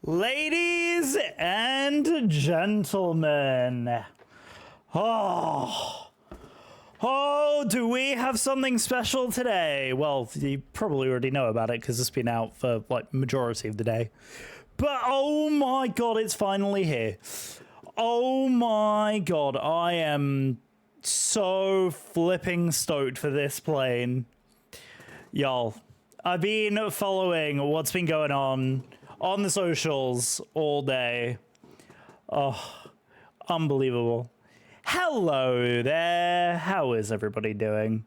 Ladies and gentlemen, do we have something special today? Well, you probably already know about it because it's been out for like majority of the day. But oh my god, it's finally here. Oh my god, I am so flipping stoked for this plane. Y'all, I've been following what's been going on the socials all day. Oh, unbelievable. Hello there. How is everybody doing?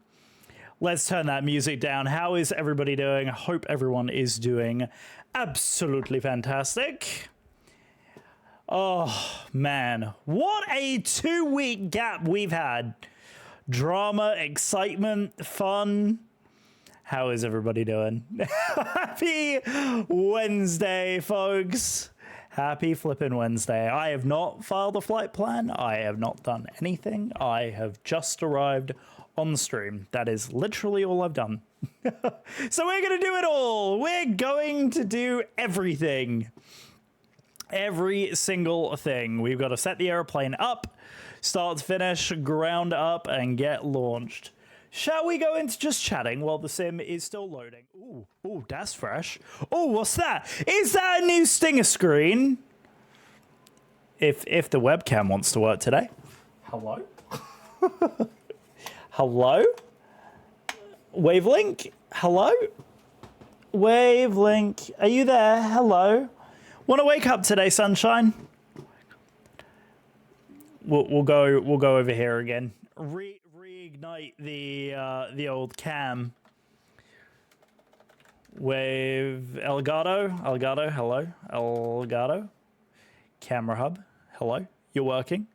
Let's turn that music down. How is everybody doing? I hope everyone is doing absolutely fantastic. Oh, man. What a 2-week gap we've had. Drama, excitement, fun. How is everybody doing? Happy Wednesday, folks. Happy flipping Wednesday. I have not filed a flight plan. I have not done anything. I have just arrived on the stream. That is literally all I've done. So we're going to do it all. We're going to do everything. Every single thing. We've got to set the airplane up, start to finish, ground up, and get launched. Shall we go into just chatting while the sim is still loading? Ooh, that's fresh. Oh, what's that? Is that a new Stinger screen? If the webcam wants to work today. Hello? Hello? Wavelink? Hello? Wavelink, are you there? Hello? Want to wake up today, sunshine? We'll go over here again. Reignite the old cam. Wave Elgato, hello. Elgato. Camera hub, hello. You're working.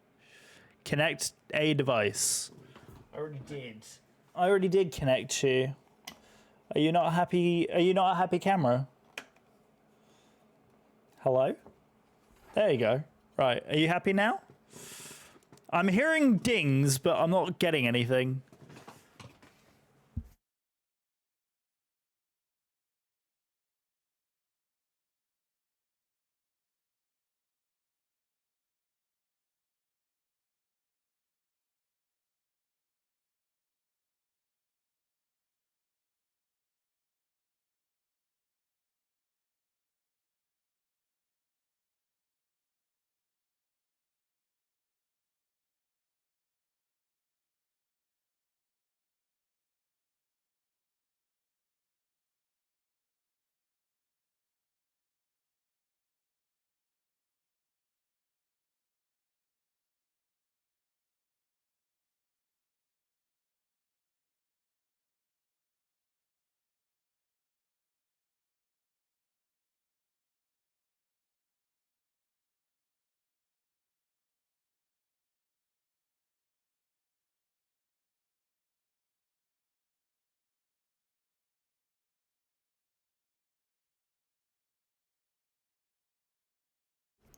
Connect a device. I already did connect you. Are you not happy? Are you not a happy camera? Hello? There you go. Right, are you happy now? I'm hearing dings, but I'm not getting anything.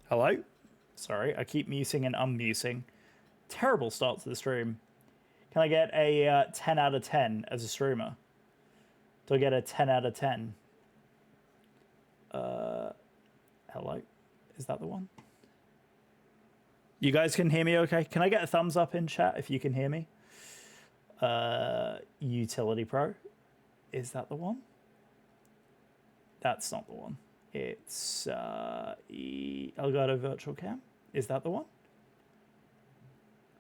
Hello? Sorry, I keep muting and unmuting. Terrible start to the stream. Can I get a 10 out of 10 as a streamer? Do I get a 10 out of 10? Hello? Is that the one? You guys can hear me okay? Can I get a thumbs up in chat if you can hear me? Utility Pro. Is that the one? That's not the one. It's Elgato Virtual Cam. Is that the one?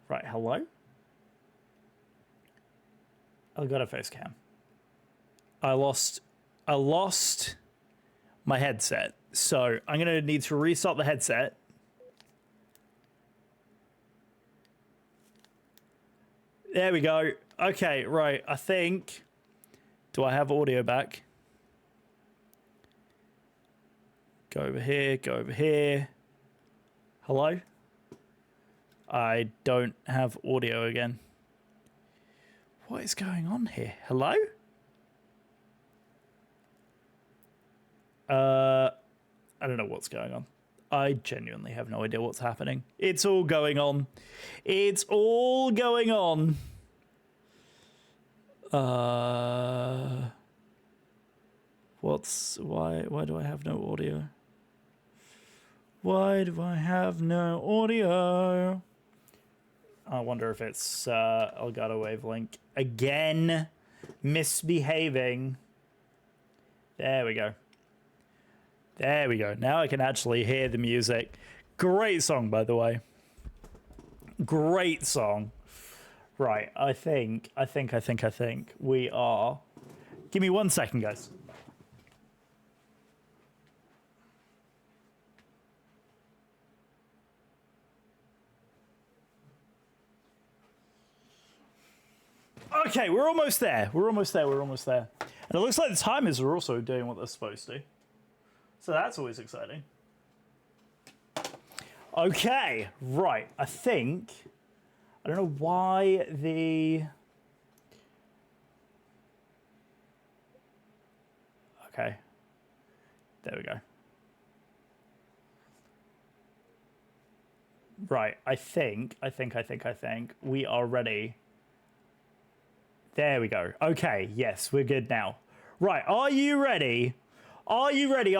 Right, hello? Elgato Face Cam. I lost my headset. So I'm gonna need to restart the headset. There we go. Okay, right, I think, do I have audio back? Go over here, go over here. Hello? I don't have audio again. What is going on here? Hello? I don't know what's going on. I genuinely have no idea what's happening. It's all going on. It's all going on. Why do I have no audio? Why do I have no audio? I wonder if it's Elgato Wavelink again misbehaving. There we go. There we go. Now I can actually hear the music. Great song, by the way. Great song. Right, I think we are. Give me 1 second, guys. Okay, we're almost there. We're almost there. And it looks like the timers are also doing what they're supposed to. So that's always exciting. Okay, right. I don't know why the... Okay. There we go. Right, I think we are ready. There we go. Okay, yes, we're good now. Right, are you ready? Are you ready?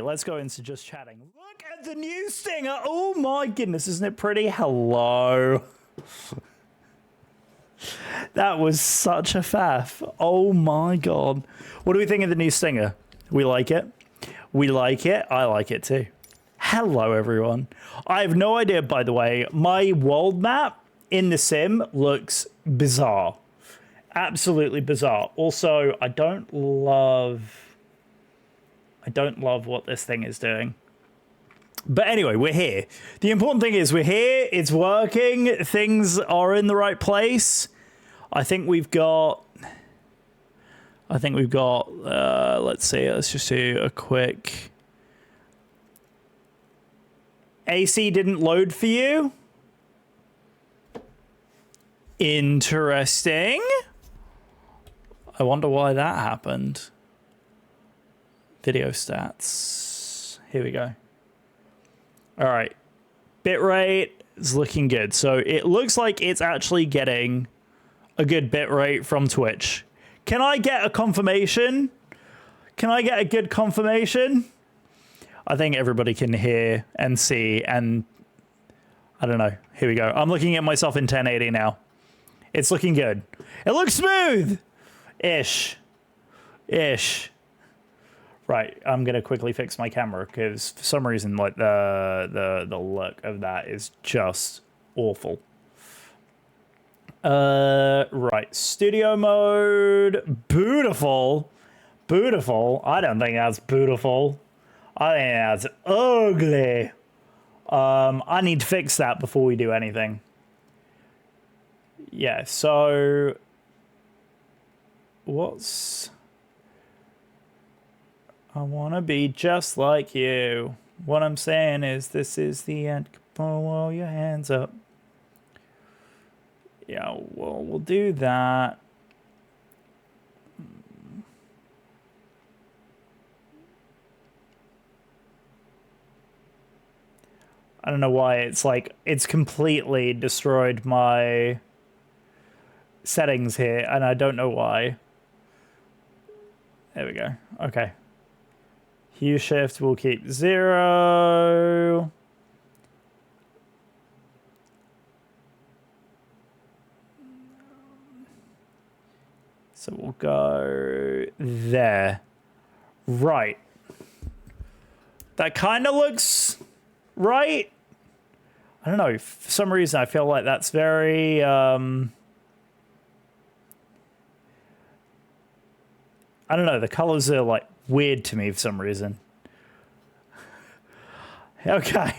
Let's go into just chatting. Look at the new stinger. Oh my goodness, isn't it pretty? Hello. That was such a faff. Oh my god. What do we think of the new stinger? We like it. I like it too. Hello, everyone. I have no idea, by the way. My world map in the sim looks bizarre. Absolutely bizarre. Also, I don't love what this thing is doing. But anyway, we're here. The important thing is we're here. It's working. Things are in the right place. I think we've got, let's see, let's just do a quick. AC didn't load for you? Interesting. I wonder why that happened. Video stats. Here we go. All right. Bitrate is looking good. So it looks like it's actually getting a good bitrate from Twitch. Can I get a confirmation? Can I get a good confirmation? I think everybody can hear and see, and I don't know. Here we go. I'm looking at myself in 1080 now. It's looking good. It looks smooth. Ish. Right, I'm gonna quickly fix my camera because for some reason, like the look of that is just awful. Right, studio mode, beautiful. I don't think that's beautiful. I think that's ugly. I need to fix that before we do anything. Yeah, so I want to be just like you. What I'm saying is this is the end. Put all your hands up. Yeah, well, we'll do that. I don't know why it's completely destroyed my settings here, and I don't know why. There we go. Okay. Hue shift will keep 0. So we'll go there. Right. That kind of looks right. I don't know. For some reason, I feel like that's very... I don't know. The colors are like weird to me for some reason. Okay.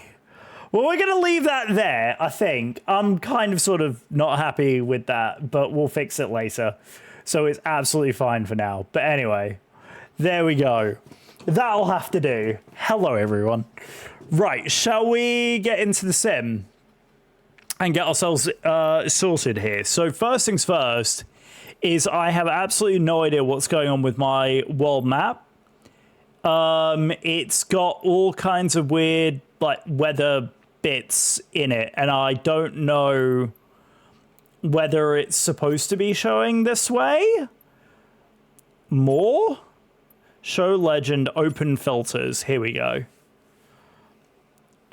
Well, we're going to leave that there, I think. I'm kind of sort of not happy with that, but we'll fix it later. So it's absolutely fine for now. But anyway, there we go. That'll have to do. Hello, everyone. Right, shall we get into the sim and get ourselves sorted here? So first things first is I have absolutely no idea what's going on with my world map. It's got all kinds of weird like weather bits in it, and I don't know whether it's supposed to be showing this way. More? Show legend, open filters. Here we go.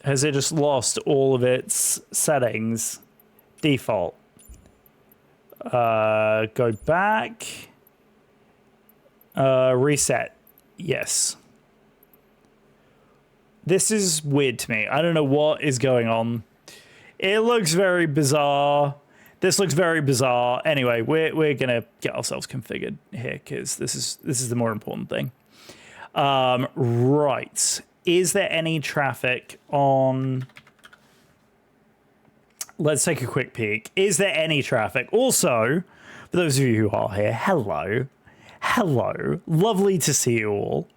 Has it just lost all of its settings? Default. Go back. Reset. Yes. This is weird to me. I don't know what is going on. It looks very bizarre. This looks very bizarre. Anyway, we're gonna get ourselves configured here because this is the more important thing. Right. Is there any traffic on? Let's take a quick peek. Is there any traffic? Also, for those of you who are here, hello. Hello. Lovely to see you all.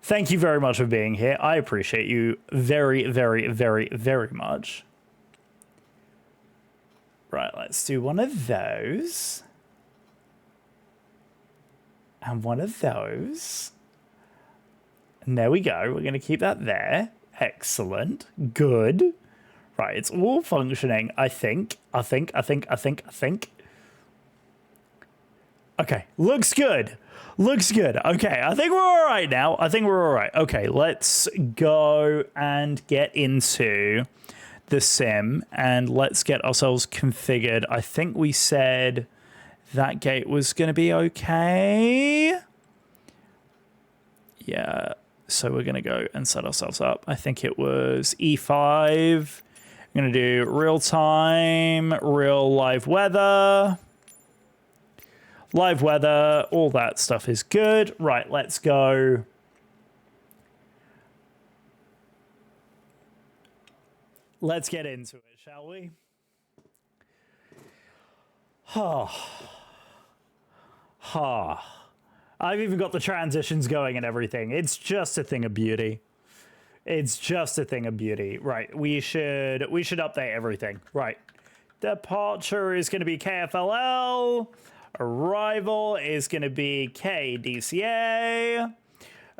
Thank you very much for being here. I appreciate you very, very, very, very much. Right, let's do one of those. And one of those. And there we go. We're going to keep that there. Excellent. Good. Right, it's all functioning, I think. Okay, looks good. Looks good. Okay, I think we're all right now. Okay, let's go and get into the sim and let's get ourselves configured. I think we said that gate was going to be okay. Yeah, so we're going to go and set ourselves up. I think it was E5. I'm going to do real time, real live weather. Live weather, all that stuff is good. Right, let's go. Let's get into it, shall we? I've even got the transitions going and everything. It's just a thing of beauty. It's just a thing of beauty. Right, we should update everything. Right. Departure is going to be KFLL. Arrival is going to be KDCA.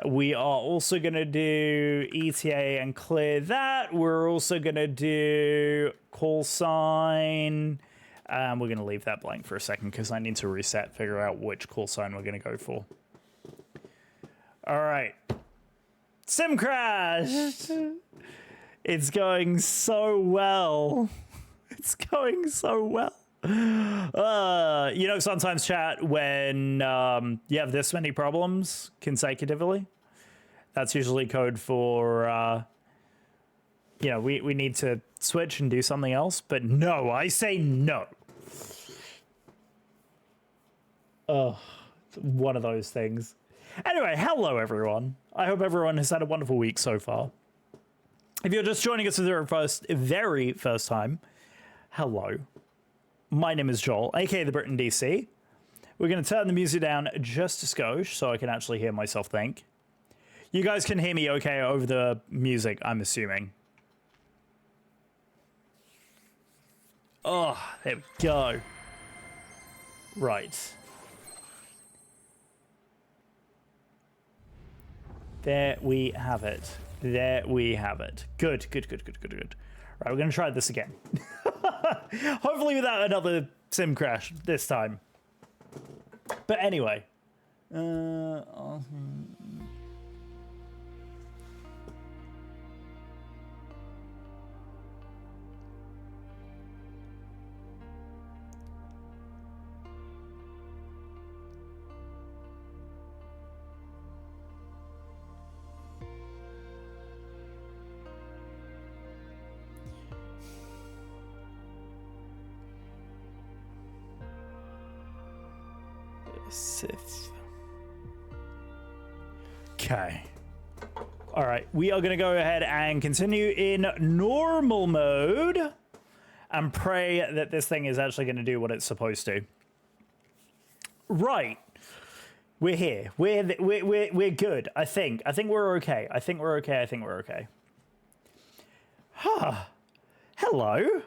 We are also going to do ETA and clear that. We're also going to do call sign. We're going to leave that blank for a second because I need to reset, figure out which call sign we're going to go for. All right. Sim crashed. It's going so well. It's going so well. You know, sometimes chat when you have this many problems consecutively, that's usually code for you know, we need to switch and do something else. But no, I say no. Oh, it's one of those things. Anyway, hello everyone. I hope everyone has had a wonderful week so far. If you're just joining us for the very first time, hello. My name is Joel, aka the Britain DC. We're going to turn the music down just a skosh so I can actually hear myself think. You guys can hear me okay over the music, I'm assuming. Oh, there we go. Right. There we have it. There we have it. Good. Right, we're going to try this again. Hopefully without another sim crash this time. But anyway. Okay. All right, we are going to go ahead and continue in normal mode and pray that this thing is actually going to do what it's supposed to. Right. We're here. We're good. I think we're okay. I think we're okay. Huh. Hello.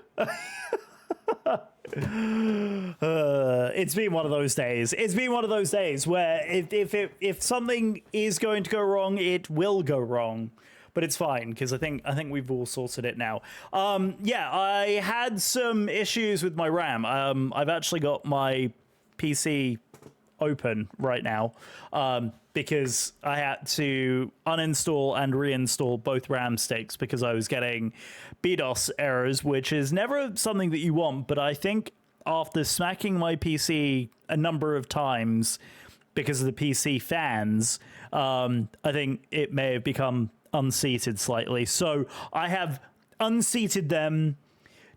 It's been one of those days. It's been one of those days where if something is going to go wrong, it will go wrong. But it's fine because I think we've all sorted it now. Yeah, I had some issues with my RAM. I've actually got my PC open right now because I had to uninstall and reinstall both RAM sticks because I was getting BDOS errors, which is never something that you want. But I think after smacking my PC a number of times because of the PC fans, I think it may have become unseated slightly. So I have unseated them,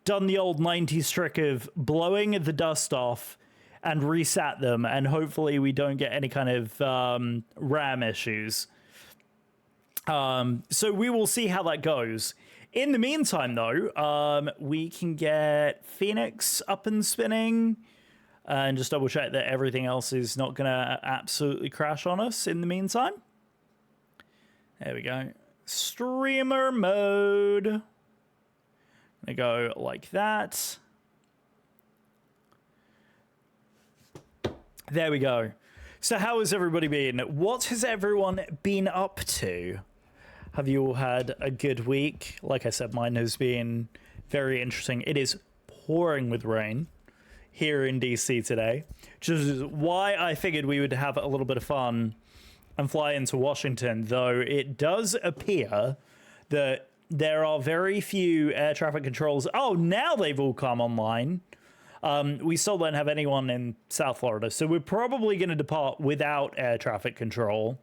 done the old 90s trick of blowing the dust off and reset them, and hopefully we don't get any kind of RAM issues. So we will see how that goes. In the meantime, though, we can get FENIX up and spinning and just double check that everything else is not going to absolutely crash on us in the meantime. There we go. Streamer mode. I'm going to go like that. There we go. So how has everybody been? What has everyone been up to? Have you all had a good week? Like I said, mine has been very interesting. It is pouring with rain here in DC today, which is why I figured we would have a little bit of fun and fly into Washington, though it does appear that there are very few air traffic controls. Oh, now they've all come online. We still don't have anyone in South Florida, so we're probably going to depart without air traffic control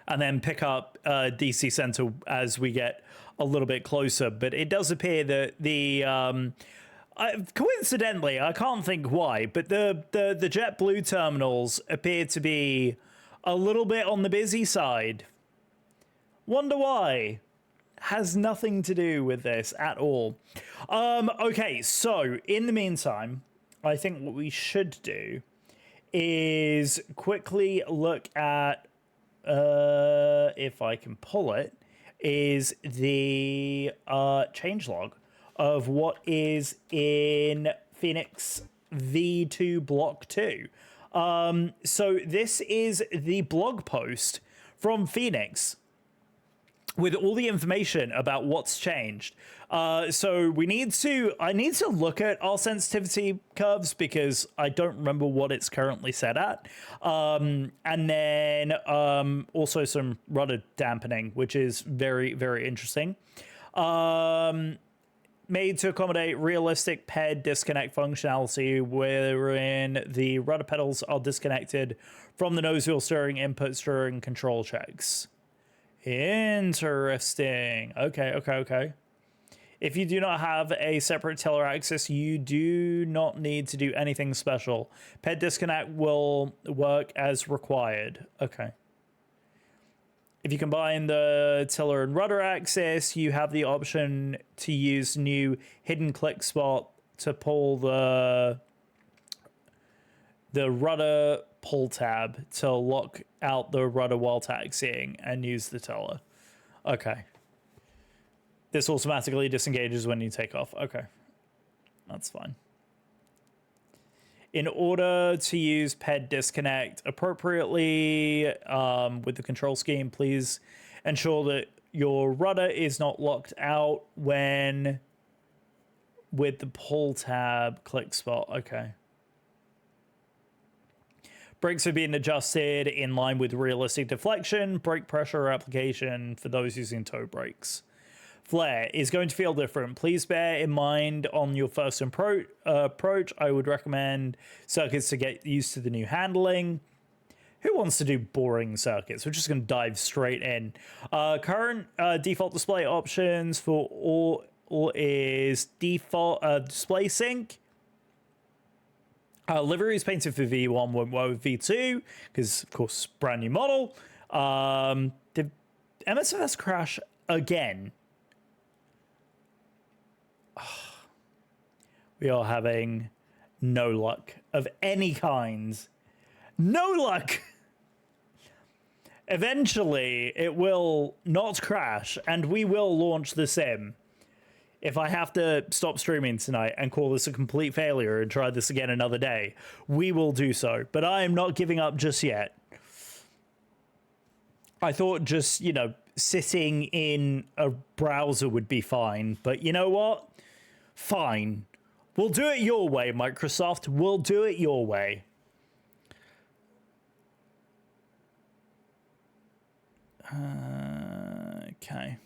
and then pick up DC Center as we get a little bit closer. But it does appear that the coincidentally, I can't think why, but the JetBlue terminals appear to be a little bit on the busy side. Wonder why? Has nothing to do with this at all. Okay, so in the meantime, I think what we should do is quickly look at, if I can pull it, is the changelog of what is in FENIX V2 Block 2. So this is the blog post from FENIX with all the information about what's changed. So I need to look at our sensitivity curves because I don't remember what it's currently set at. And then also some rudder dampening, which is very, very interesting. Made to accommodate realistic paired disconnect functionality wherein the rudder pedals are disconnected from the nose wheel steering input steering control checks. Interesting. Okay. If you do not have a separate tiller axis, you do not need to do anything special. Paired disconnect will work as required. Okay. If you combine the tiller and rudder axis, you have the option to use new hidden click spot to pull the rudder pull tab to lock out the rudder while taxiing and use the tiller. Okay. This automatically disengages when you take off. Okay. That's fine. In order to use paired disconnect appropriately with the control scheme, please ensure that your rudder is not locked out when with the pull tab click spot. Okay. Brakes are being adjusted in line with realistic deflection, brake pressure application for those using toe brakes. Flare is going to feel different. Please bear in mind on your first approach, I would recommend circuits to get used to the new handling. Who wants to do boring circuits? We're just going to dive straight in. Current default display options for all is default display sync. Livery is painted for V1, won't work with V2, because, of course, brand new model. Did MSFS crash again? We are having no luck of any kind. No luck! Eventually, it will not crash, and we will launch the sim. If I have to stop streaming tonight and call this a complete failure and try this again another day, we will do so. But I am not giving up just yet. I thought just, sitting in a browser would be fine. But you know what? Fine. We'll do it your way, Microsoft. We'll do it your way. Okay.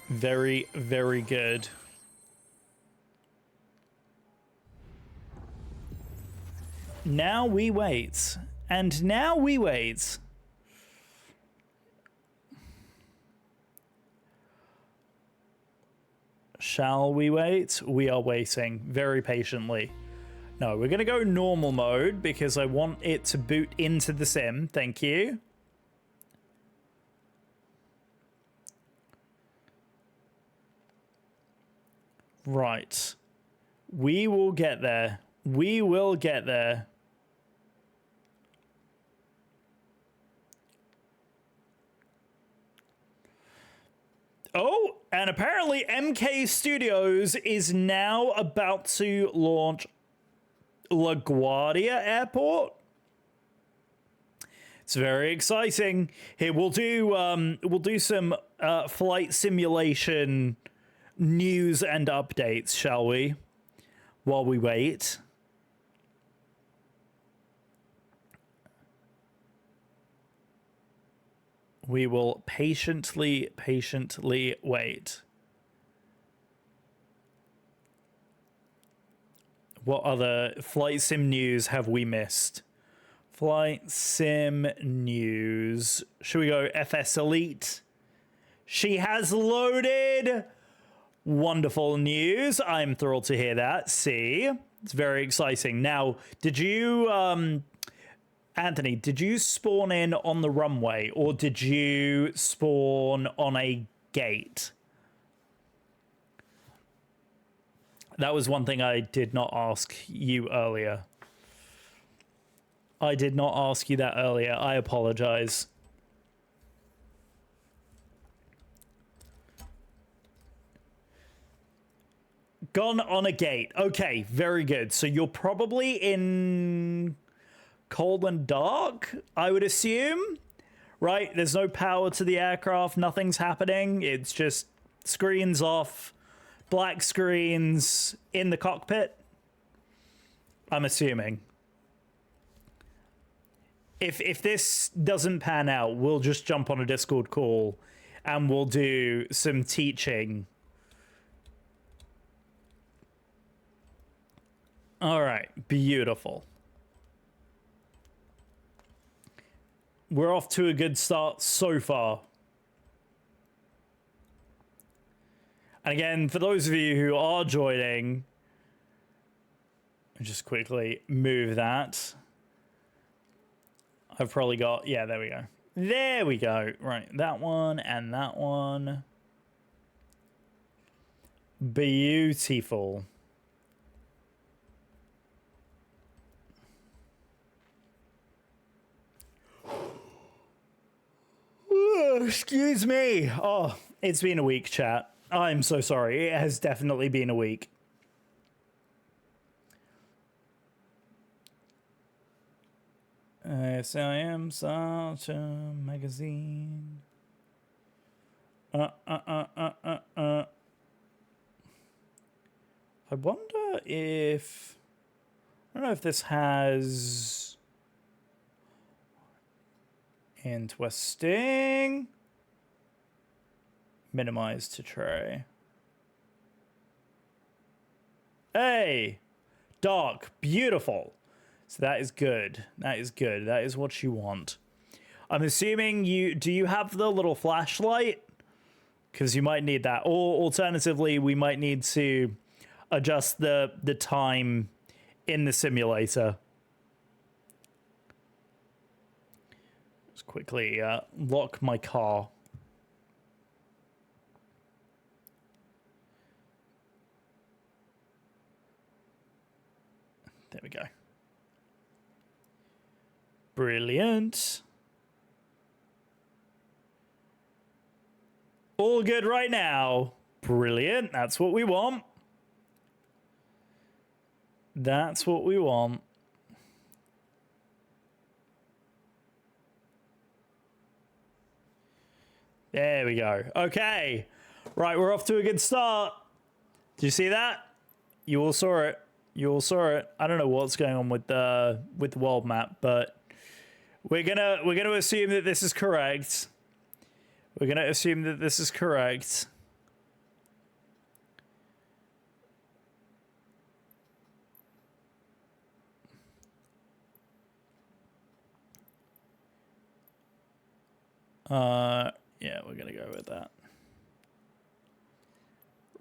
Very, very good. Now we wait. And now we wait. Shall we wait? We are waiting very patiently. No, we're going to go normal mode because I want it to boot into the sim. Thank you. Right. We will get there. We will get there. Oh, and apparently MK Studios is now about to launch LaGuardia Airport. It's very exciting. Here we'll do some flight simulation news and updates, shall we? While we wait. We will patiently wait. What other flight sim news have we missed? Flight sim news. Should we go FS Elite? She has loaded. Wonderful news. I'm thrilled to hear that. See, it's very exciting. Now, did you, Anthony, did you spawn in on the runway or did you spawn on a gate? That was one thing I did not ask you earlier. I did not ask you that earlier. I apologize. Gone on a gate. Okay, very good. So you're probably in cold and dark, I would assume, right? There's no power to the aircraft. Nothing's happening. It's just screens off, black screens in the cockpit. I'm assuming. If this doesn't pan out, we'll just jump on a Discord call and we'll do some teaching. All right, beautiful. We're off to a good start so far. And again, for those of you who are joining, just quickly move that. I've probably got, yeah, there we go. There we go. Right, that one and that one. Beautiful. Excuse me. Oh, it's been a week, chat. I'm so sorry. It has definitely been a week. Yes, I am such a magazine. I wonder if... I don't know if this has... Interesting. Minimize to tray. Hey! Dark. Beautiful. So that is good. That is good. That is what you want. I'm assuming do you have the little flashlight? Because you might need that. Or alternatively, we might need to adjust the time in the simulator. Just quickly lock my car. There we go. Brilliant. All good right now. Brilliant. That's what we want. That's what we want. There we go. Okay. Right, we're off to a good start. Did you see that? You all saw it. You all saw it. I don't know what's going on with the world map, but We're gonna assume that this is correct. We're gonna assume that this is correct. Yeah, we're gonna go with that.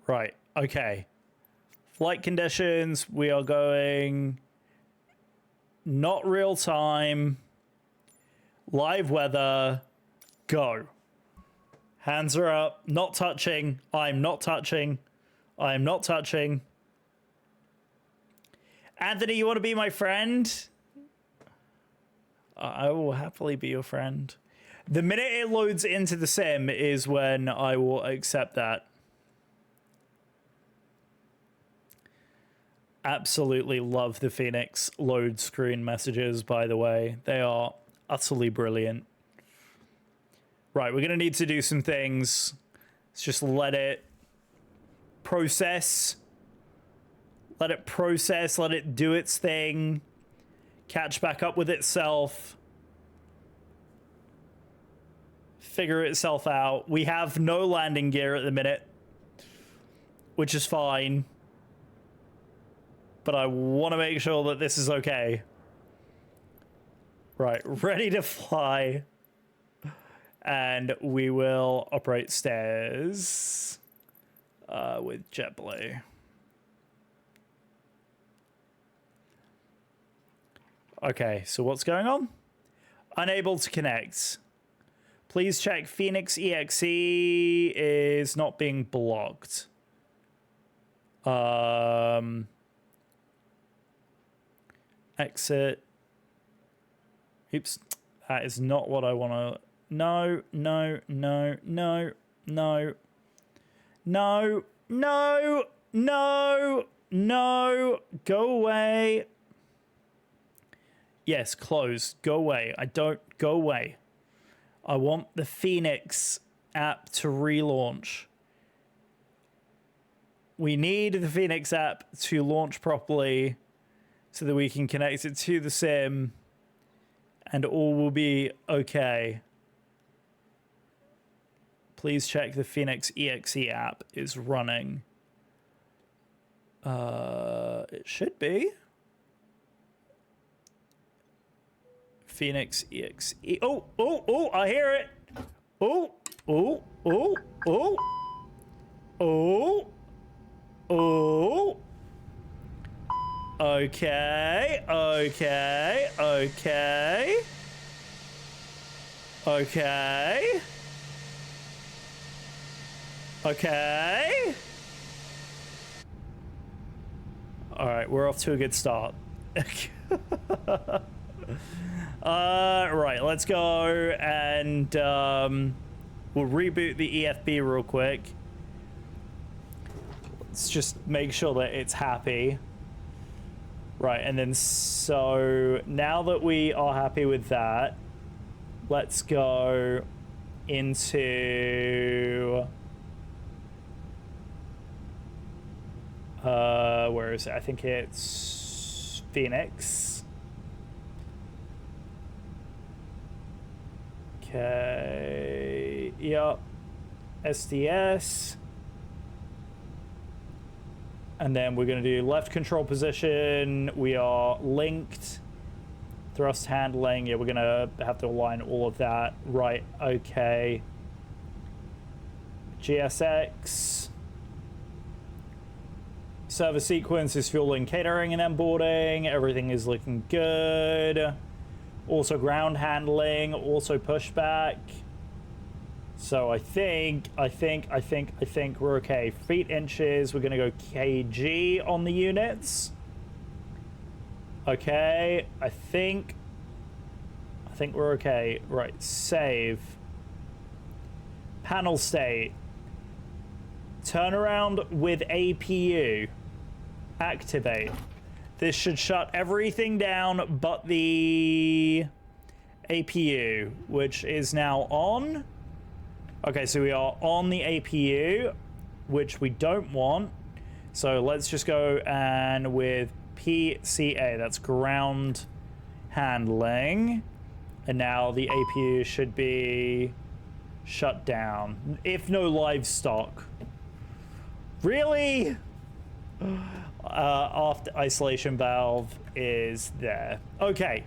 Right, okay. Flight conditions, we are going not real time, live weather, go. Hands are up, not touching, I'm not touching, I'm not touching. Anthony, you want to be my friend? I will happily be your friend. The minute it loads into the sim is when I will accept that. Absolutely love the FENIX load screen messages, by the way. They are utterly brilliant. Right, we're going to need to do some things. Let's just let it process. Let it process, let it do its thing. Catch back up with itself. Figure itself out. We have no landing gear at the minute, which is fine. But I want to make sure that this is okay. Right, ready to fly. And we will operate stairs with JetBlue. Okay, so what's going on? Unable to connect. Please check FENIX EXE is not being blocked. Exit. Oops. That is not what I want to... No, no, no, no, no. No, no, no, no. Go away. Yes, close. Go away. I don't... Go away. I want the FENIX app to relaunch. We need the FENIX app to launch properly so that we can connect it to the sim and all will be okay. Please check the FENIX EXE app is running. It should be. FENIX EXE. Oh, oh, oh, I hear it. Oh, oh, oh, oh. Oh. Oh. Okay, okay, okay. Okay. Okay. All right, we're off to a good start. Right, let's go and we'll reboot the EFB real quick. Let's just make sure that it's happy. Right, and then so now that we are happy with that, let's go into where is it? I think it's FENIX. Okay, yep, SDS. And then we're going to do left control position. We are linked. Thrust handling. Yeah, we're going to have to align all of that. Right, okay. GSX. Service sequence is fueling, catering, and onboarding. Everything is looking good. Also ground handling, also pushback. So I think we're okay. Feet, inches, we're gonna go kg on the units. Okay, I think we're okay. Right, save. Panel state. Turnaround with APU. Activate. This should shut everything down but the APU, which is now on. Okay, so we are on the APU, which we don't want. So let's just go and with PCA, that's ground handling. And now the APU should be shut down. If no livestock. Really? After isolation valve is there. Okay.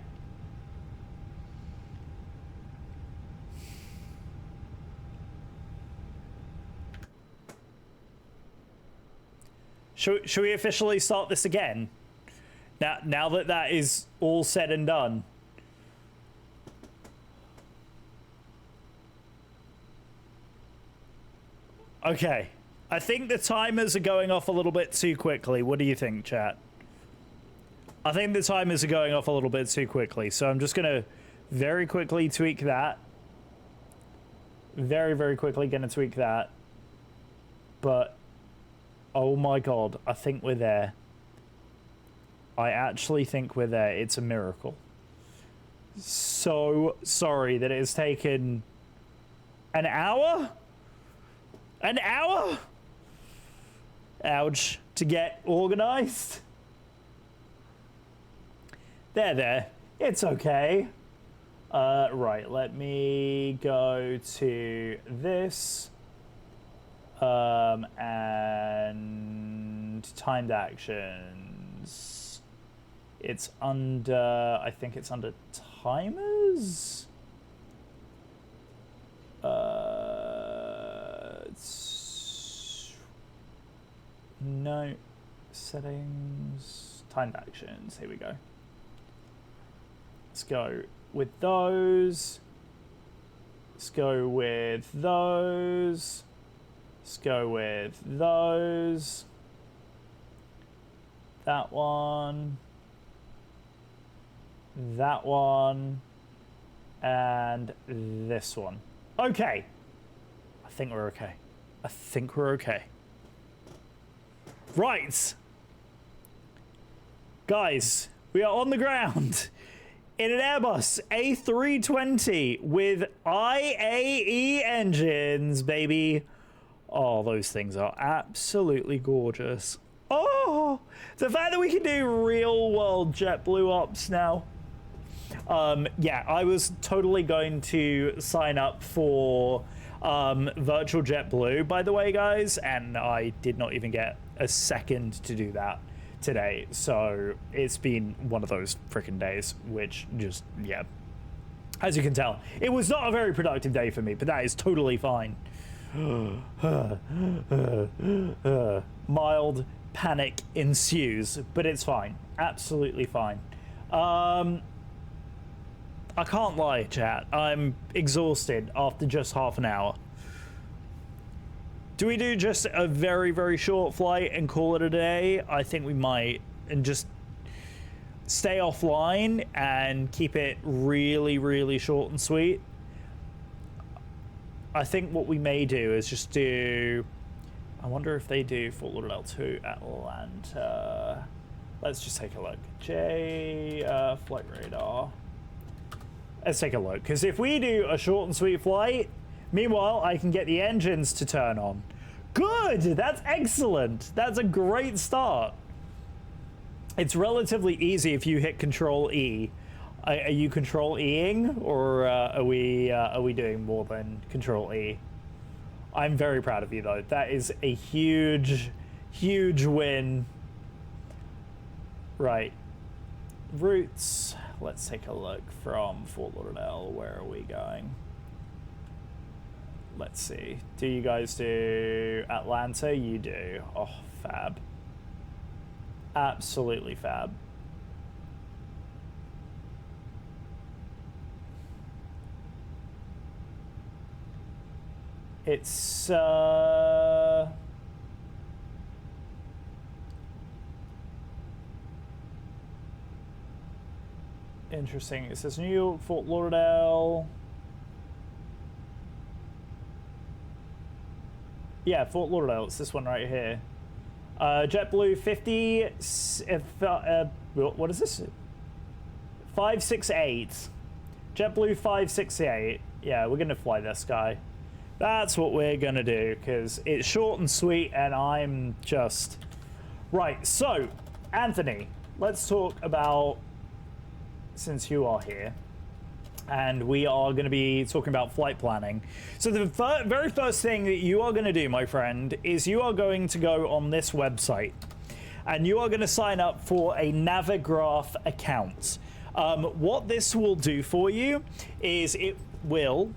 Should we officially start this again? Now that that is all said and done. Okay. I think the timers are going off a little bit too quickly. What do you think, chat? I think the timers are going off a little bit too quickly. So I'm just going to very quickly tweak that. Very, very quickly going to tweak that. But, oh my God, I think we're there. I actually think we're there. It's a miracle. So sorry that it has taken an hour? An hour? Ouch. To get organized? There. It's okay. Right, let me go to this. And timed actions. It's under, I think it's under timers? No, settings, timed actions, here we go. Let's go with those. Let's go with those. Let's go with those. That one. That one. And this one. Okay. I think we're okay. I think we're okay. Right. Guys, we are on the ground in an Airbus A320 with IAE engines, baby. Oh, those things are absolutely gorgeous. Oh, the fact that we can do real world JetBlue ops now. Yeah, I was totally going to sign up for virtual JetBlue, by the way, guys, and I did not even get a second to do that today. So it's been one of those freaking days, which just, yeah, as you can tell, it was not a very productive day for me, but that is totally fine. Mild panic ensues, but it's fine. Absolutely fine. I can't lie, chat. I'm exhausted after just half an hour. Do we do just a very, very short flight and call it a day? I think we might. And just stay offline and keep it really, really short and sweet. I think what we may do is just do... I wonder if they do Fort Lauderdale to Atlanta. Let's just take a look. Flight radar. Let's take a look, because if we do a short and sweet flight, meanwhile, I can get the engines to turn on. Good! That's excellent! That's a great start. It's relatively easy if you hit Control E. Are you Control E-ing, or are we doing more than Control E? I'm very proud of you, though. That is a huge, huge win. Right. Routes. Let's take a look from Fort Lauderdale. Where are we going? Let's see. Do you guys do Atlanta? You do. Oh, fab. Absolutely fab. It's interesting. It says New York, Fort Lauderdale. Yeah, Fort Lauderdale. It's this one right here. JetBlue 50. What is this? 568. JetBlue 568. Yeah, we're gonna fly this guy. That's what we're gonna do, because it's short and sweet, and I'm just... Right, so, Anthony, let's talk about, since you are here, and we are going to be talking about flight planning. So the very first thing that you are going to do, my friend, is you are going to go on this website and you are going to sign up for a Navigraph account. What this will do for you is it will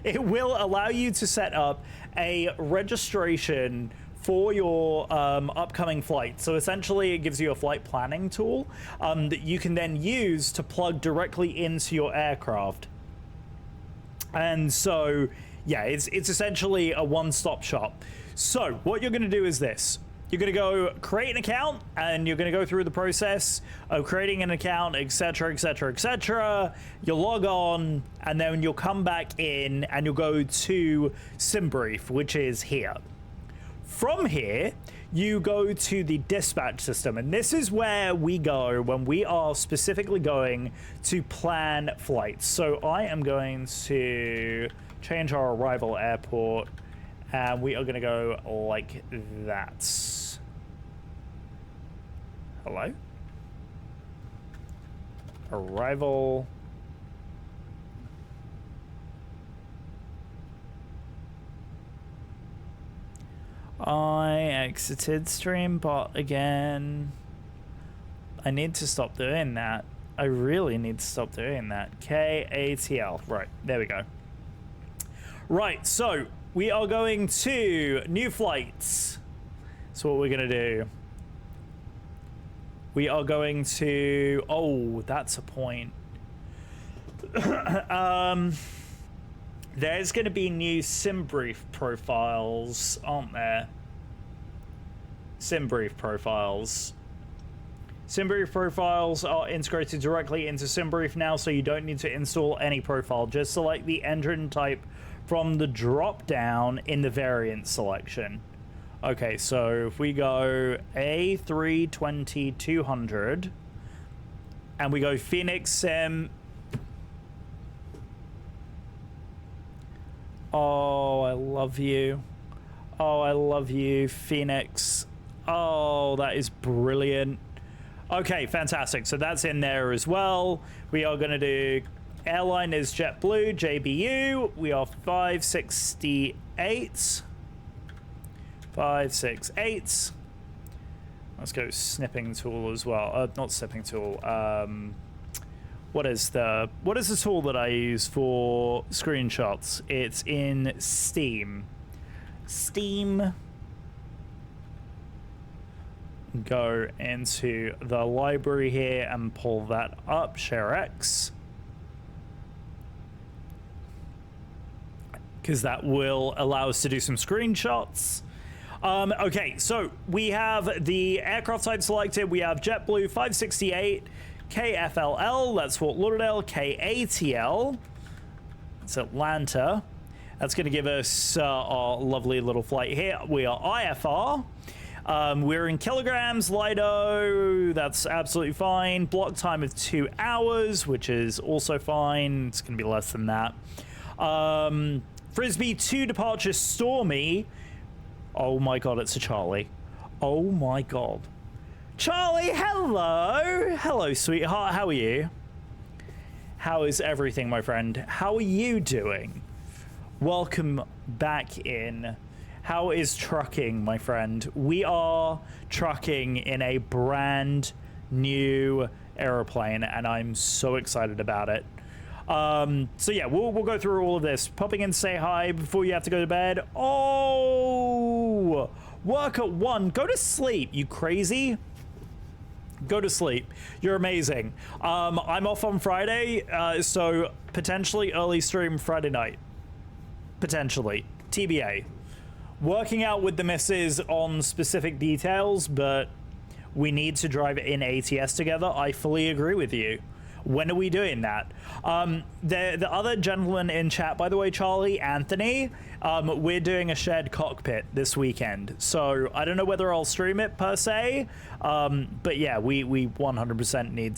allow you to set up a registration for your upcoming flight. So essentially it gives you a flight planning tool that you can then use to plug directly into your aircraft. And so, yeah, it's essentially a one-stop shop. So what you're gonna do is this. You're gonna go create an account and you're gonna go through the process of creating an account, etc., etc., etc. You'll log on and then you'll come back in and you'll go to SimBrief, which is here. From here, you go to the dispatch system, and this is where we go when we are specifically going to plan flights. So I am going to change our arrival airport, and we are going to go like that. Hello? Arrival. I exited StreamBot again. I need to stop doing that. I really need to stop doing that. KATL. Right, there we go. Right, so we are going to new flights. So what we're going to do. We are going to... Oh, that's a point. There's going to be new SimBrief profiles, aren't there? SimBrief profiles. SimBrief profiles are integrated directly into SimBrief now, so you don't need to install any profile. Just select the engine type from the drop-down in the variant selection. Okay, so if we go A320-200, and we go FENIX Sim... Oh, I love you. Oh, I love you, Phoenix. Oh, that is brilliant. Okay, fantastic. So that's in there as well. We are going to do airline is JetBlue, JBU. We are 568. 568. Let's go snipping tool as well. Not snipping tool. What is the tool that I use for screenshots? It's in Steam. Steam. Go into the library here and pull that up. ShareX. Because that will allow us to do some screenshots. Okay, so we have the aircraft type selected. We have JetBlue 568. KFLL, that's Fort Lauderdale. KATL, it's Atlanta. That's going to give us our lovely little flight here. We are IFR. We're in kilograms. Lido, that's absolutely fine. Block time of 2 hours, which is also fine. It's going to be less than that. Frisbee 2 departure Stormy. Oh my god, it's a Charlie. Oh my god. Charlie, hello. Hello, sweetheart. How are you? How is everything, my friend? How are you doing? Welcome back in. How is trucking, my friend? We are trucking in a brand new airplane, and I'm so excited about it. So yeah, we'll go through all of this. Popping in to say hi before you have to go to bed. Oh, work at 1. Go to sleep, you crazy. Go to sleep. You're amazing. I'm off on Friday, so potentially early stream Friday night. Potentially. TBA. Working out with the missus on specific details, but we need to drive in ATS together. I fully agree with you. When are we doing that? The other gentleman in chat, by the way, Charlie, Anthony, we're doing a shared cockpit this weekend. So I don't know whether I'll stream it per se, but yeah, we 100% need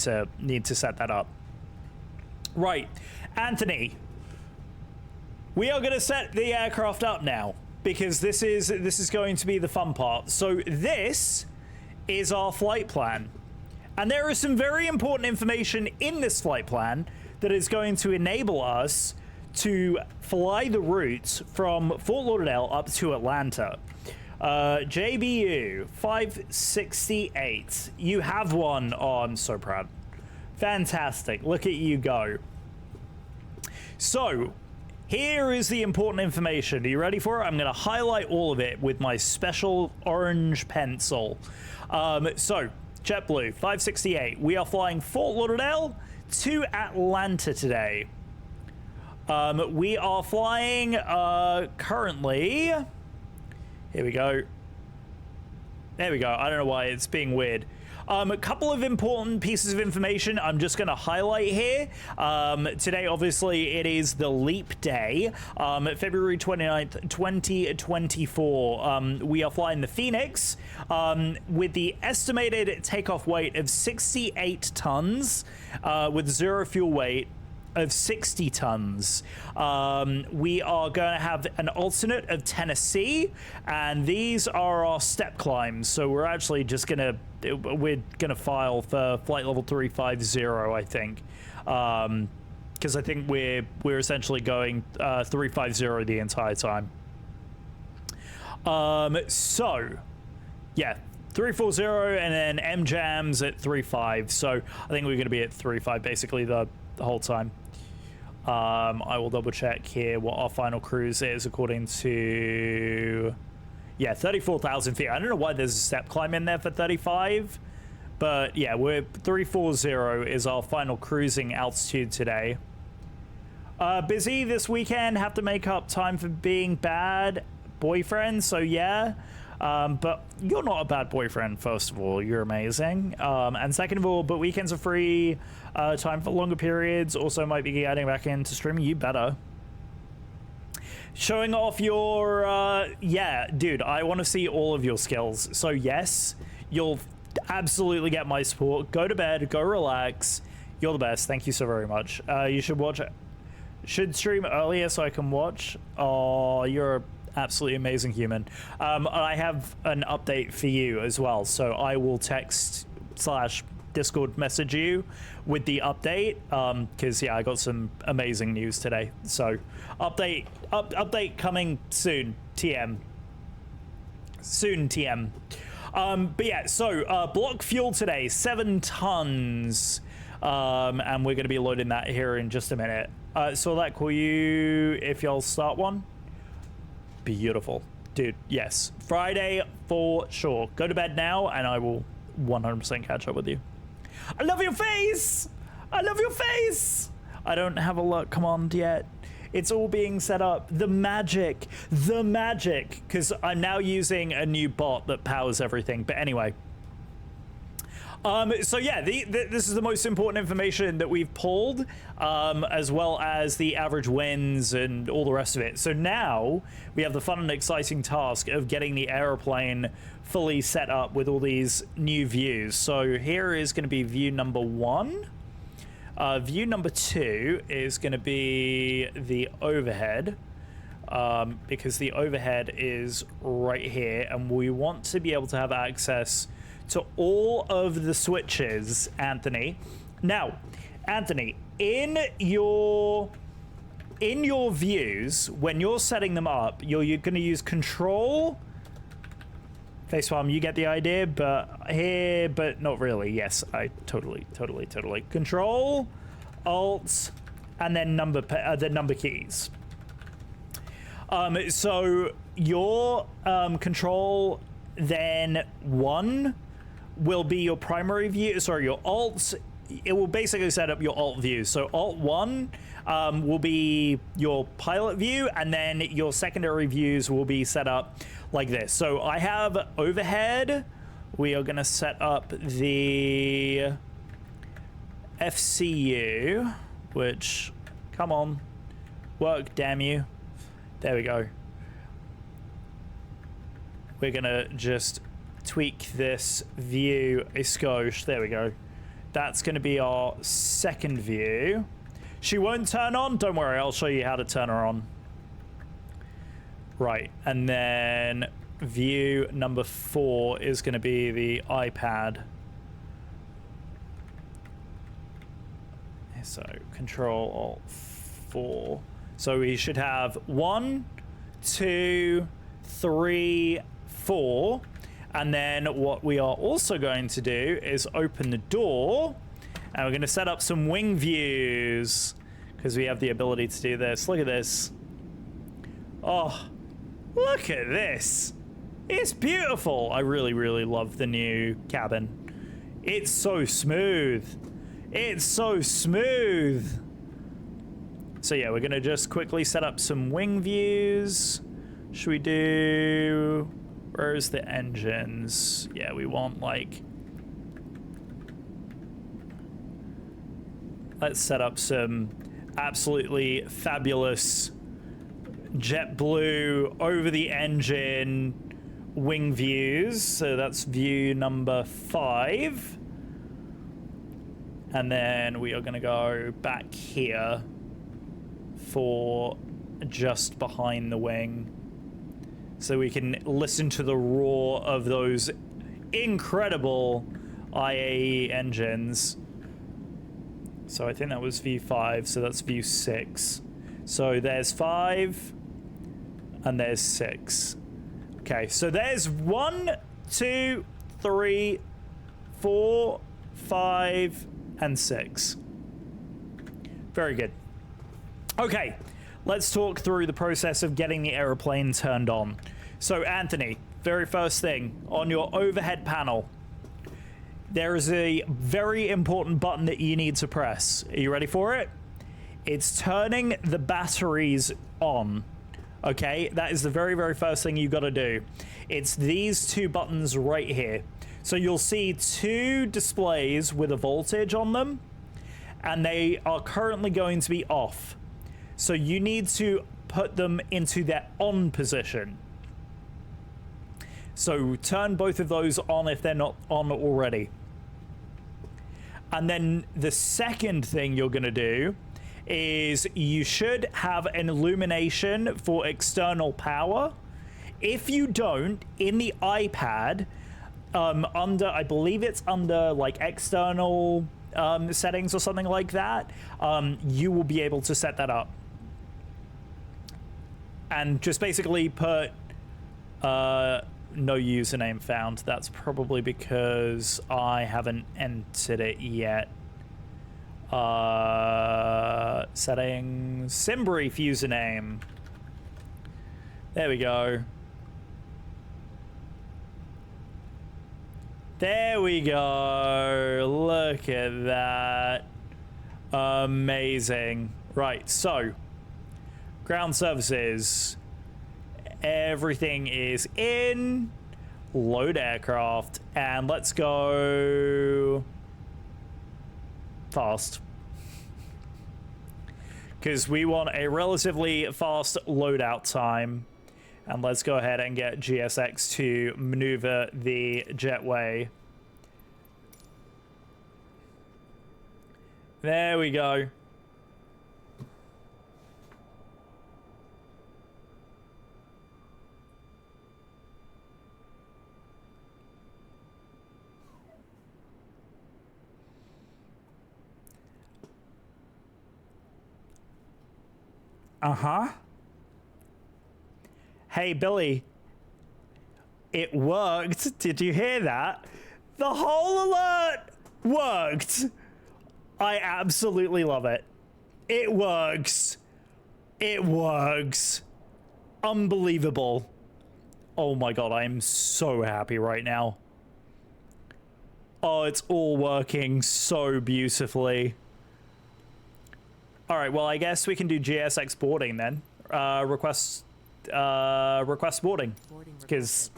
to set that up. Right, Anthony, we are going to set the aircraft up now because this is going to be the fun part. So this is our flight plan. And there is some very important information in this flight plan that is going to enable us to fly the routes from Fort Lauderdale up to Atlanta. JBU 568. You have one. Oh, I'm so proud. Fantastic. Look at you go. So, here is the important information. Are you ready for it? I'm going to highlight all of it with my special orange pencil. So, JetBlue 568. We are flying Fort Lauderdale to Atlanta today. We are flying currently. Here we go. There we go. I don't know why it's being weird. A couple of important pieces of information I'm just going to highlight here. Today, obviously, it is the leap day, February 29th, 2024. We are flying the Phoenix with the estimated takeoff weight of 68 tons with zero fuel weight of 60 tons. We are going to have an alternate of Tennessee, and these are our step climbs. So we're actually just gonna file for flight level 350, I think, because I think we're essentially going 350 the entire time. So yeah. 340 and then M-Jams at 35. So I think we're going to be at 35 basically the whole time. I will double check here what our final cruise is according to, yeah, 34,000 feet. I don't know why there's a step climb in there for 35, but yeah, we're 340 is our final cruising altitude today. Busy this weekend, have to make up time for being bad boyfriend, so yeah. But you're not a bad boyfriend, first of all. You're amazing. And second of all, but weekends are free. Time for longer periods. Also might be getting back into streaming. You better. Showing off your... yeah, dude, I want to see all of your skills. So yes, you'll absolutely get my support. Go to bed. Go relax. You're the best. Thank you so very much. You should watch... Should stream earlier so I can watch. Oh, you're... absolutely amazing human. I have an update for you as well, so I will text / Discord message you with the update, because yeah, I got some amazing news today. So update coming soon. TM soon. TM. But yeah, so block fuel today 7 tons, and we're going to be loading that here in just a minute. So will that call you if y'all start one? Beautiful, dude. Yes, Friday for sure. Go to bed now and I will 100% catch up with you. I love your face. I love your face. I don't have a look command yet. It's all being set up. The magic, because I'm now using a new bot that powers everything. But anyway, so yeah, this is the most important information that we've pulled, as well as the average wins and all the rest of it. So now we have the fun and exciting task of getting the airplane fully set up with all these new views. So here is going to be view number 1. View number 2 is going to be the overhead, because the overhead is right here, and we want to be able to have access to all of the switches, Anthony. Now, Anthony, in your views, when you're setting them up, you're going to use control. Facepalm, you get the idea, but here, but not really. Yes, I totally. Control, Alt, and then the number keys. So your control, then 1 will be your primary view. Sorry, your alt. It will basically set up your alt view. So alt 1 will be your pilot view, and then your secondary views will be set up like this. So I have overhead. We are going to set up the FCU, which, come on, work, damn you. There we go. We're going to just tweak this view a skosh. There we go. That's going to be our second view. She won't turn on. Don't worry, I'll show you how to turn her on. Right, and then view number 4 is going to be the iPad. So Control Alt 4. So we should have 1, 2, 3, 4. And then what we are also going to do is open the door, and we're going to set up some wing views because we have the ability to do this. Look at this. Oh, look at this. It's beautiful. I really, really love the new cabin. It's so smooth. It's so smooth. So yeah, we're going to just quickly set up some wing views. Should we do... Where's the engines? Yeah, we want like... Let's set up some absolutely fabulous JetBlue over the engine wing views. So that's view number 5. And then we are going to go back here for just behind the wing, so we can listen to the roar of those incredible IAE engines. So I think that was view 5, so that's view 6. So there's 5, and there's 6. Okay, so there's 1, 2, 3, 4, 5, and 6. Very good. Okay, let's talk through the process of getting the aeroplane turned on. So Anthony, very first thing, on your overhead panel, there is a very important button that you need to press. Are you ready for it? It's turning the batteries on. Okay, that is the very, very first thing you got to do. It's these 2 buttons right here. So you'll see 2 displays with a voltage on them, and they are currently going to be off. So you need to put them into their on position. So turn both of those on if they're not on already. And then the second thing you're going to do is you should have an illumination for external power. If you don't, in the iPad, under, I believe it's under like external settings or something like that, you will be able to set that up. And just basically put no username found. That's probably because I haven't entered it yet. Settings, SimBrief username. There we go. There we go. Look at that. Amazing. Right, so ground services. Everything is in. Load aircraft. And let's go fast. Because we want a relatively fast loadout time. And let's go ahead and get GSX to maneuver the jetway. There we go. Uh-huh. Hey, Billy. It worked. Did you hear that? The whole alert worked. I absolutely love it. It works. It works. Unbelievable. Oh my god, I am so happy right now. Oh, it's all working so beautifully. All right, well, I guess we can do GSX boarding then. Request boarding, because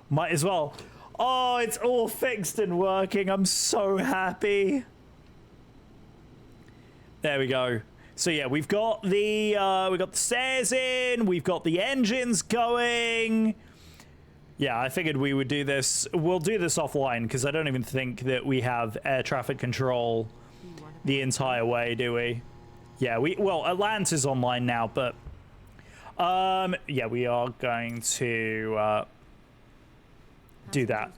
might as well. Oh, it's all fixed and working. I'm so happy. There we go. So yeah, we've got the stairs in. We've got the engines going. Yeah, I figured we would do this. We'll do this offline because I don't even think that we have air traffic control the entire way, do we? Yeah, well, Atlanta's online now, but yeah, we are going to do that.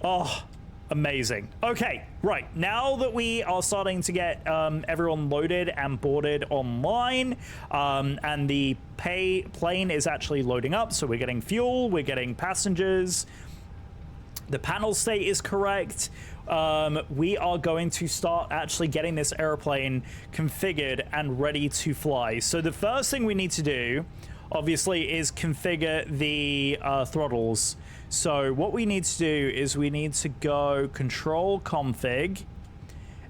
Oh, Amazing. Okay, right. Now that we are starting to get everyone loaded and boarded online, and the plane is actually loading up, so we're getting fuel, we're getting passengers, the panel state is correct, we are going to start actually getting this airplane configured and ready to fly. So the first thing we need to do, obviously, is configure the throttles. So what we need to do is we need to go control config,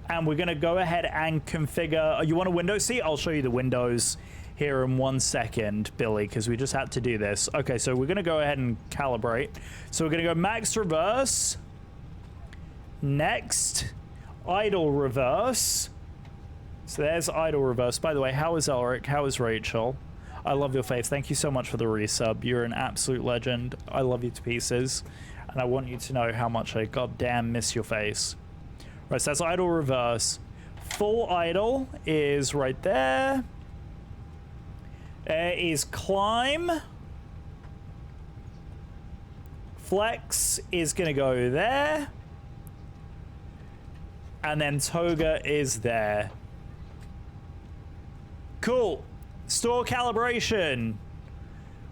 and we're going to go ahead and configure. You want a window seat? I'll show you the windows here in 1 second, Billy, because we just had to do this. Okay, so we're going to go ahead and calibrate. So we're going to go max reverse, next idle reverse. So there's idle reverse. By the way, how is Elric? How is Rachel? I love your face. Thank you so much for the resub. You're an absolute legend. I love you to pieces. And I want you to know how much I goddamn miss your face. Right, so that's idle reverse. Full idle is right there. There is climb. Flex is going to go there. And then toga is there. Cool. Store calibration.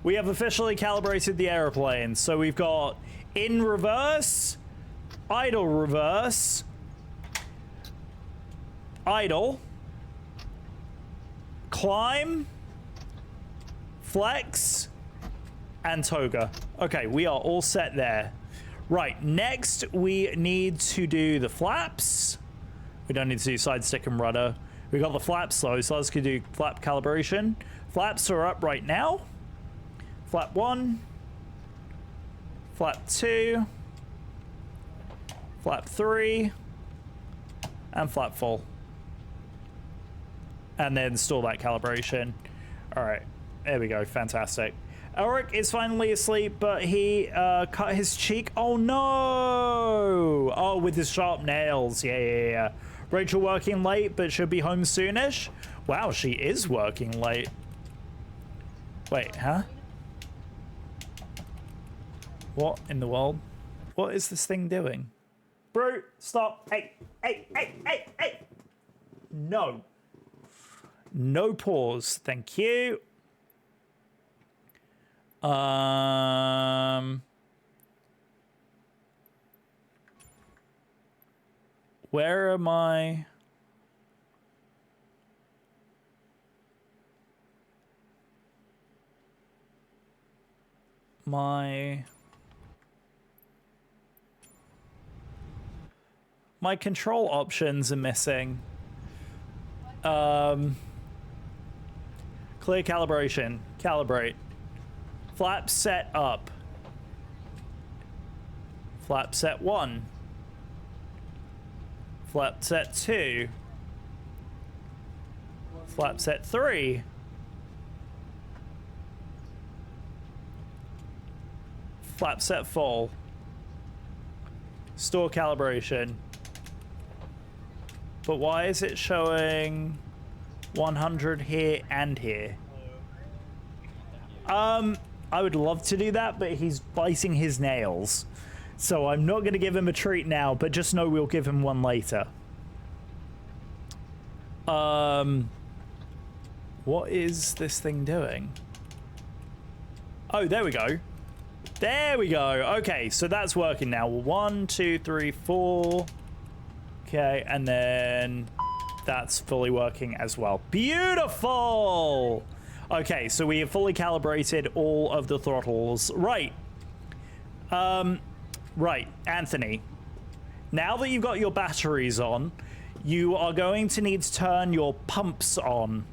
We have officially calibrated the airplane. So we've got in reverse, idle reverse, idle, climb, flex, and toga. Okay, we are all set there. Right, next we need to do the flaps. We don't need to do side stick and rudder. We got the flaps though, so let's go do flap calibration. Flaps are up right now. Flap 1, flap 2, flap 3, and flap full. And then store that calibration. All right, there we go, fantastic. Elric is finally asleep, but he cut his cheek. Oh no! Oh, with his sharp nails, yeah. Rachel working late, but should be home soonish. Wow, she is working late. Wait, huh? What in the world? What is this thing doing? Bro, stop. Hey. No. No pause. Thank you. Where am I? My control options are missing. Clear calibration. Calibrate. Flap set up. Flap set 1. Flap set 2. Flap set 3. Flap set full. Store calibration. But why is it showing 100 here and here? I would love to do that, but he's biting his nails. So I'm not going to give him a treat now, but just know we'll give him one later. What is this thing doing? Oh, there we go. There we go. Okay, so that's working now. 1, 2, 3, 4. Okay, and then that's fully working as well. Beautiful! Okay, so we have fully calibrated all of the throttles. Right. Right, Anthony. Now that you've got your batteries on, you are going to need to turn your pumps on.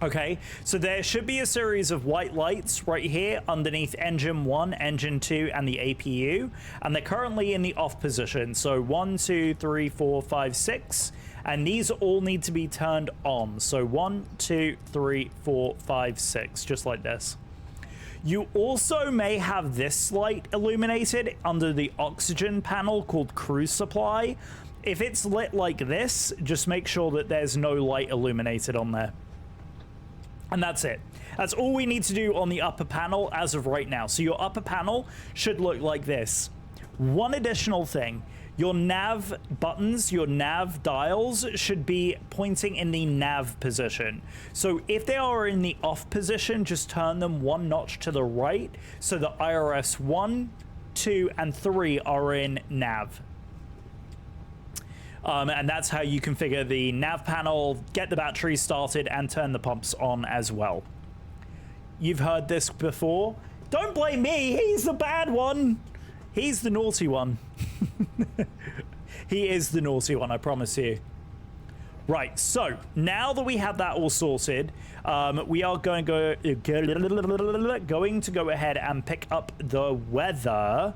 Okay, so there should be a series of white lights right here underneath engine 1, engine 2, and the APU, and they're currently in the off position. So 1, 2, 3, 4, 5, 6, and these all need to be turned on. So 1, 2, 3, 4, 5, 6, just like this. You also may have this light illuminated under the oxygen panel called cruise supply. If it's lit like this, just make sure that there's no light illuminated on there. And that's it. That's all we need to do on the upper panel as of right now. So your upper panel should look like this. One additional thing, your nav buttons, your nav dials should be pointing in the nav position. So if they are in the off position, just turn them one notch to the right so the IRS 1, 2, and 3 are in nav. And that's how you configure the nav panel, get the battery started, and turn the pumps on as well. You've heard this before. Don't blame me, he's the bad one. He's the naughty one. He is the naughty one, I promise you. Right, so now that we have that all sorted, we are going to go ahead and pick up the weather.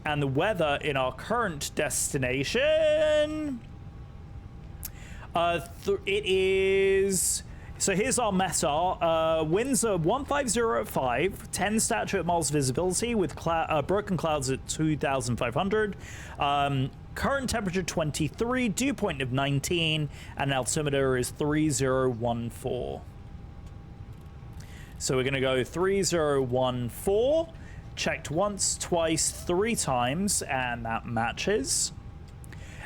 And the weather in our current destination, it is... So here's our MESAR. Winds are 150 at 10 statute miles visibility with broken clouds at 2,500. Current temperature 23, dew point of 19, and altimeter is 3014. So we're going to go 3014. Checked once, twice, 3 times, and that matches.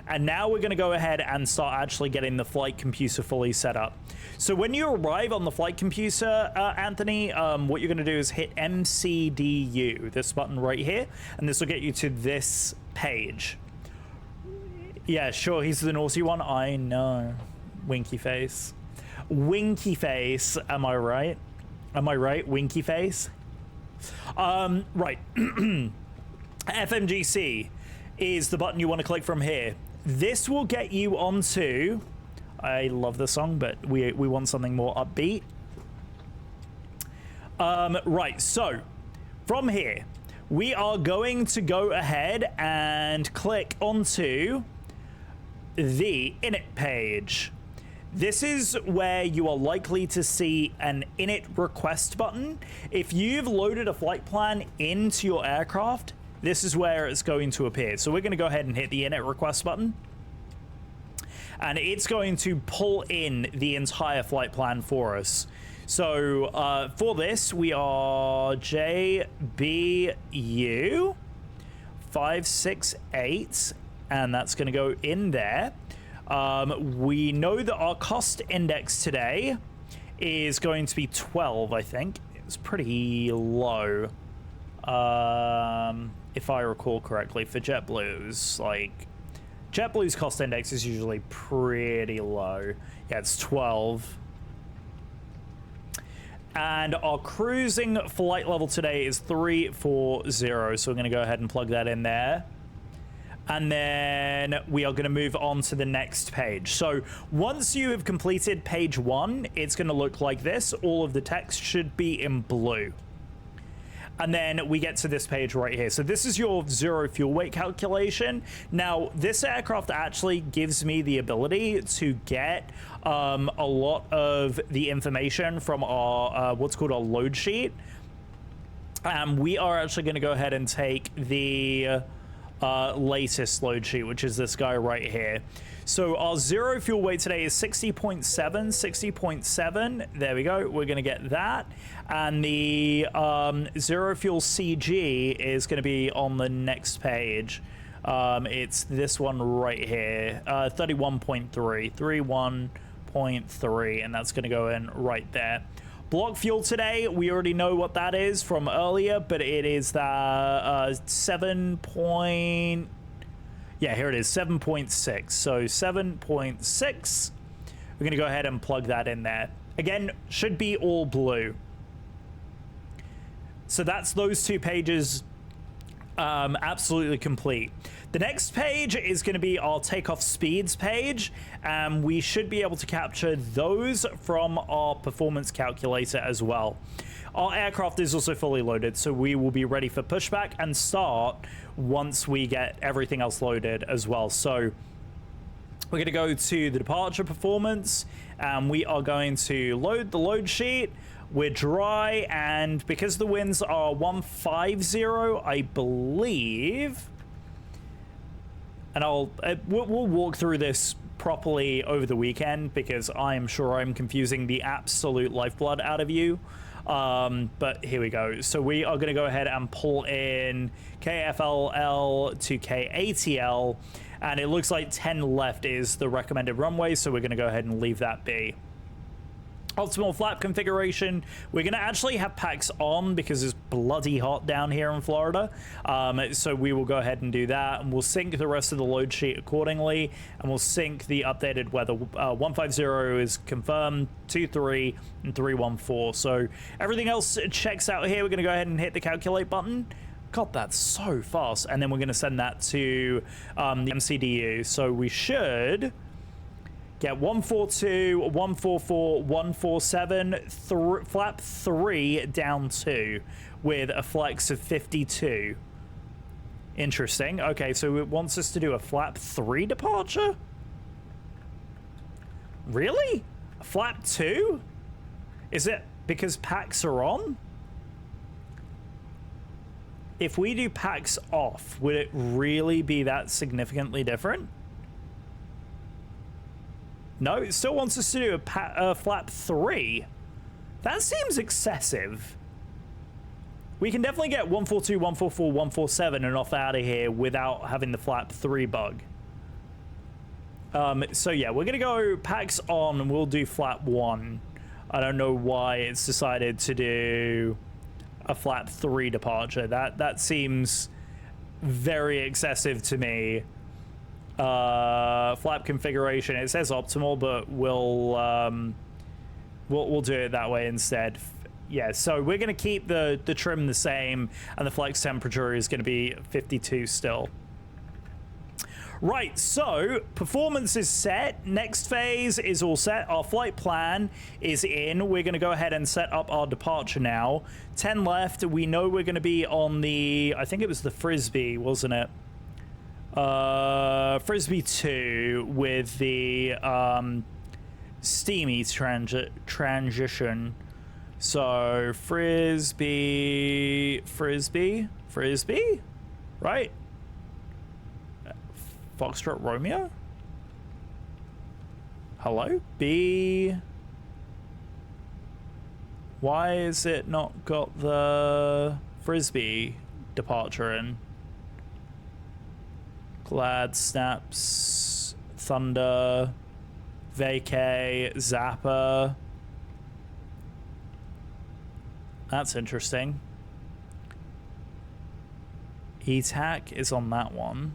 And now we're going to go ahead and start actually getting the flight computer fully set up. So when you arrive on the flight computer, Anthony, what you're going to do is hit MCDU, this button right here, and this will get you to this page. Yeah, sure, he's the naughty one. I know. Winky face. Winky face, am I right? Am I right? Winky face? Right. FMGC is the button you want to click from here. This will get you onto... I love the song, but we want something more upbeat. Right, so from here, we are going to go ahead and click onto the init page. This is where you are likely to see an init request button. If you've loaded a flight plan into your aircraft, this is where it's going to appear. So we're going to go ahead and hit the init request button. And it's going to pull in the entire flight plan for us. So for this, we are JBU 568, and that's going to go in there. We know that our cost index today is going to be 12, I think. It's pretty low, if I recall correctly, for JetBlue's. Like, JetBlue's cost index is usually pretty low. Yeah, it's 12. And our cruising flight level today is 340, so we're going to go ahead and plug that in there. And then we are going to move on to the next page. So once you have completed page 1, it's going to look like this. All of the text should be in blue. And then we get to this page right here. So this is your zero fuel weight calculation. Now, this aircraft actually gives me the ability to get a lot of the information from our what's called our load sheet. And we are actually going to go ahead and take the latest load sheet, which is this guy right here. So our zero fuel weight today is 60.7. There we go. We're going to get that. And the zero fuel CG is going to be on the next page. It's this one right here, 31.3, 31.3, and that's going to go in right there. Block fuel today, we already know what that is from earlier, but it is the 7 point... Yeah, here it is, 7.6. So 7.6, we're going to go ahead and plug that in there. Again, should be all blue. So that's those 2 pages absolutely complete. The next page is going to be our takeoff speeds page, and we should be able to capture those from our performance calculator as well. Our aircraft is also fully loaded, so we will be ready for pushback and start once we get everything else loaded as well. So we're going to go to the departure performance, and we are going to load the load sheet. We're dry, and because the winds are 150, I believe, and we'll walk through this properly over the weekend, because I am sure I'm confusing the absolute lifeblood out of you. But here we go. So we are going to go ahead and pull in KFLL to KATL, and it looks like 10 left is the recommended runway, so we're going to go ahead and leave that be. Optimal flap configuration. We're going to actually have packs on because it's bloody hot down here in Florida. So we will go ahead and do that, and we'll sync the rest of the load sheet accordingly, and we'll sync the updated weather. 150 is confirmed, 23, and 314. So everything else checks out here. We're going to go ahead and hit the calculate button. God, that's so fast. And then we're going to send that to the MCDU. So we should get 142, 144, 147, flap 3 down 2 with a flex of 52. Interesting. Okay, so it wants us to do a flap 3 departure? Really? A flap 2? Is it because packs are on? If we do packs off, would it really be that significantly different? No, it still wants us to do a flap 3. That seems excessive. We can definitely get 142, 144, 147 and off out of here without having the flap 3 bug. So yeah, we're gonna go packs on and we'll do flap 1. I don't know why it's decided to do a flap 3 departure. That seems very excessive to me. Flap configuration, it says optimal, but we'll do it that way instead. Yeah, so we're going to keep the trim the same, and the flex temperature is going to be 52 still. Right, so performance is set. Next phase is all set. Our flight plan is in. We're going to go ahead and set up our departure now. 10 left. We know we're going to be on the, I think it was the Frisbee, wasn't it? Frisbee 2 with the steamy transition. So Frisbee, right? Foxtrot Romeo? Hello? B. Why is it not got the Frisbee departure in? Glad, Snaps, Thunder, Vacay, Zappa. That's interesting. ETAC is on that one.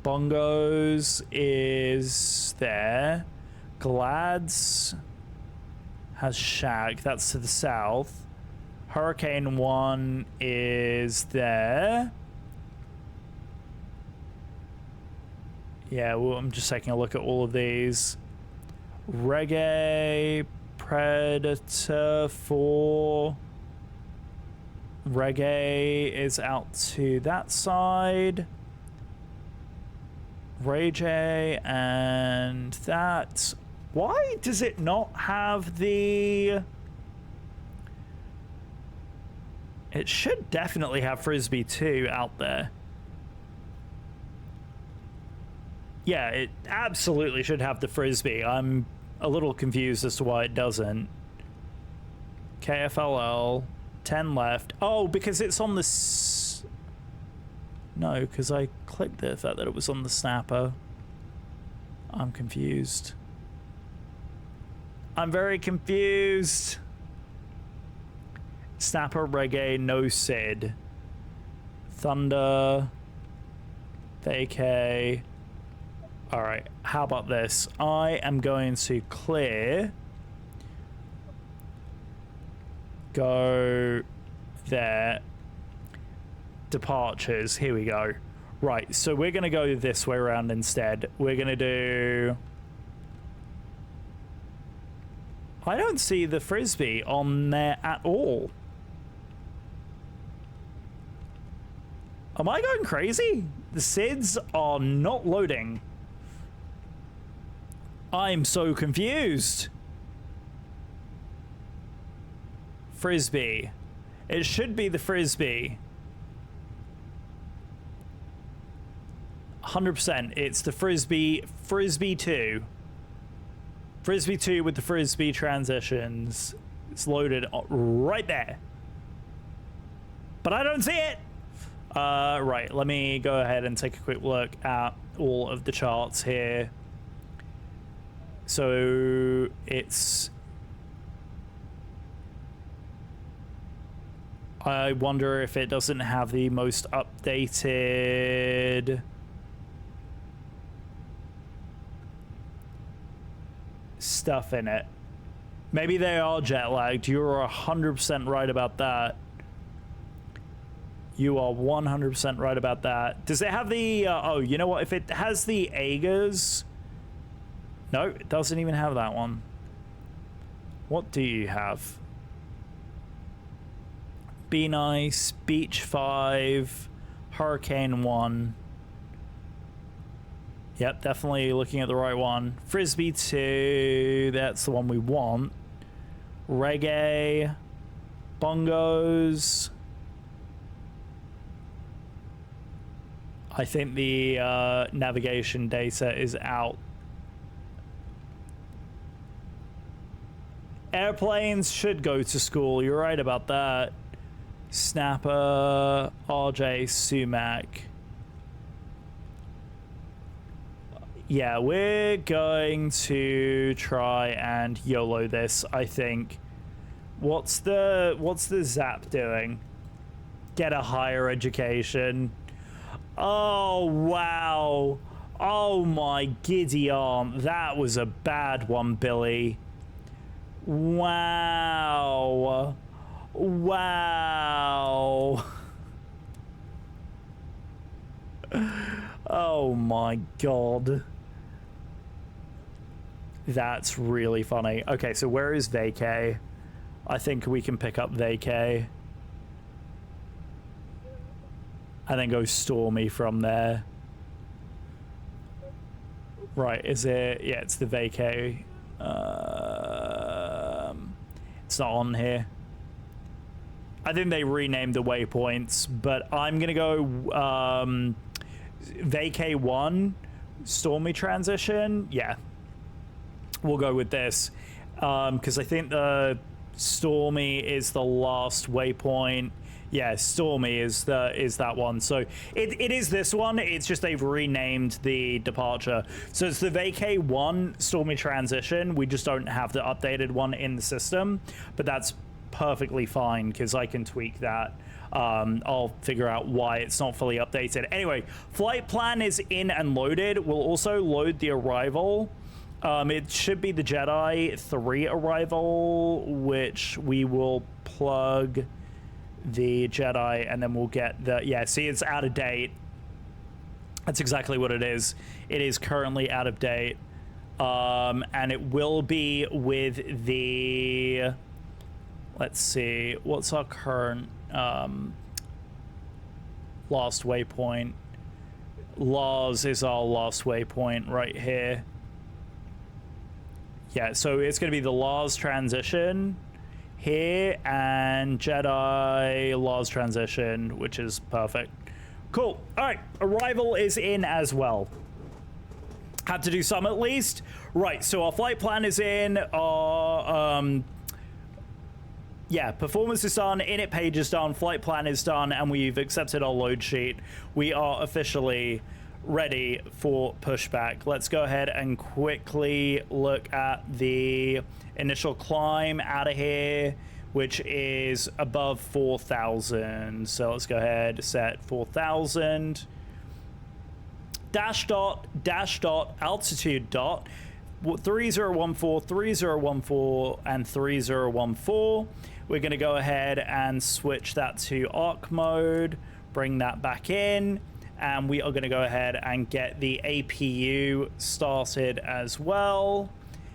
Bongos is there. Glad's has Shag. That's to the south. Hurricane 1 is there. Yeah, well, I'm just taking a look at all of these. Reggae, Predator 4. Reggae is out to that side. Ray J and that. Why does it not have the... It should definitely have Frisbee 2 out there. Yeah, it absolutely should have the Frisbee. I'm a little confused as to why it doesn't. KFLL, 10 left. Oh, because it's on the... No, because I clicked the fact that it was on the snapper. I'm confused. I'm very confused. Snapper, Reggae, no Sid. Thunder. Vacay. Alright, how about this? I am going to clear. Go there. Departures. Here we go. Right, so we're going to go this way around instead. We're going to do... I don't see the Frisbee on there at all. Am I going crazy? The SIDs are not loading. I'm so confused. Frisbee. It should be the Frisbee. 100%. It's the Frisbee 2. Frisbee 2 with the Frisbee transitions. It's loaded right there. But I don't see it. Right, let me go ahead and take a quick look at all of the charts here. So it's... I wonder if it doesn't have the most updated stuff in it. Maybe they are jet lagged. You're 100% right about that. You are 100% right about that. Does it have the... oh, you know what? If it has the Aegis... No, it doesn't even have that one. What do you have? Be Nice, Beach 5, Hurricane 1. Yep, definitely looking at the right one. Frisbee 2, that's the one we want. Reggae, Bongos. I think the navigation data is out. Airplanes should go to school. You're right about that. Snapper, RJ, Sumac. Yeah, we're going to try and YOLO this, I think. What's the Zap doing? Get a higher education. Oh, wow. Oh, my giddy aunt. That was a bad one, Billy. Wow. Wow. Oh, my God. That's really funny. Okay, so where is vacay? I think we can pick up vacay. And then go Stormy from there. Right, is it? Yeah, it's the vacay. It's not on here. I think they renamed the waypoints, but I'm going to go vacay 1, Stormy transition. Yeah, we'll go with this. Because I think the Stormy is the last waypoint. Yeah, Stormy is that one. So it is this one. It's just they've renamed the departure. So it's the vacay 1 Stormy transition. We just don't have the updated one in the system, but that's perfectly fine because I can tweak that. I'll figure out why it's not fully updated. Anyway, flight plan is in and loaded. We'll also load the arrival. It should be the Jedi 3 arrival, which we will plug the Jedi, and then we'll get the... Yeah, see, it's out of date. That's exactly what it is. It is currently out of date. And it will be with the... Let's see. What's our current last waypoint? Lars is our last waypoint right here. Yeah, so it's going to be the Lars transition here and Jedi Lars transition, which is perfect. Cool. All right, arrival is in as well. Had to do some at least. Right, so our flight plan is in. Our yeah, performance is done, init page is done, flight plan is done, and we've accepted our load sheet. We are officially ready for pushback. Let's go ahead and quickly look at the initial climb out of here, which is above 4,000. So let's go ahead, set 4,000. Dash dot, altitude dot, 3014, 3014, and 3014. We're going to go ahead and switch that to arc mode, bring that back in, and we are going to go ahead and get the APU started as well.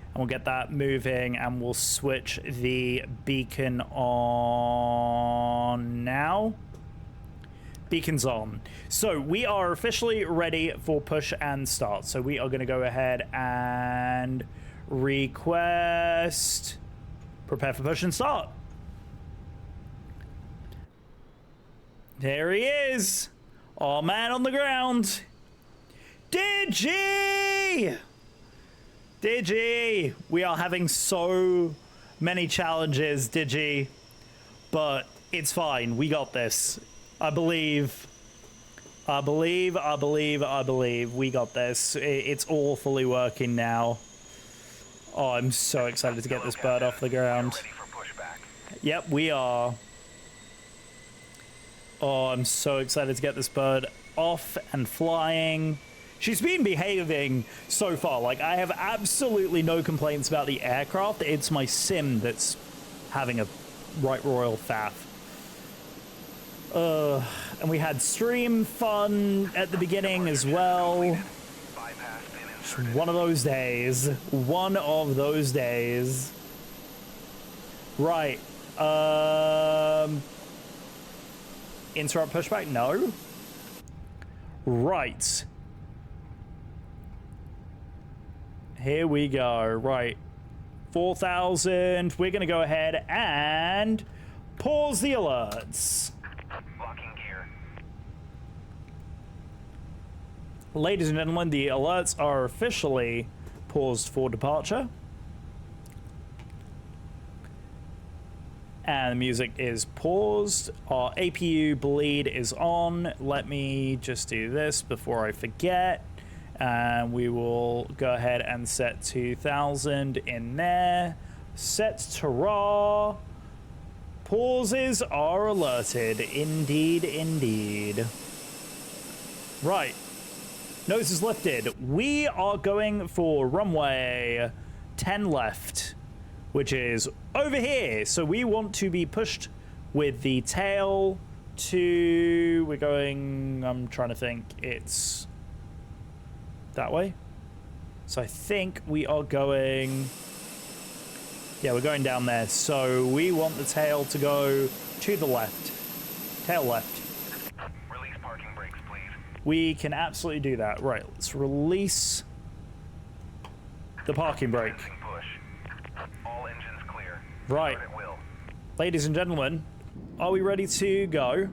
And we'll get that moving, and we'll switch the beacon on now. Beacon's on. So we are officially ready for push and start. So we are going to go ahead and request prepare for push and start. There he is. Our man on the ground. Digi! Digi! We are having so many challenges, Digi, but it's fine. We got this. I believe. We got this. It's all fully working now. Oh, I'm so excited to get this bird off the ground. Yep, we are. Oh, I'm so excited to get this bird off and flying. She's been behaving so far. Like, I have absolutely no complaints about the aircraft. It's my sim that's having a right royal faff. And we had stream fun at the beginning as well. Just one of those days. One of those days. Right. Interrupt pushback? No. Right. Here we go. Right. 4,000. We're going to go ahead and pause the alerts. Locking gear. Ladies and gentlemen, the alerts are officially paused for departure. And the music is paused. Our APU bleed is on. Let me just do this before I forget. And we will go ahead and set 2,000 in there. Set to raw. Pauses are alerted. Indeed, indeed. Right. Nose is lifted. We are going for runway 10 left, which is over here. So we want to be pushed with the tail to... We're going... I'm trying to think. It's that way. So I think we are going... Yeah, we're going down there. So we want the tail to go to the left. Tail left. Release parking brakes, please. We can absolutely do that. Right, let's release the parking brake. Push. All engines clear. Right. Start at will. Ladies and gentlemen, are we ready to go?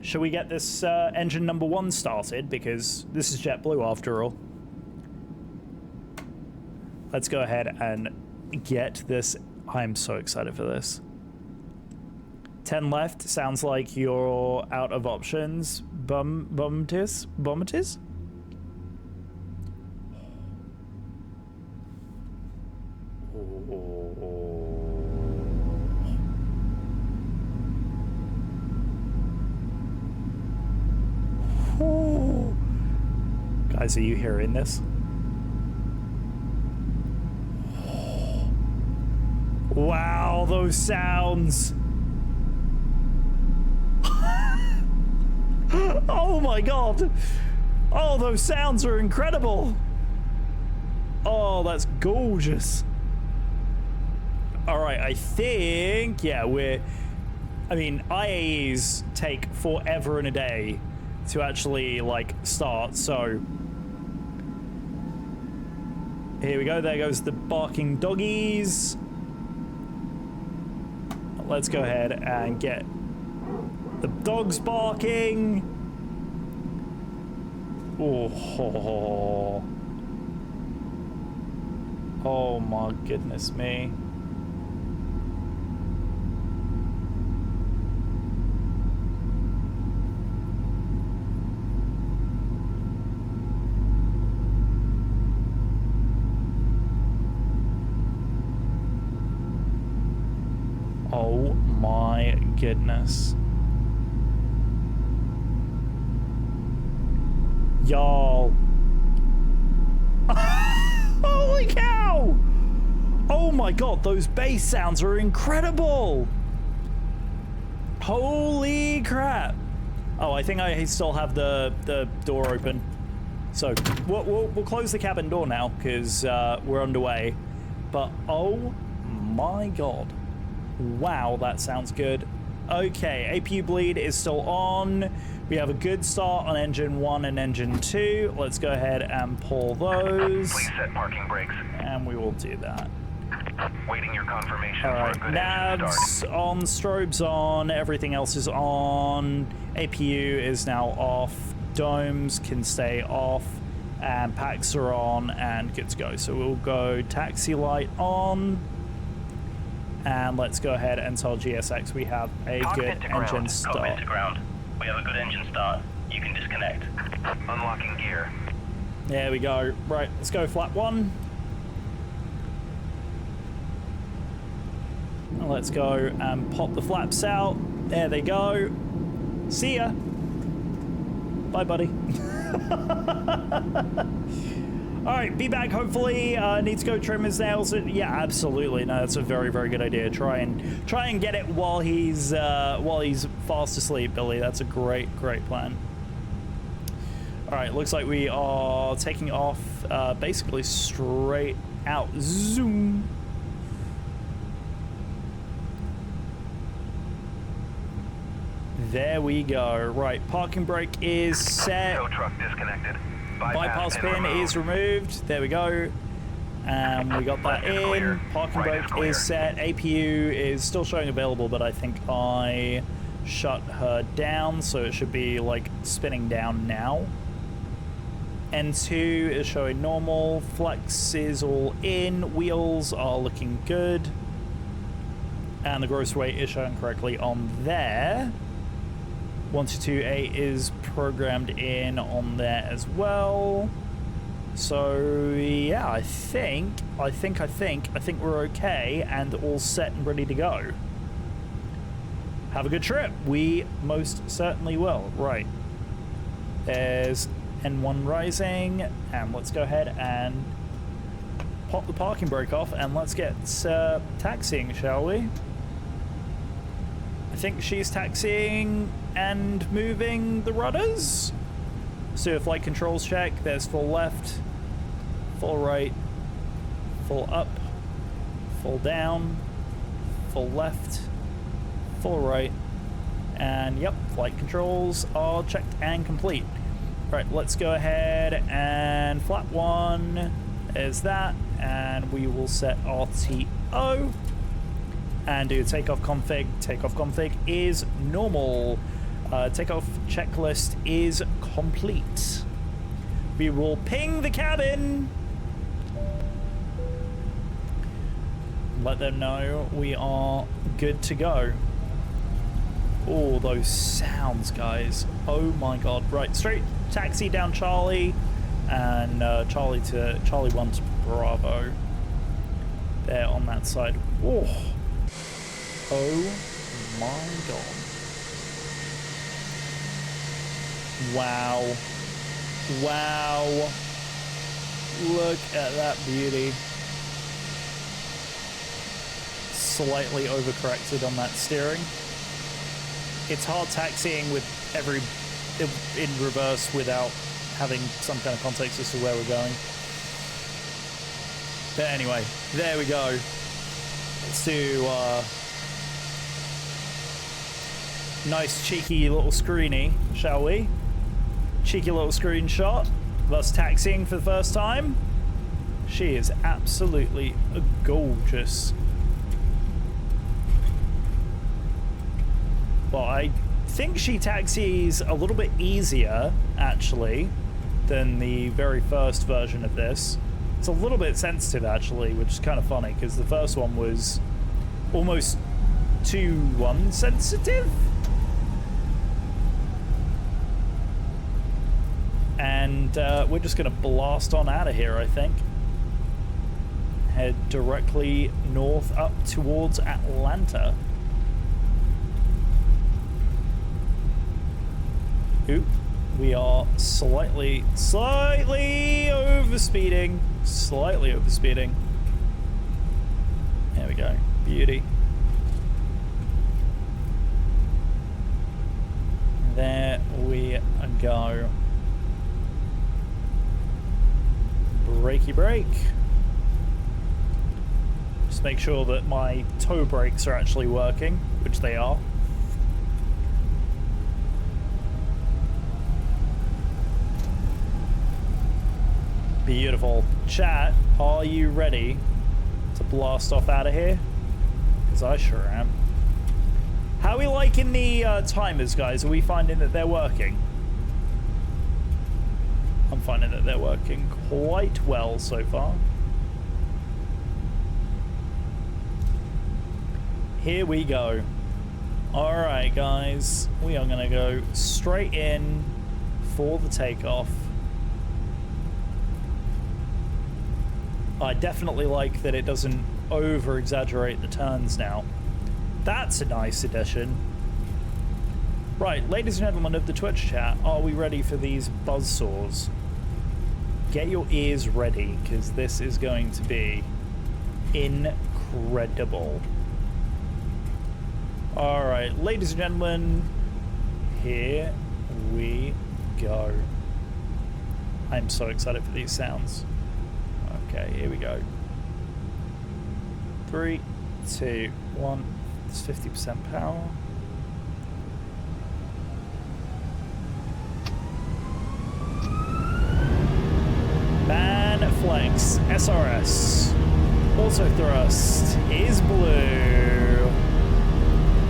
Shall we get this engine number 1 started? Because this is JetBlue after all. Let's go ahead and get this. I'm so excited for this. 10 left. Sounds like you're out of options. Vomitus? Oh. Guys, are you hearing this? Wow, those sounds. Oh my god. Oh, those sounds are incredible. Oh, that's gorgeous. All right, I think, yeah, I mean, IAEs take forever and a day to actually, like, start, so. Here we go, there goes the barking doggies. Let's go ahead and get the dogs barking. Oh, oh my goodness me. Oh my goodness. Y'all. Holy cow! Oh my god, those bass sounds are incredible! Holy crap! Oh, I think I still have the door open. So, we'll close the cabin door now, because we're underway. But, oh my god. Wow, that sounds good. Okay, APU bleed is still on. We have a good start on engine 1 and engine 2. Let's go ahead and pull those. Please set parking brakes. And we will do that. Waiting your confirmation All for a right, good engine navs start. on, strobes on, everything else is on. APU is now off. Domes can stay off. And packs are on and good to go. So we'll go taxi light on. And let's go ahead and tell GSX we have a good engine start. Cockpit to ground. We have a good engine start. You can disconnect. Unlocking gear. There we go. Right, let's go flap 1. Let's go and pop the flaps out. There they go. See ya. Bye, buddy. All right, be back hopefully. Need to go trim his nails. Yeah, absolutely. No, that's a very, very good idea. Try and get it while he's fast asleep, Billy. That's a great plan. All right, looks like we are taking off basically straight out. Zoom. There we go. Right, parking brake is set. Tow truck disconnected. Bypass pin is removed. There we go. And we got that in. Parking brake is set. APU is still showing available, but I think I shut her down, so it should be like spinning down now. N2 is showing normal. Flex is all in. Wheels are looking good. And the gross weight is showing correctly on there. 1228 is programmed in on there as well. So yeah, I think we're okay and all set and ready to go. Have a good trip. We most certainly will. Right. There's N1 rising, and let's go ahead and pop the parking brake off and let's get taxiing, shall we? I think she's taxiing and moving the rudders. So flight controls check. There's full left, full right, full up, full down, full left, full right, and yep, flight controls are checked and complete. Right, let's go ahead and flap 1 is that, and we will set RTO and do takeoff config. Takeoff config is normal. Takeoff checklist is complete. We will ping the cabin. Let them know we are good to go. Oh, those sounds, guys. Oh my god. Right, straight taxi down Charlie, and Charlie 1 to Bravo. There on that side. Oh. Oh my god. Wow. Wow. Look at that beauty. Slightly overcorrected on that steering. It's hard taxiing with in reverse without having some kind of context as to where we're going. But anyway, there we go. Let's do nice cheeky little screeny, shall we? Cheeky little screenshot of us taxiing for the first time. She is absolutely gorgeous. Well, I think she taxis a little bit easier, actually, than the very first version of this. It's a little bit sensitive, actually, which is kind of funny, because the first one was almost too sensitive. And we're just going to blast on out of here, I think. Head directly north up towards Atlanta. Oop, we are slightly overspeeding. Slightly overspeeding. There we go. Beauty. There we go. Brakey brake. Just make sure that my toe brakes are actually working, which they are. Beautiful. Chat, are you ready to blast off out of here? Because I sure am. How are we liking the timers, guys? Are we finding that they're working? I'm finding that they're working quite well so far. Here we go. All right, guys, we are gonna go straight in for the takeoff. I definitely like that it doesn't over-exaggerate the turns now. That's a nice addition. Right, ladies and gentlemen of the Twitch chat, are we ready for these buzzsaws? Get your ears ready, because this is going to be incredible. Alright, ladies and gentlemen, here we go. I'm so excited for these sounds. Okay, here we go. 3, 2, 1. It's 50% power. Man flanks, SRS. Auto thrust is blue.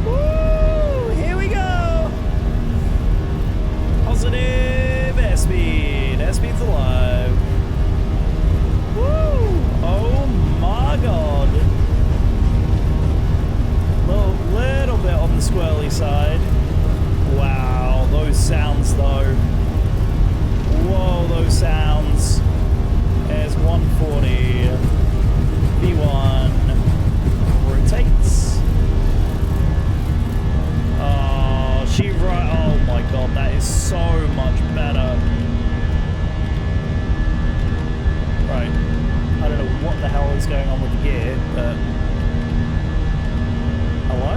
Woo! Here we go! Positive airspeed. Airspeed's alive. Woo! Oh my god. Little bit on the squirrely side. Wow, those sounds though. Whoa, those sounds. There's 140. V1 rotates. Oh, she right. Oh my god, that is so much better. Right. I don't know what the hell is going on with the gear, but. Hello?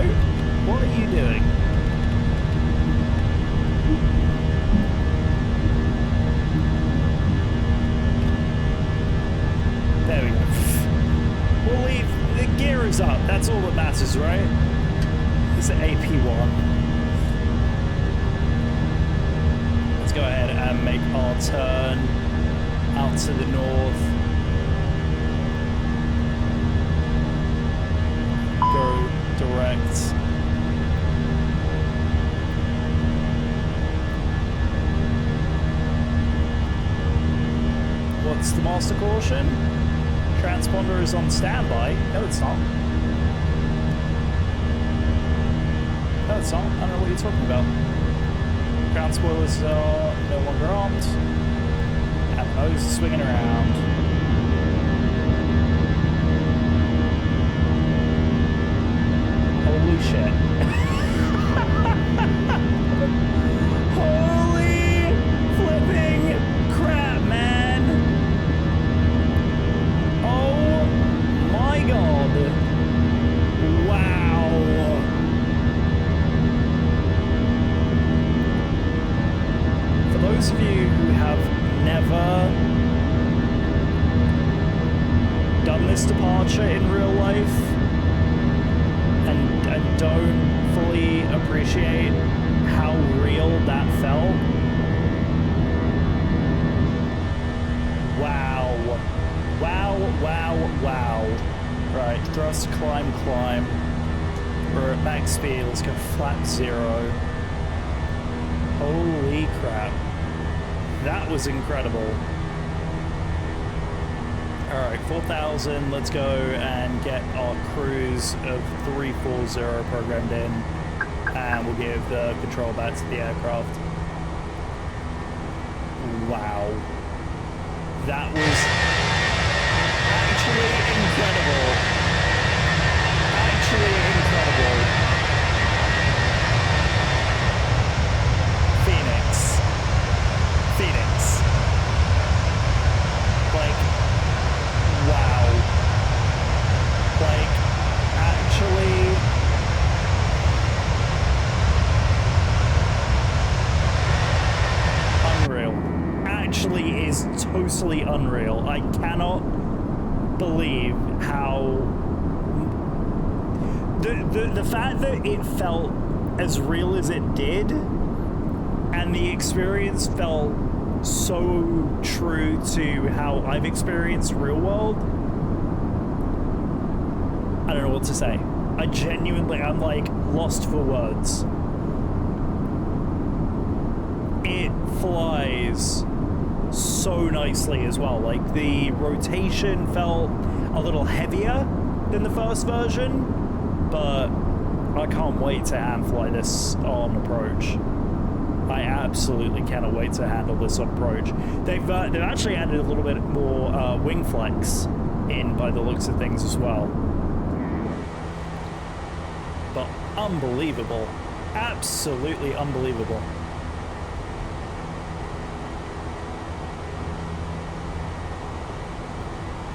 What are you doing? There we go. We'll leave. The gear is up. That's all that matters, right? It's the AP1. Let's go ahead and make our turn out to the north. Go direct. What's the master caution? Transponder is on standby. No, it's not. No, it's not. I don't know what you're talking about. Ground spoilers are no longer armed. And the nose is swinging around. Holy shit. Holy flipping crap, man. Oh my god. Wow. For those of you who have never done this departure in real life and don't fully appreciate how real that felt, wow. Wow, wow, wow. Right, thrust, climb, climb. We're at max speed. Let's go flat 0. Holy crap. That was incredible. Alright, 4,000. Let's go and get our cruise of 340 programmed in. And we'll give the control back to the aircraft. Wow. That was actually incredible. Actually incredible. Phoenix. Phoenix. Like, wow. Like, actually. Unreal. Actually is totally unreal. I cannot believe how the fact that it felt as real as it did and the experience felt so true to how I've experienced real world. I don't know what to say. I genuinely, I'm like lost for words. It flies so nicely as well. Like, the rotation felt a little heavier than the first version, but I can't wait to hand fly this on approach. I absolutely cannot wait to handle this on approach. They've actually added a little bit more wing flex in by the looks of things as well. But unbelievable. Absolutely unbelievable.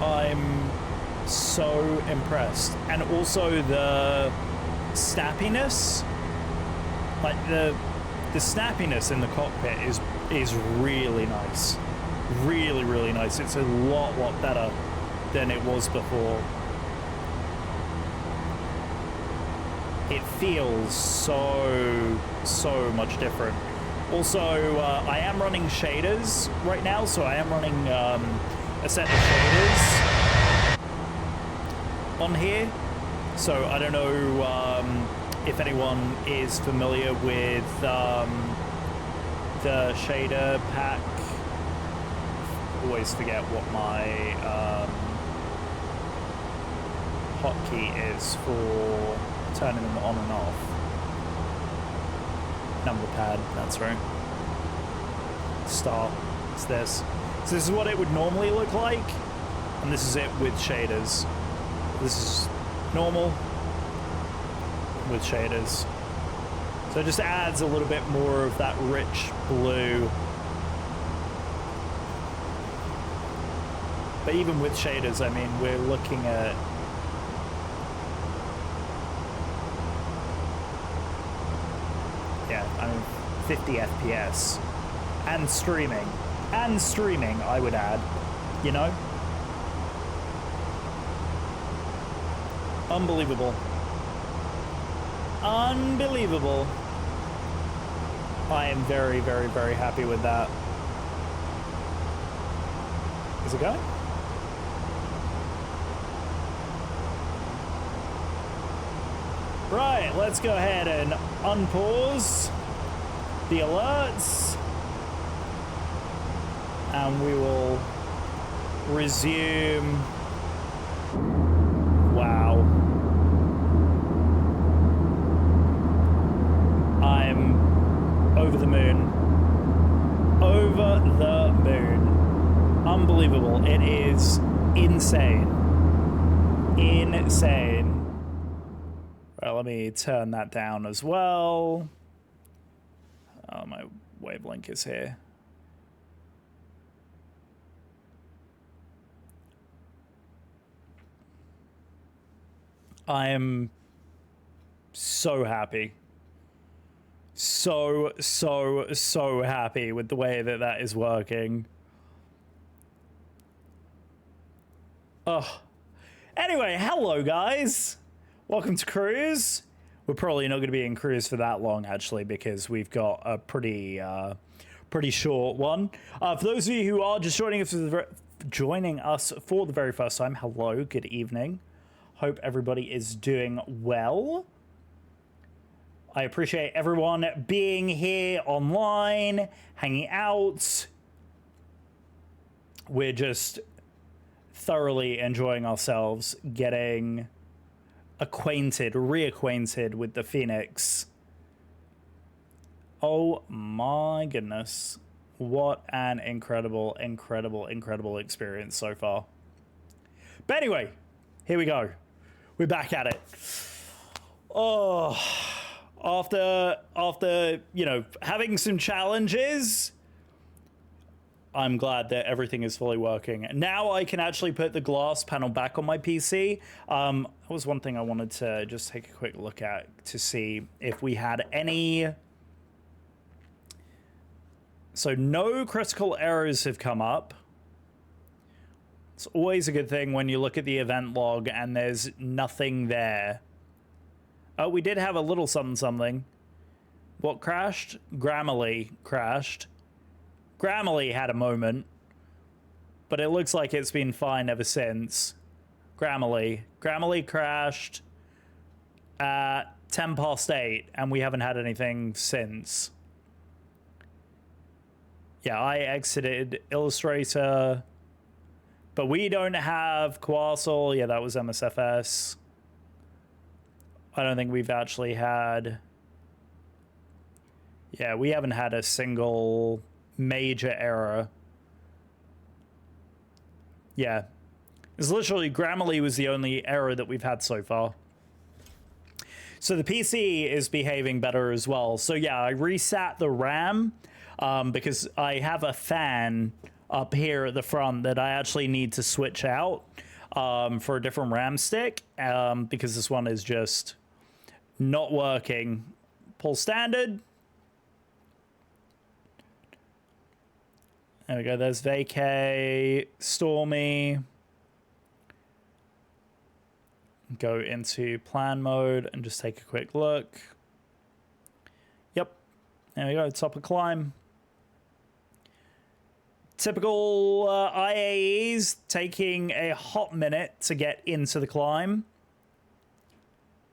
I'm so impressed. And also the snappiness, like the snappiness in the cockpit is really nice. Really, really nice. It's a lot better than it was before. It feels so much different. Also, I am running shaders right now, so I am running a set of shaders on here. So I don't know if anyone is familiar with the shader pack. Always forget what my hotkey is for turning them on and off. Number pad, that's right. Start, it's this. So this is what it would normally look like, and this is it with shaders. This is normal with shaders. So it just adds a little bit more of that rich blue. But even with shaders, I mean, we're looking at I mean, 50 FPS. And streaming. And streaming, I would add. You know? Unbelievable. Unbelievable. I am very, very, very happy with that. Is it going? Right, let's go ahead and unpause the alerts. And we will resume. Wow. I'm over the moon. Over the moon. Unbelievable. It is insane. Insane. Right, let me turn that down as well. Oh, my wavelength is here. I am so happy. So happy with the way that that is working. Oh. Anyway, hello guys. Welcome to Cruise. We're probably not going to be in Cruise for that long, actually, because we've got a pretty short one. For those of you who are just joining us for the very first time, hello, good evening. Hope everybody is doing well. I appreciate everyone being here online, hanging out. We're just thoroughly enjoying ourselves, getting reacquainted with the FENIX. Oh my goodness. What an incredible experience so far. But anyway, here we go. We're back at it. Oh, after you know, having some challenges, I'm glad that everything is fully working. Now I can actually put the glass panel back on my PC. That was one thing I wanted to just take a quick look at to see if we had any. So no critical errors have come up. It's always a good thing when you look at the event log and there's nothing there. Oh, we did have a little something. What crashed? Grammarly crashed. Grammarly had a moment, but it looks like it's been fine ever since. Grammarly crashed at 8:10, and we haven't had anything since. Yeah, I exited Illustrator, but we don't have Quasel. Yeah, that was MSFS. I don't think we've actually had... Yeah, we haven't had a single major error. Yeah. It's literally Grammarly was the only error that we've had so far. So the PC is behaving better as well. So yeah, I resat the RAM because I have a fan up here at the front that I actually need to switch out for a different RAM stick because this one is just not working. Pull standard. There we go. There's vacay, Stormy. Go into plan mode and just take a quick look. Yep. There we go. Top of climb. Typical IAEs taking a hot minute to get into the climb,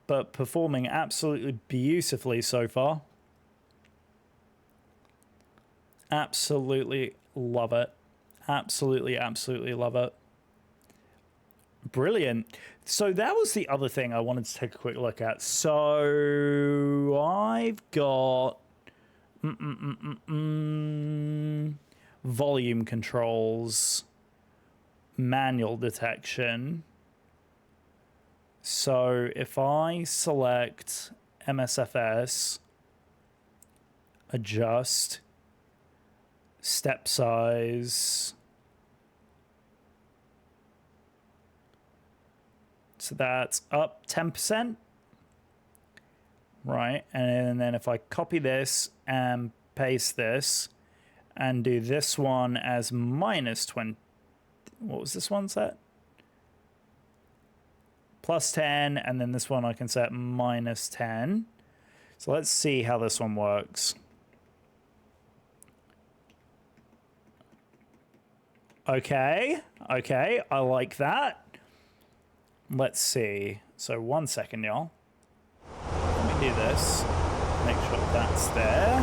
but performing absolutely beautifully so far. Absolutely love it. Absolutely, absolutely love it. Brilliant. So that was the other thing I wanted to take a quick look at. So I've got volume controls, manual detection. So if I select MSFS, adjust, step size, so that's up 10%. Right, and then if I copy this and paste this and do this one as minus 20, what was this one set? Plus 10, and then this one I can set minus 10. So let's see how this one works. Okay, I like that. Let's see. So 1 second, y'all. Let me do this. Make sure that's there.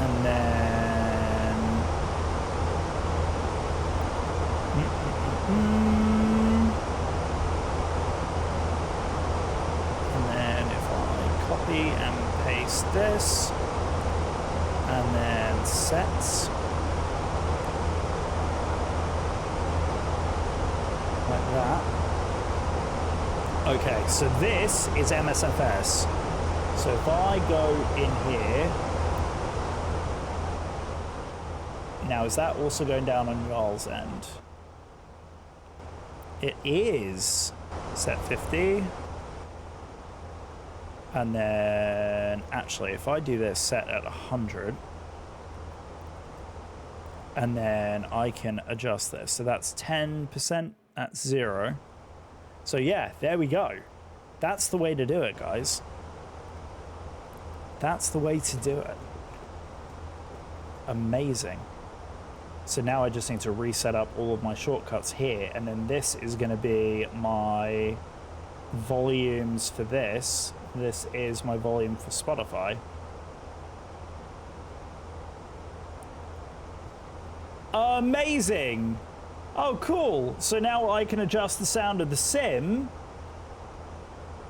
And then... And then if I copy and paste this, and then set, like that. Okay, so this is MSFS. So if I go in here, now is that also going down on y'all's end? It is set 50. And then actually if I do this set at 100, and then I can adjust this. So that's 10%, that's 0. So yeah, there we go. That's the way to do it, guys. That's the way to do it. Amazing. So now I just need to reset up all of my shortcuts here, and then this is going to be my volumes for this. This is my volume for Spotify. Amazing! Oh, cool. So now I can adjust the sound of the sim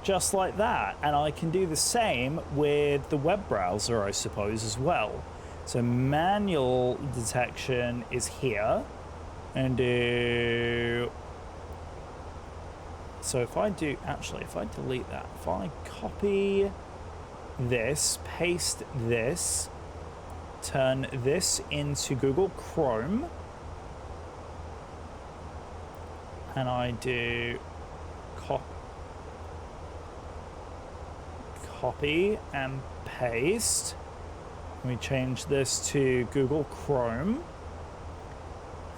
just like that. And I can do the same with the web browser, I suppose, as well. So manual detection is here. And do... So if I do... Actually, if I delete that, if I copy this, paste this, turn this into Google Chrome, and I do copy and paste. We change this to Google Chrome,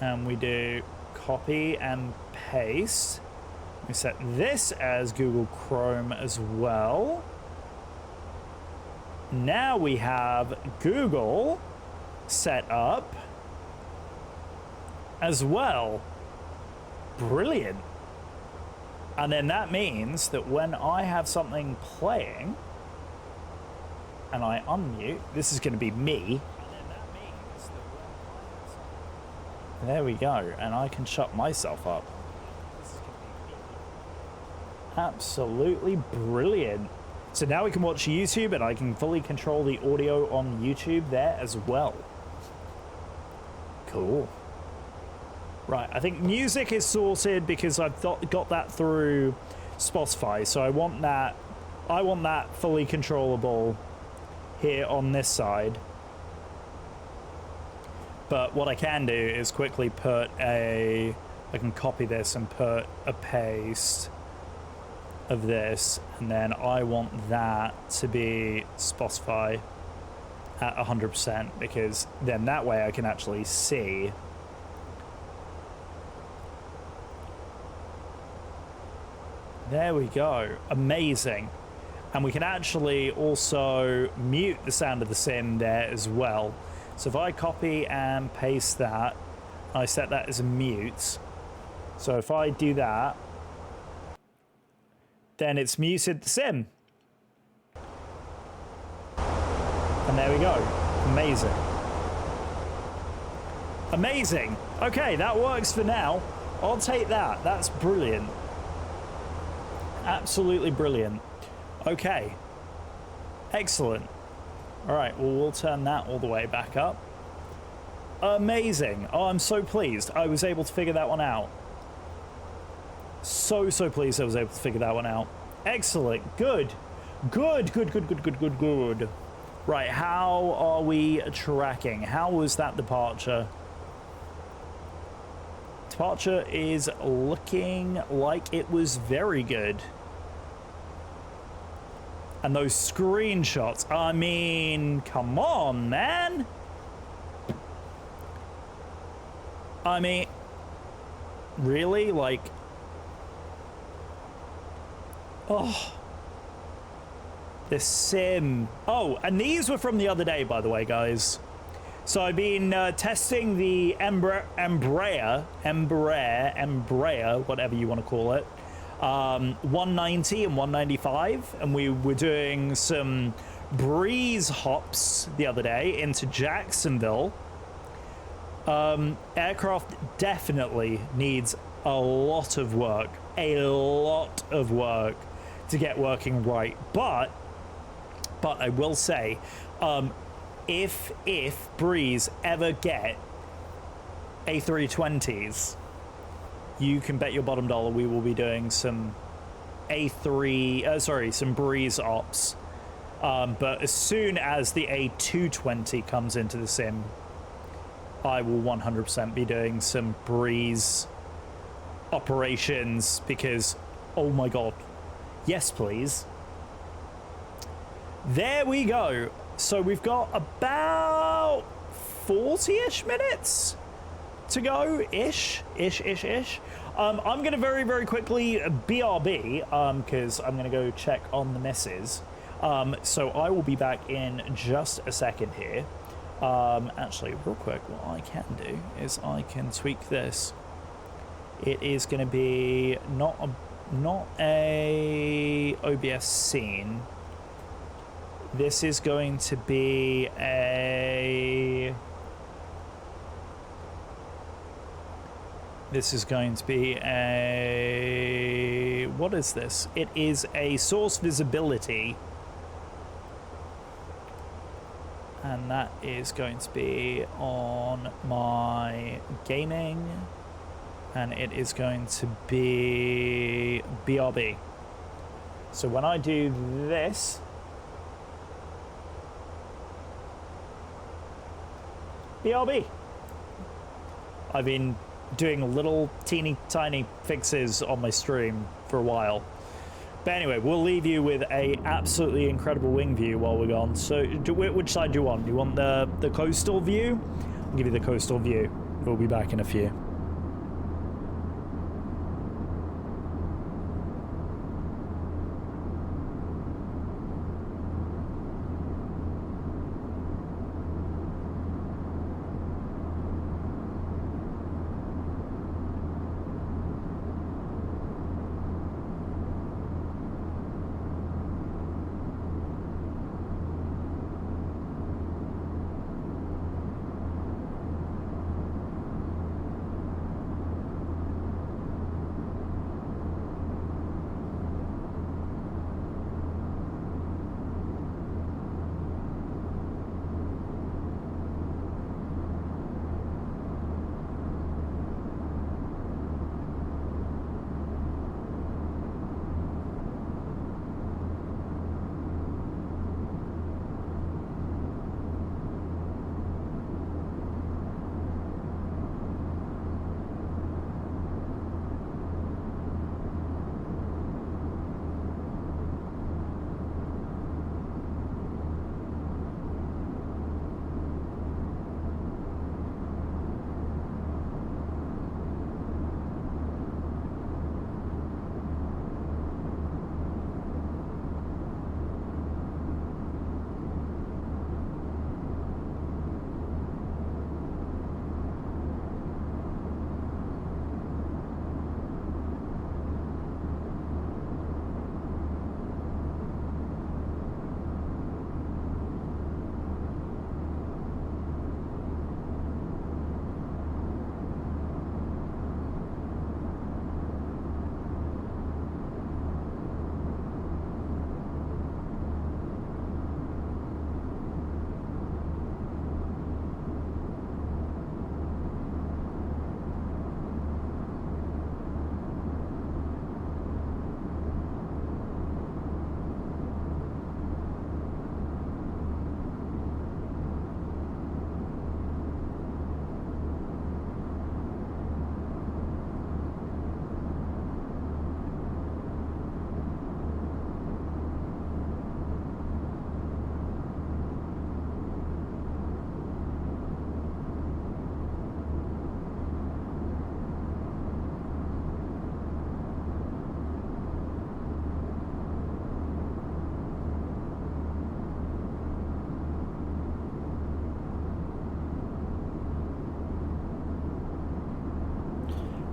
and we do copy and paste. We set this as Google Chrome as well. Now we have Google set up as well. Brilliant. And then that means that when I have something playing and I unmute, this is going to be me. And then that means that There we go, and I can shut myself up. Absolutely brilliant. So now we can watch YouTube, and I can fully control the audio on YouTube there as well. Cool. Right, I think music is sorted because I've got that through Spotify, so I want that fully controllable here on this side. But what I can do is quickly I can copy this and put a paste of this, and then I want that to be Spotify at 100%, because then that way I can actually see. There we go. Amazing. And we can actually also mute the sound of the sim there as well. So if I copy and paste that, I set that as a mute. So if I do that, then it's muted the sim. And there we go. Amazing. Amazing. Okay, that works for now. I'll take that. That's brilliant. Absolutely brilliant. Okay. Excellent. All right, well, we'll turn that all the way back up. Amazing. Oh, I'm so pleased I was able to figure that one out. So pleased I was able to figure that one out. Excellent. Good. Good. Right, how are we tracking? How was that departure? Departure is looking like it was very good. And those screenshots, I mean, come on, man. I mean, really? Like, oh. The sim. Oh, and these were from the other day, by the way, guys. So I've been testing the Embraer, whatever you want to call it, 190 and 195, and we were doing some breeze hops the other day into Jacksonville. Aircraft definitely needs a lot of work to get working right, but I will say, if Breeze ever get A320s, you can bet your bottom dollar we will be doing some some Breeze ops. But as soon as the A220 comes into the sim, I will 100% be doing some Breeze operations because, oh my god, yes please. There we go. So we've got about 40-ish minutes to go, ish. I'm going to very, very quickly BRB, because I'm going to go check on the missus. So I will be back in just a second here. Actually, real quick, what I can do is I can tweak this. It is going to be not a OBS scene. This is going to be a... What is this? It is a source visibility. And that is going to be on my gaming. And it is going to be BRB. So when I do this... BRB. I've been doing little teeny tiny fixes on my stream for a while. But anyway, we'll leave you with a absolutely incredible wing view while we're gone. So which side do you want? Do you want the coastal view? I'll give you the coastal view. We'll be back in a few.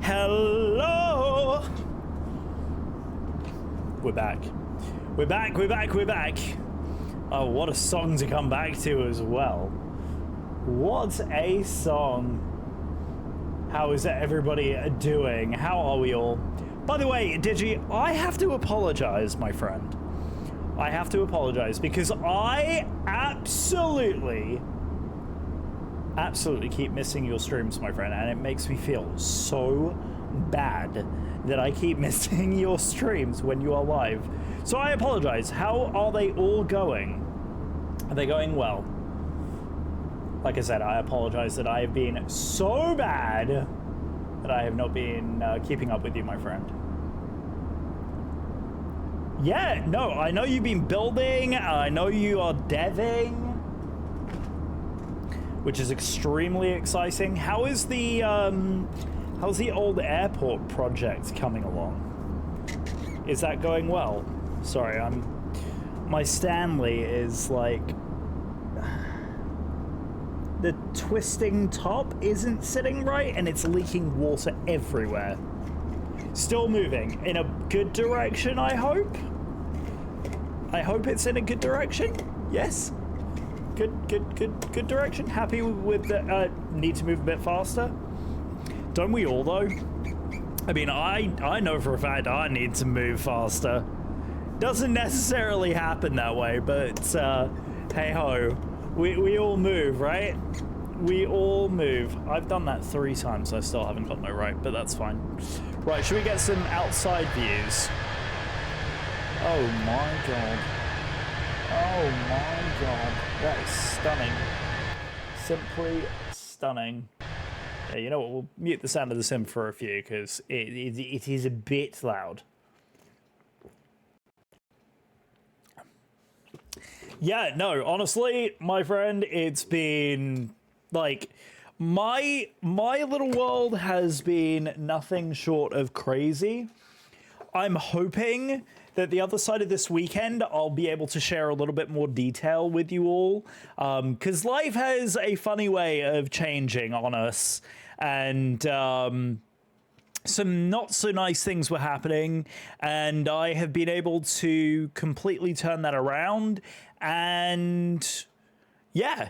Hello. We're back. We're back. We're back. We're back. Oh, what a song to come back to as well. What a song. How is everybody doing? How are we all? By the way, Digi, I have to apologize, my friend. I have to apologize because I absolutely keep missing your streams, my friend, and it makes me feel so bad that I keep missing your streams when you are live. So I apologize. How are they all going? Are they going well? Like I said, I apologize that I have been so bad that I have not been keeping up with you, my friend. Yeah, no, I know you've been building. I know you are deving, which is extremely exciting. How is the how's the old airport project coming along? Is that going well? Sorry, my Stanley is like the twisting top isn't sitting right and it's leaking water everywhere. Still moving in a good direction, I hope. I hope it's in a good direction. Yes. Good direction. Happy with the need to move a bit faster. Don't we all though? I mean, I know for a fact I need to move faster. Doesn't necessarily happen that way, but hey ho, we all move, right? We all move. I've done that 3 times. I still haven't got no right, but that's fine. Right, should we get some outside views? Oh my god. Oh my god. That is stunning. Simply stunning. Yeah, you know what? We'll mute the sound of the sim for a few because it is a bit loud. Yeah, no, honestly, my friend, it's been like my little world has been nothing short of crazy. I'm hoping that the other side of this weekend, I'll be able to share a little bit more detail with you all, because life has a funny way of changing on us, and some not so nice things were happening, and I have been able to completely turn that around, and yeah.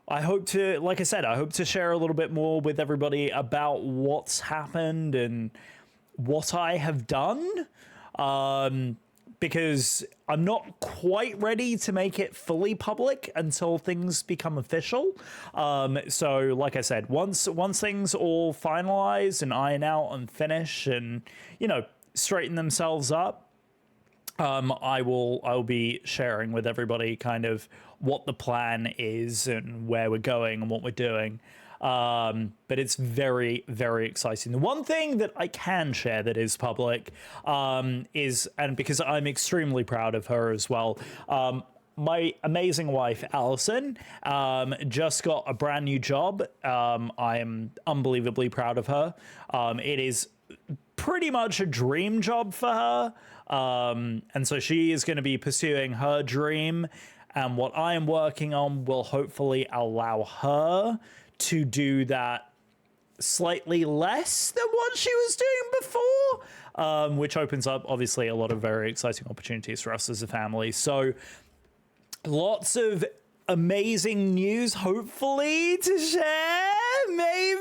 I hope to, like I said, I hope to share a little bit more with everybody about what's happened and what I have done, because I'm not quite ready to make it fully public until things become official. So, like I said, once things all finalize and iron out and finish and, you know, straighten themselves up, I'll be sharing with everybody kind of what the plan is and where we're going and what we're doing. But it's very, very exciting. The one thing that I can share that is public is, and because I'm extremely proud of her as well, my amazing wife, Allison, just got a brand new job. I am unbelievably proud of her. It is pretty much a dream job for her. And so she is going to be pursuing her dream. And what I am working on will hopefully allow her to do that slightly less than what she was doing before, which opens up, obviously, a lot of very exciting opportunities for us as a family. So lots of amazing news, hopefully, to share, maybe,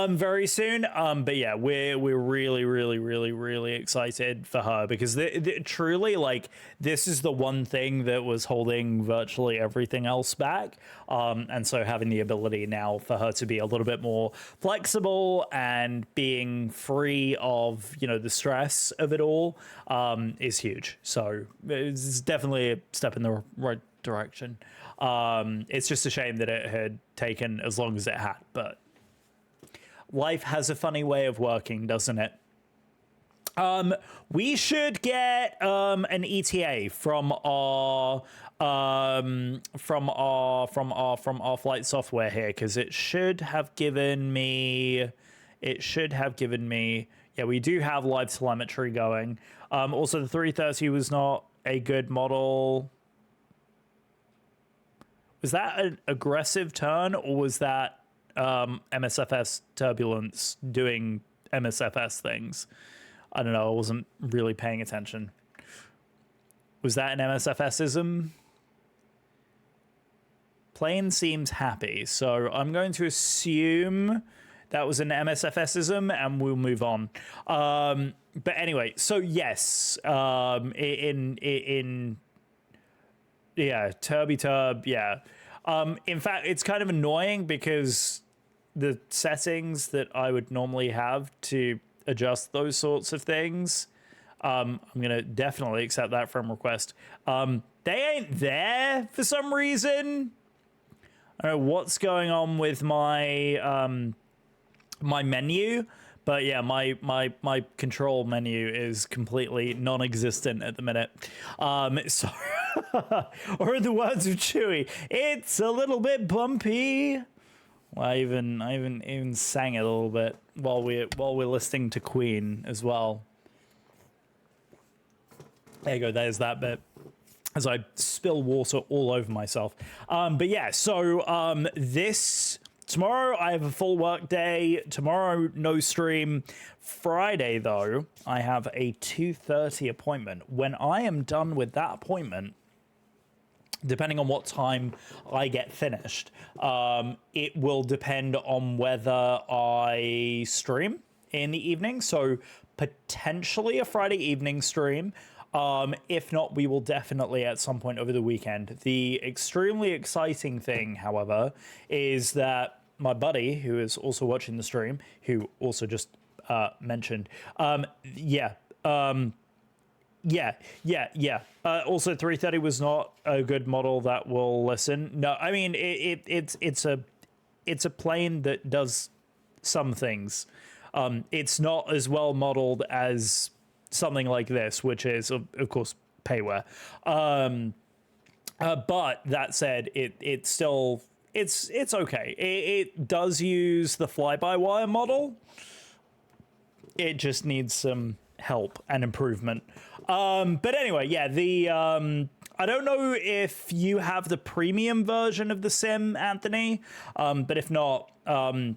very soon. But yeah, we're really excited for her because truly, like, this is the one thing that was holding virtually everything else back. And so having the ability now for her to be a little bit more flexible and being free of, you know, the stress of it all, is huge. So it's definitely a step in the right direction. It's just a shame that it had taken as long as it had, but life has a funny way of working, doesn't it? We should get an ETA from our flight software here, because it should have given me yeah, we do have live telemetry going. Also the 330 was not a good model. Was that an aggressive turn, or was that MSFS turbulence doing MSFS things. I don't know. I wasn't really paying attention. Was that an MSFSism? Plane seems happy, so I'm going to assume that was an MSFSism, and we'll move on. But anyway, so yes, yeah, Turby, yeah. In fact, it's kind of annoying because the settings that I would normally have to adjust those sorts of things, I'm going to definitely accept that from request. They ain't there for some reason. I don't know what's going on with my my menu, but yeah, my control menu is completely non-existent at the minute. So, or in the words of Chewie, it's a little bit bumpy. Well, I even sang it a little bit while we're listening to Queen as well. There you go. There's that bit. As I spill water all over myself. But yeah, so tomorrow I have a full work day. Tomorrow, no stream. Friday, though, I have a 2:30 appointment. When I am done with that appointment, depending on what time I get finished, it will depend on whether I stream in the evening. So potentially a Friday evening stream. If not, we will definitely at some point over the weekend. The extremely exciting thing, however, is that my buddy, who is also watching the stream, who also just mentioned, also 330 was not a good model that will listen. No, I mean it's a plane that does some things. It's not as well modeled as something like this, which is of course payware. But that said, it's still it's okay. It does use the fly-by-wire model. It just needs some help and improvement. But anyway, yeah, I don't know if you have the premium version of the sim, Anthony, but if not,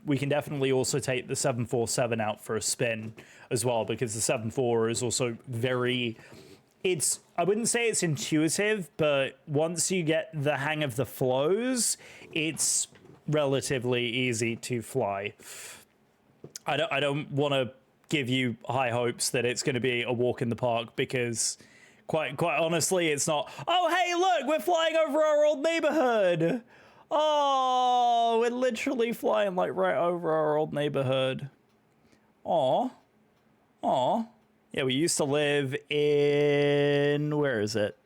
we can definitely also take the 747 out for a spin as well, because the 7.4 is also very, I wouldn't say it's intuitive, but once you get the hang of the flows, it's relatively easy to fly. I don't want to give you high hopes that it's going to be a walk in the park, because quite honestly, it's not. Oh, hey, look, we're flying over our old neighborhood. Oh, we're literally flying like right over our old neighborhood. Aw. Yeah, we used to live in, where is it?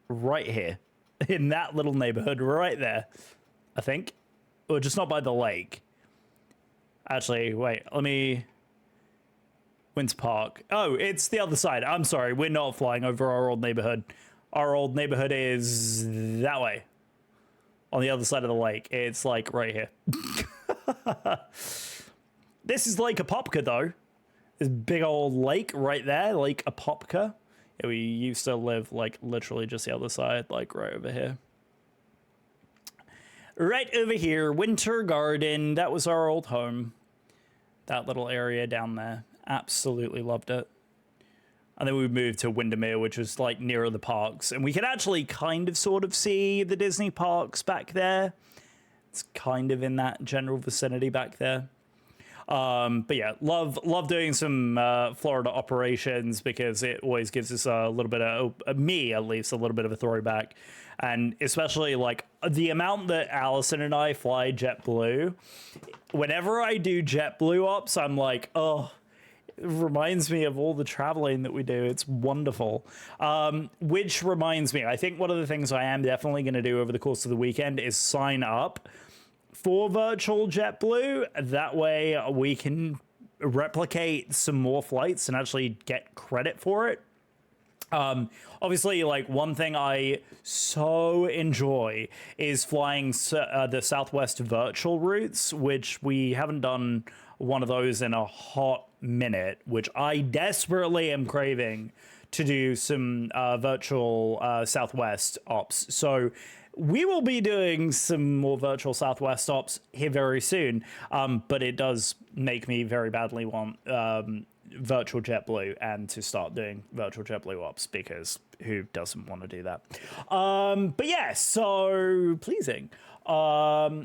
Right here. In that little neighborhood right there, I think. Or just not by the lake. Actually, wait, Winter Park. Oh, it's the other side. I'm sorry, we're not flying over our old neighborhood. Our old neighborhood is that way. On the other side of the lake. It's like right here. This is Lake Apopka, though. This big old lake right there, Lake Apopka. Yeah, we used to live like literally just the other side, like right over here. Right over here, Winter Garden. That was our old home. That little area down there. Absolutely loved it. And then we moved to Windermere, which was like nearer the parks. And we could actually kind of sort of see the Disney parks back there. It's kind of in that general vicinity back there. But yeah, love doing some Florida operations, because it always gives us a little bit of, me at least, a little bit of a throwback. And especially like the amount that Allison and I fly JetBlue, whenever I do JetBlue ops, I'm like, oh, it reminds me of all the traveling that we do. It's wonderful. Which reminds me, I think one of the things I am definitely going to do over the course of the weekend is sign up for virtual JetBlue. That way we can replicate some more flights and actually get credit for it. Obviously, like, one thing I so enjoy is flying the Southwest virtual routes, which we haven't done one of those in a hot minute, which I desperately am craving to do some virtual Southwest ops. So we will be doing some more virtual Southwest ops here very soon. But it does make me very badly want virtual JetBlue and to start doing virtual JetBlue ops, because who doesn't want to do that? But yeah, so pleasing. Yeah.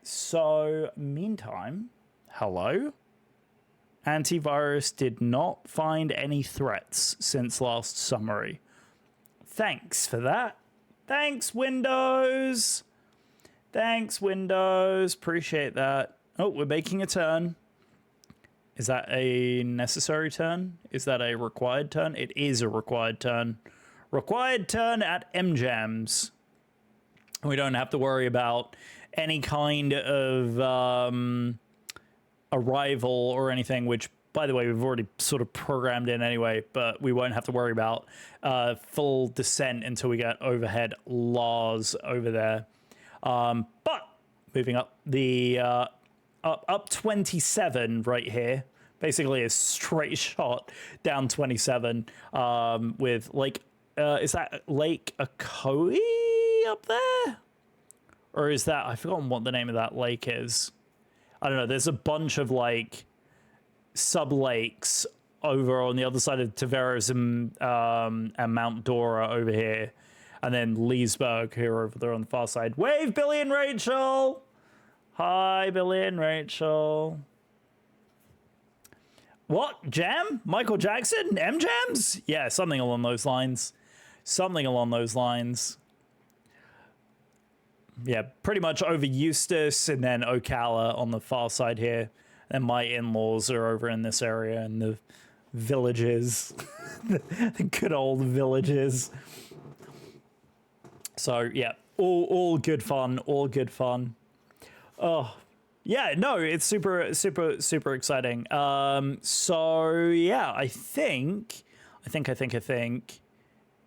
So meantime, hello. Antivirus did not find any threats since last summary. Thanks for that. Thanks, Windows. Thanks, Windows. Appreciate that. Oh, we're making a turn. Is that a necessary turn? Is that a required turn? It is a required turn. Required turn at MJAMS. We don't have to worry about any kind of arrival or anything, which, by the way, we've already sort of programmed in anyway, but we won't have to worry about full descent until we get overhead LARS over there. But moving up the up 27 right here, basically a straight shot down 27 with Lake, is that Lake Ocoee up there? Or is that, I've forgotten what the name of that lake is. I don't know, there's a bunch of like sub lakes over on the other side of Tavares and Mount Dora over here, and then Leesburg here over there on the far side. Wave, Billy and Rachel. Hi, Billy and Rachel. What? Jam? Michael Jackson? M-Jams? Yeah, something along those lines. Something along those lines. Yeah, pretty much over Eustis and then Ocala on the far side here. And my in-laws are over in this area in the villages. The good old villages. So, yeah, all good fun. All good fun. Oh, yeah, no, it's super exciting. So yeah, I think.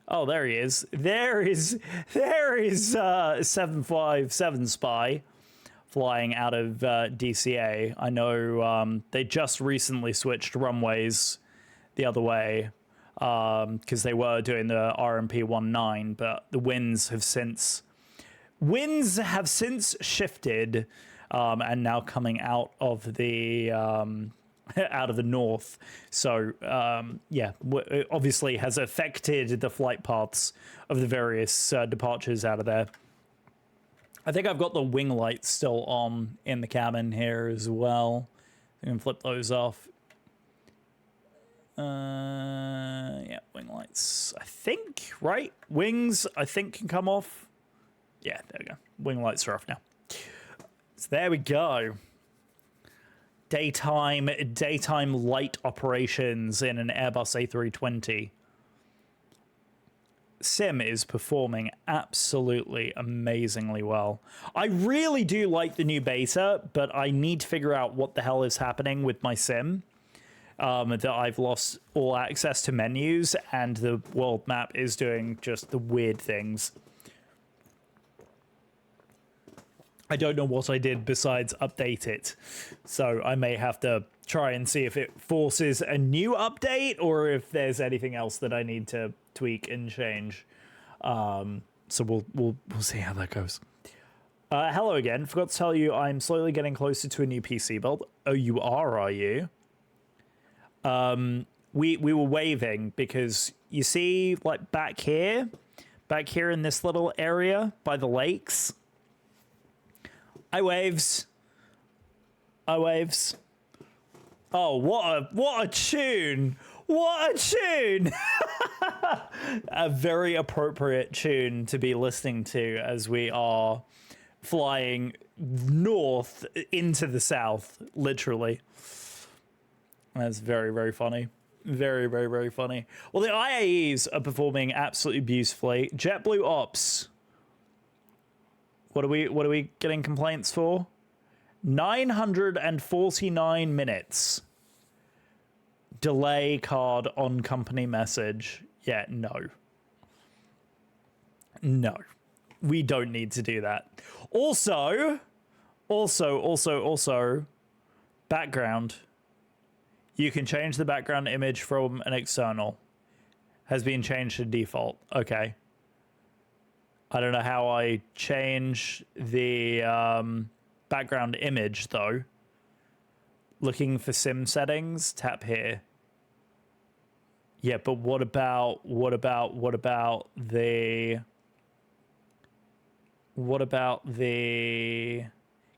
Oh, there he is. There is 757 Spy flying out of DCA. I know they just recently switched runways the other way because they were doing the RMP-19, but the winds have since shifted and now coming out of the north. So yeah, it obviously has affected the flight paths of the various departures out of there. I think I've got the wing lights still on in the cabin here as well. I can flip those off. Yeah, wing lights, I think, right? Wings, I think, can come off. Yeah, there we go. Wing lights are off now. So there we go. Daytime light operations in an Airbus A320. Sim is performing absolutely amazingly well. I really do like the new beta, but I need to figure out what the hell is happening with my sim. That I've lost all access to menus and the world map is doing just the weird things. I don't know what I did besides update it. So I may have to try and see if it forces a new update or if there's anything else that I need to tweak and change. So we'll see how that goes. Hello again. Forgot to tell you I'm slowly getting closer to a new PC build. Oh, you are you? We were waving because you see, like, back here in this little area by the lakes. Hi, waves. Oh, what a tune. What a tune. A very appropriate tune to be listening to as we are flying north into the south, literally. That's very, very funny. Very, very, very funny. Well, the IAEs are performing absolutely beautifully. JetBlue Ops. What are we getting complaints for? 949 minutes. Delay card on company message. Yeah, no. No. We don't need to do that. Also, background. You can change the background image from an external. Has been changed to default. Okay. I don't know how I change the background image though. Looking for sim settings, tap here. Yeah, but what about the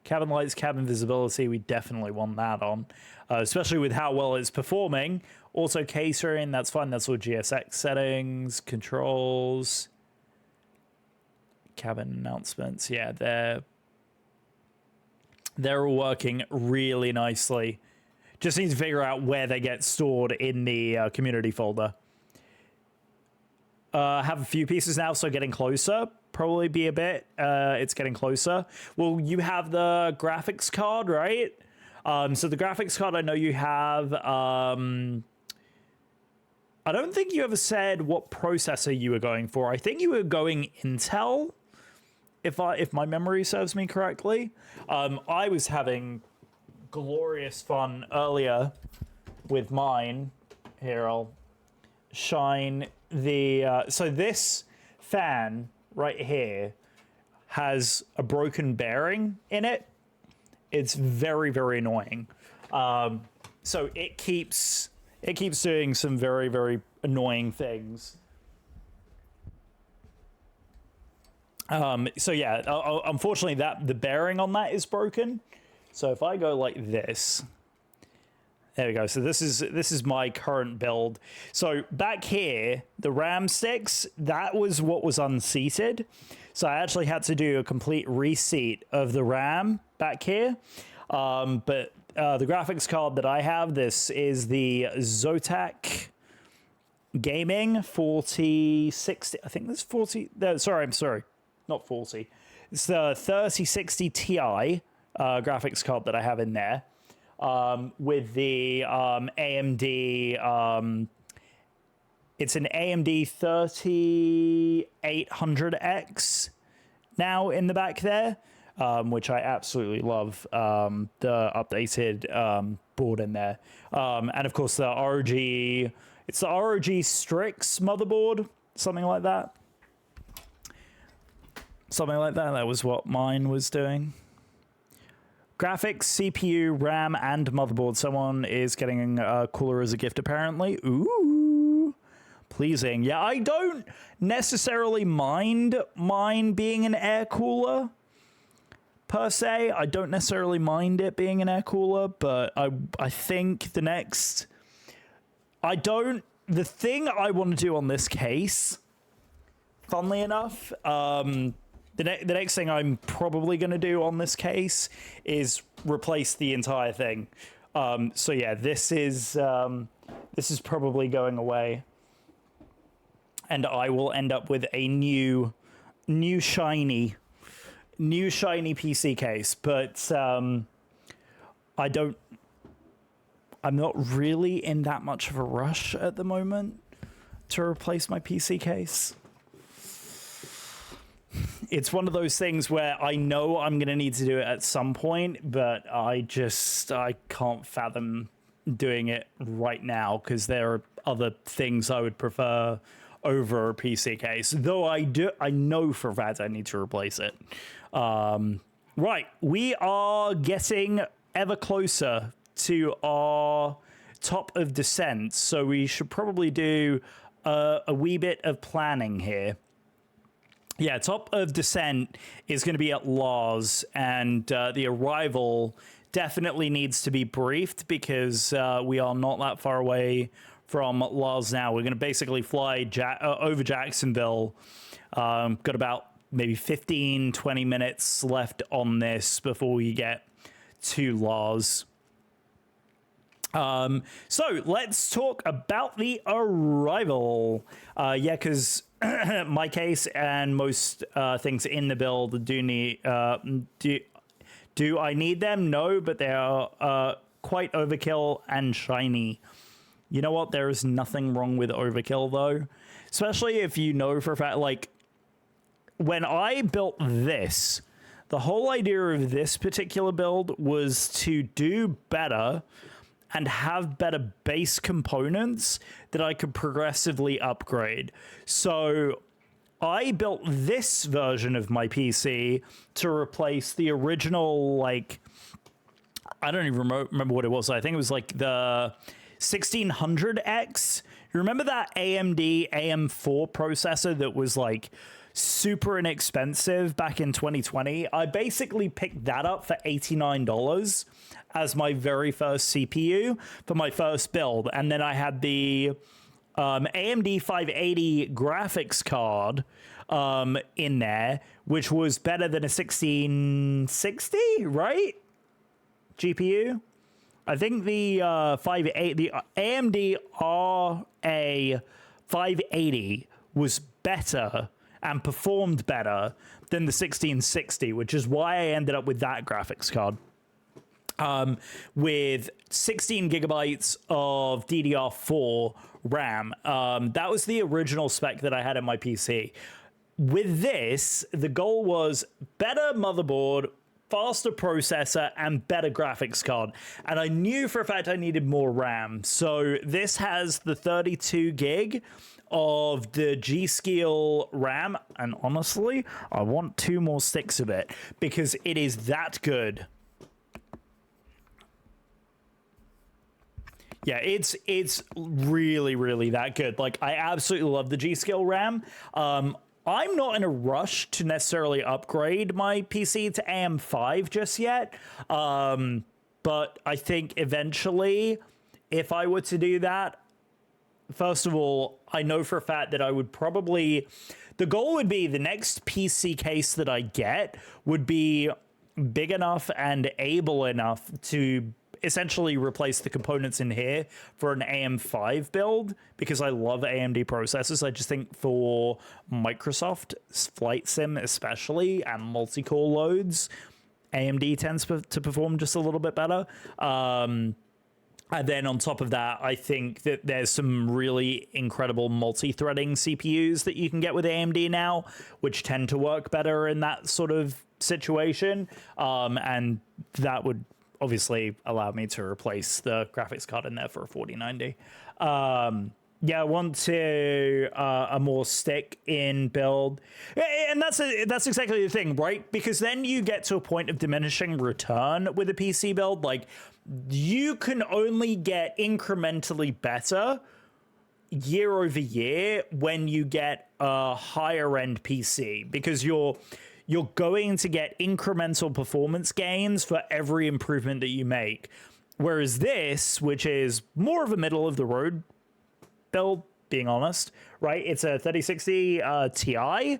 cabin lights, cabin visibility? We definitely want that on, especially with how well it's performing. Also catering, that's fine. That's all GSX settings, controls, cabin announcements. Yeah, they're all working really nicely. Just need to figure out where they get stored in the community folder. Have a few pieces now, so getting closer. Probably be a bit. It's getting closer. Well, you have the graphics card, right? So the graphics card, I know you have. I don't think you ever said what processor you were going for. I think you were going Intel, if my memory serves me correctly. I was having glorious fun earlier with mine. Here, I'll shine the so this fan right here has a broken bearing in it. It's very, very annoying. So it keeps doing some very, very annoying things. So yeah, unfortunately the bearing on that is broken. So if I go like this, there we go. So this is my current build. So back here, the RAM sticks, that was what was unseated. So I actually had to do a complete reseat of the RAM back here. But the graphics card that I have, this is the Zotac Gaming 4060. I think this 40. Sorry, I'm sorry. Not 40. It's the 3060 Ti graphics card that I have in there. With the AMD, it's an AMD 3800X now in the back there, which I absolutely love, the updated board in there. And of course the ROG, it's the ROG Strix motherboard, something like that. Something like that. That was what mine was doing. Graphics, CPU, RAM, and motherboard. Someone is getting a cooler as a gift, apparently. Ooh, pleasing. Yeah, I don't necessarily mind mine being an air cooler, per se. I don't necessarily mind it being an air cooler, but I think the thing I want to do on this case, funnily enough, the next thing I'm probably going to do on this case is replace the entire thing. So yeah, this is probably going away, and I will end up with a new shiny PC case. But I'm not really in that much of a rush at the moment to replace my PC case. It's one of those things where I know I'm going to need to do it at some point, but I can't fathom doing it right now because there are other things I would prefer over a PC case. Though I know for a fact I need to replace it. Right, we are getting ever closer to our top of descent, so we should probably do a wee bit of planning here. Yeah, top of descent is going to be at Lars, and the arrival definitely needs to be briefed because we are not that far away from Lars now. We're going to basically fly over Jacksonville. Got about maybe 15, 20 minutes left on this before we get to Lars. So let's talk about the arrival. Yeah, because my case and most things in the build do need. Do I need them? No, but they are quite overkill and shiny. You know what? There is nothing wrong with overkill though, especially if you know for a fact. Like when I built this, the whole idea of this particular build was to do better and have better base components that I could progressively upgrade. So I built this version of my PC to replace the original, like, I don't even remember what it was. I think it was like the 1600X. You remember that AMD AM4 processor that was like super inexpensive back in 2020? I basically picked that up for $89 as my very first CPU for my first build. And then I had the AMD 580 graphics card in there, which was better than a 1660, right? GPU. I think the the AMD RA 580 was better and performed better than the 1660, which is why I ended up with that graphics card. With 16 gigabytes of DDR4 RAM. That was the original spec that I had in my PC. With this, the goal was better motherboard, faster processor, and better graphics card. And I knew for a fact I needed more RAM. So this has the 32 gig of the G.Skill RAM. And honestly, I want 2 more sticks of it because it is that good. Yeah, it's really, really that good. Like, I absolutely love the G.Skill RAM. I'm not in a rush to necessarily upgrade my PC to AM5 just yet. But I think eventually, if I were to do that, first of all, I know for a fact that I would probably... The goal would be the next PC case that I get would be big enough and able enough to essentially replace the components in here for an AM5 build, because I love AMD processors. I just think for Microsoft Flight Sim especially and multi-core loads, AMD tends to perform just a little bit better. And then on top of that, I think that there's some really incredible multi-threading CPUs that you can get with AMD now, which tend to work better in that sort of situation. And that would obviously allow me to replace the graphics card in there for a 4090. Yeah, I want to a more stick in build, and that's exactly the thing, right? Because then you get to a point of diminishing return with a PC build. Like, you can only get incrementally better year over year when you get a higher end PC, because you're going to get incremental performance gains for every improvement that you make. Whereas this, which is more of a middle of the road build, being honest, right? It's a 3060 Ti.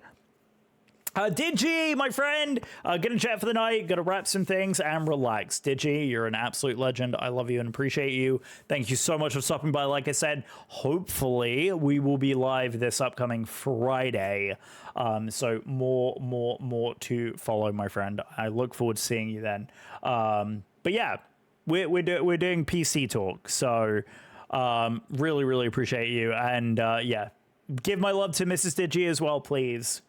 Digi, my friend, gonna chat for the night, gonna wrap some things and relax. Digi, you're an absolute legend. I love you and appreciate you. Thank you so much for stopping by. Like I said, hopefully we will be live this upcoming Friday. So more to follow, my friend. I look forward to seeing you then. But yeah, we're doing PC talk. So really appreciate you. And yeah, give my love to Mrs. Digi as well, please.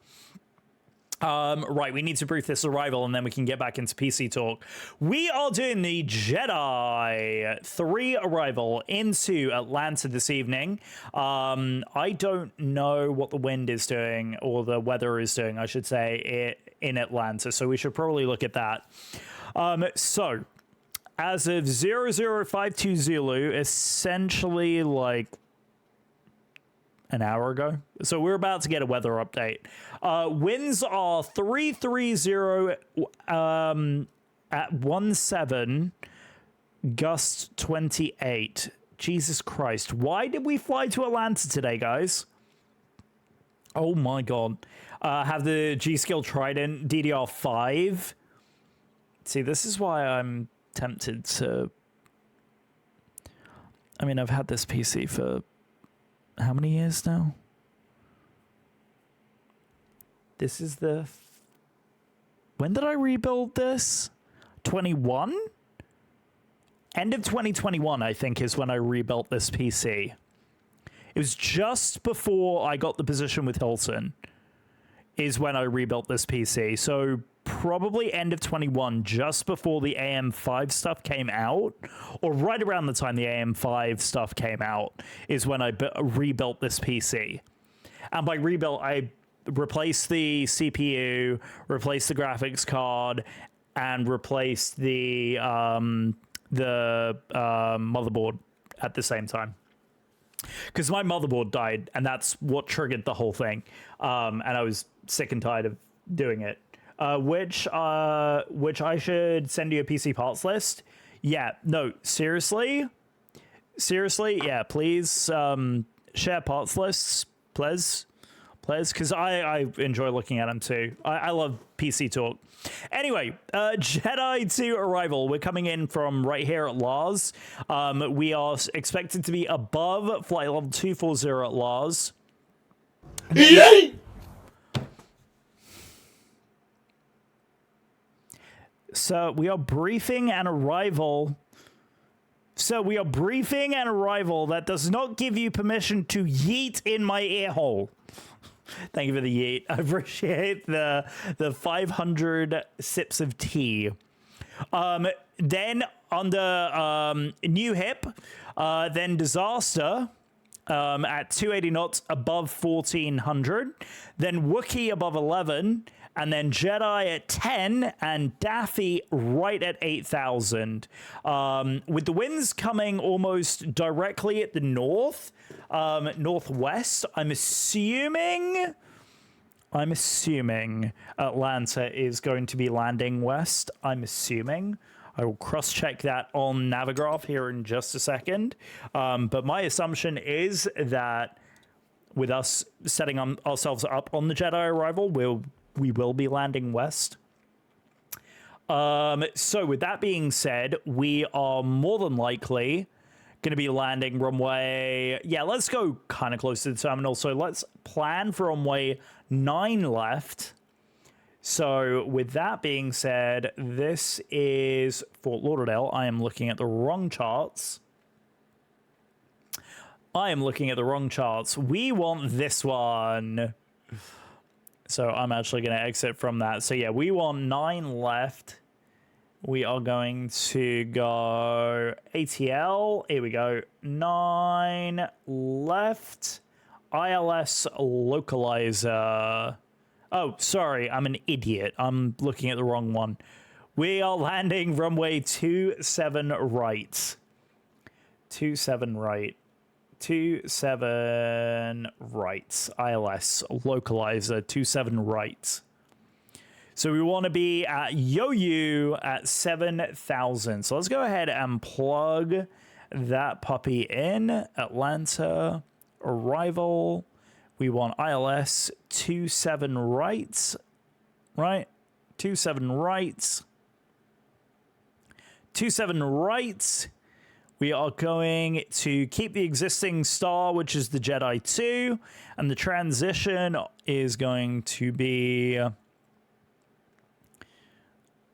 Right, we need to brief this arrival and then we can get back into PC talk. We are doing the Jedi 3 arrival into Atlanta this evening. I don't know what the wind is doing, or the weather is doing, I should say, in Atlanta, so we should probably look at that. So, as of 0052 Zulu, essentially like an hour ago. So we're about to get a weather update. Winds are 330 at 17, gust 28. Jesus Christ. Why did we fly to Atlanta today, guys? Oh my God. Have the G.Skill Trident DDR5. See, this is why I'm tempted to... I mean, I've had this PC for how many years now? This is the... When did I rebuild this? 21? End of 2021, I think, is when I rebuilt this PC. It was just before I got the position with Hilton, is when I rebuilt this PC. So probably end of 21, just before the AM5 stuff came out, or right around the time the AM5 stuff came out, is when I rebuilt this PC. And by rebuilt, I replaced the CPU, replaced the graphics card, and replaced the motherboard at the same time. Because my motherboard died, and that's what triggered the whole thing. And I was sick and tired of doing it. Which I should send you a PC parts list? Yeah, no, seriously, yeah, please share parts lists, please, because I enjoy looking at them too. I love PC talk. Anyway, Jedi 2 arrival. We're coming in from right here at Lars. We are expected to be above flight level 240 at Lars. Yay! So we are briefing an arrival. That does not give you permission to yeet in my ear hole. Thank you for the yeet. I appreciate the 500 sips of tea. Then under New Hip, then Disaster at 280 knots above 1400, then Wookiee above 11, and then Jedi at 10, and Daffy right at 8,000. With the winds coming almost directly at the northwest, I'm assuming Atlanta is going to be landing west. I'm assuming. I will cross-check that on Navigraph here in just a second. But my assumption is that with us setting ourselves up on the Jedi arrival, we will be landing west. So with that being said, we are more than likely going to be landing runway... Yeah, let's go kind of close to the terminal. So let's plan for runway 9 left. So with that being said, this is Fort Lauderdale. I am looking at the wrong charts. We want this one. So I'm actually going to exit from that. So yeah, we want 9 left. We are going to go ATL. Here we go. 9 left. ILS localizer. Oh, sorry. I'm an idiot. I'm looking at the wrong one. We are landing runway 27 right. 27 right. 27 right. ILS localizer 27 right. So we want to be at YoYu at 7,000. So let's go ahead and plug that puppy in. Atlanta arrival. We want ILS 27 right. Right? 27 right. 27 right. We are going to keep the existing star, which is the Jedi 2, and the transition is going to be...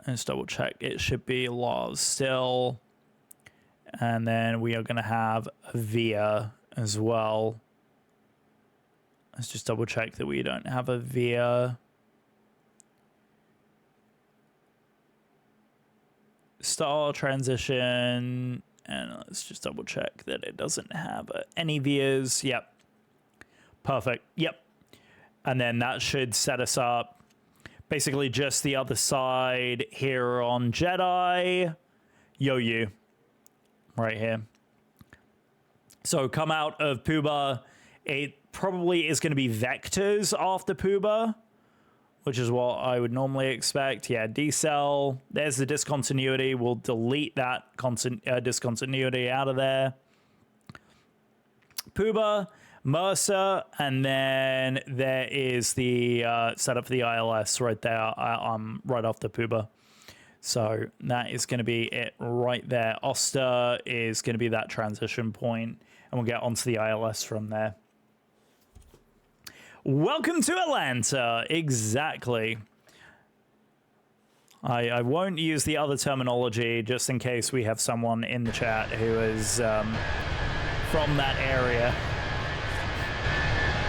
Let's double check. It should be Lars still. And then we are going to have a VIA as well. Let's just double check that we don't have a VIA. Star transition... And let's just double check that it doesn't have any vias. Yep. Perfect. Yep. And then that should set us up. Basically just the other side here on Jedi. YoYu. Right here. So come out of Puba. It probably is going to be vectors after Puba, which is what I would normally expect. Yeah, decel. There's the discontinuity. We'll delete that discontinuity out of there. Puba, Mercer, and then there is the setup for the ILS right there. I'm right after Puba. So that is going to be it right there. Oster is going to be that transition point, and we'll get onto the ILS from there. Welcome to Atlanta. Exactly. I won't use the other terminology just in case we have someone in the chat who is from that area.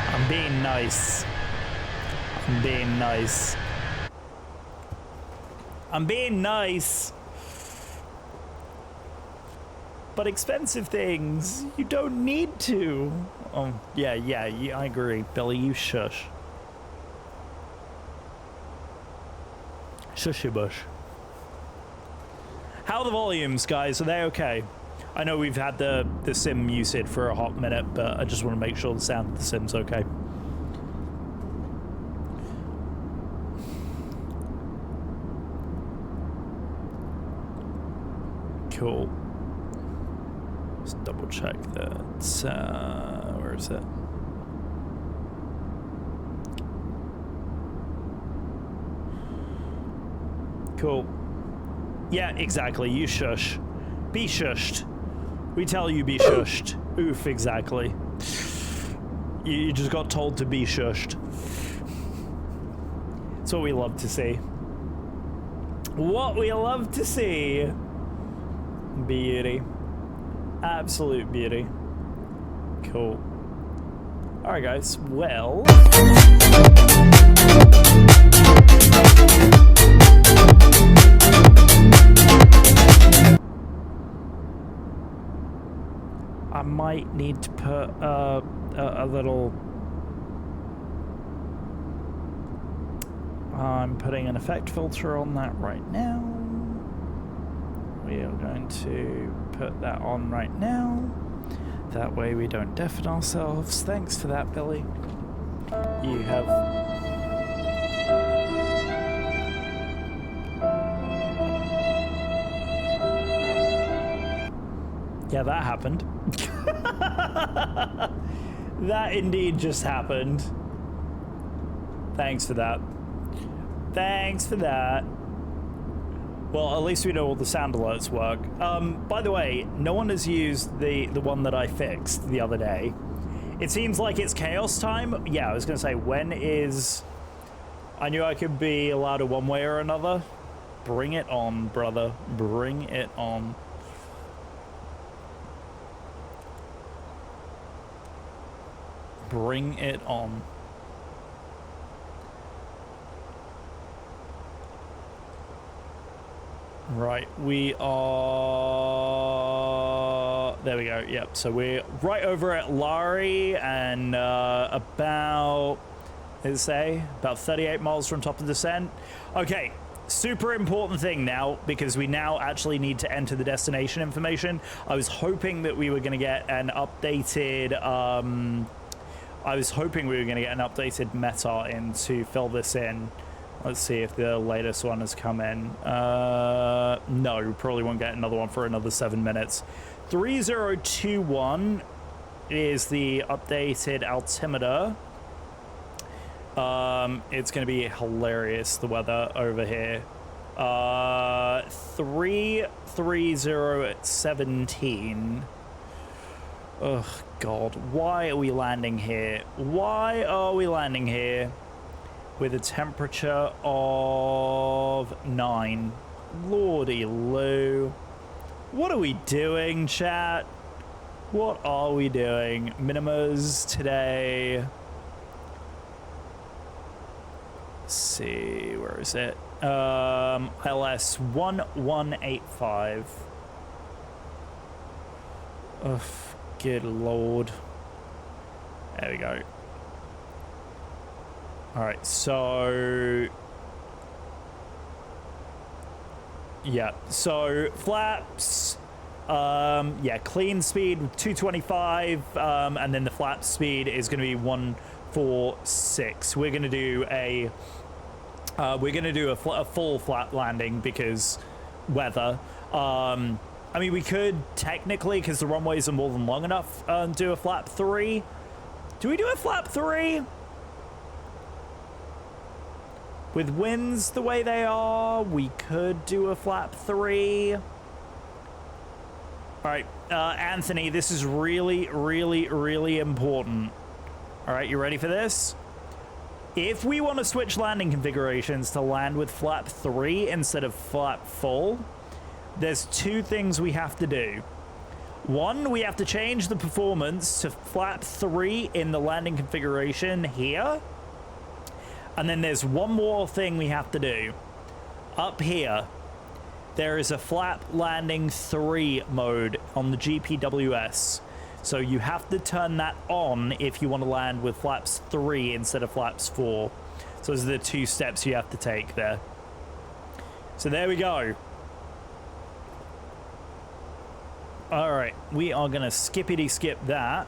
I'm being nice. I'm being nice. But expensive things, you don't need to. Oh, yeah, I agree. Billy, you shush. Shushy bush. How are the volumes, guys? Are they okay? I know we've had the sim muted for a hot minute, but I just want to make sure the sound of the sim's okay. Cool. Let's double check that. Where is it? Cool. Yeah, exactly. You shush. Be shushed. We tell you be shushed. Oof, exactly. You just got told to be shushed. That's what we love to see. What we love to see. Beauty. Absolute beauty. Cool. Alright, guys. Well... I might need to put a little... I'm putting an effect filter on that right now. We are going to put that on right now. That way we don't deafen ourselves. Thanks for that, Billy. You have... Yeah, that happened. That indeed just happened. Thanks for that. Thanks for that. Well, at least we know all the sound alerts work. By the way, no one has used the one that I fixed the other day. It seems like it's chaos time. Yeah, I was gonna say, when is... I knew I could be allowed a one way or another. Bring it on, brother. Bring it on. Bring it on. Right, we are... There we go, yep. So we're right over at Lari and about 38 miles from top of descent. Okay, super important thing now, because we now actually need to enter the destination information. I was hoping that we were going to get an updated... meta in to fill this in. Let's see if the latest one has come in. No, we probably won't get another one for another 7 minutes. 3021 is the updated altimeter. It's going to be hilarious, the weather over here. 33017. Oh, God. Why are we landing here? Why are we landing here? With a temperature of 9. Lordy Lou. What are we doing, chat? What are we doing? Minimas today. Let's see, where is it? ILS 1185. Ugh, good Lord. There we go. All right, so yeah, so flaps, yeah, clean speed 225, and then the flap speed is going to be 146. We're going to do a full flat landing because weather. I mean, we could technically, because the runways are more than long enough, do a flap 3. Do we do a flap 3? With winds the way they are, we could do a flap 3. All right, Anthony, this is really, really, really important. All right, you ready for this? If we want to switch landing configurations to land with flap 3 instead of flap full, there's 2 things we have to do. One, we have to change the performance to flap 3 in the landing configuration here. And then there's one more thing we have to do. up here, there is a flap landing 3 mode on the GPWS. So you have to turn that on if you want to land with flaps 3 instead of flaps 4. So those are the 2 steps you have to take there. So there we go. All right, we are going to skippity skip that.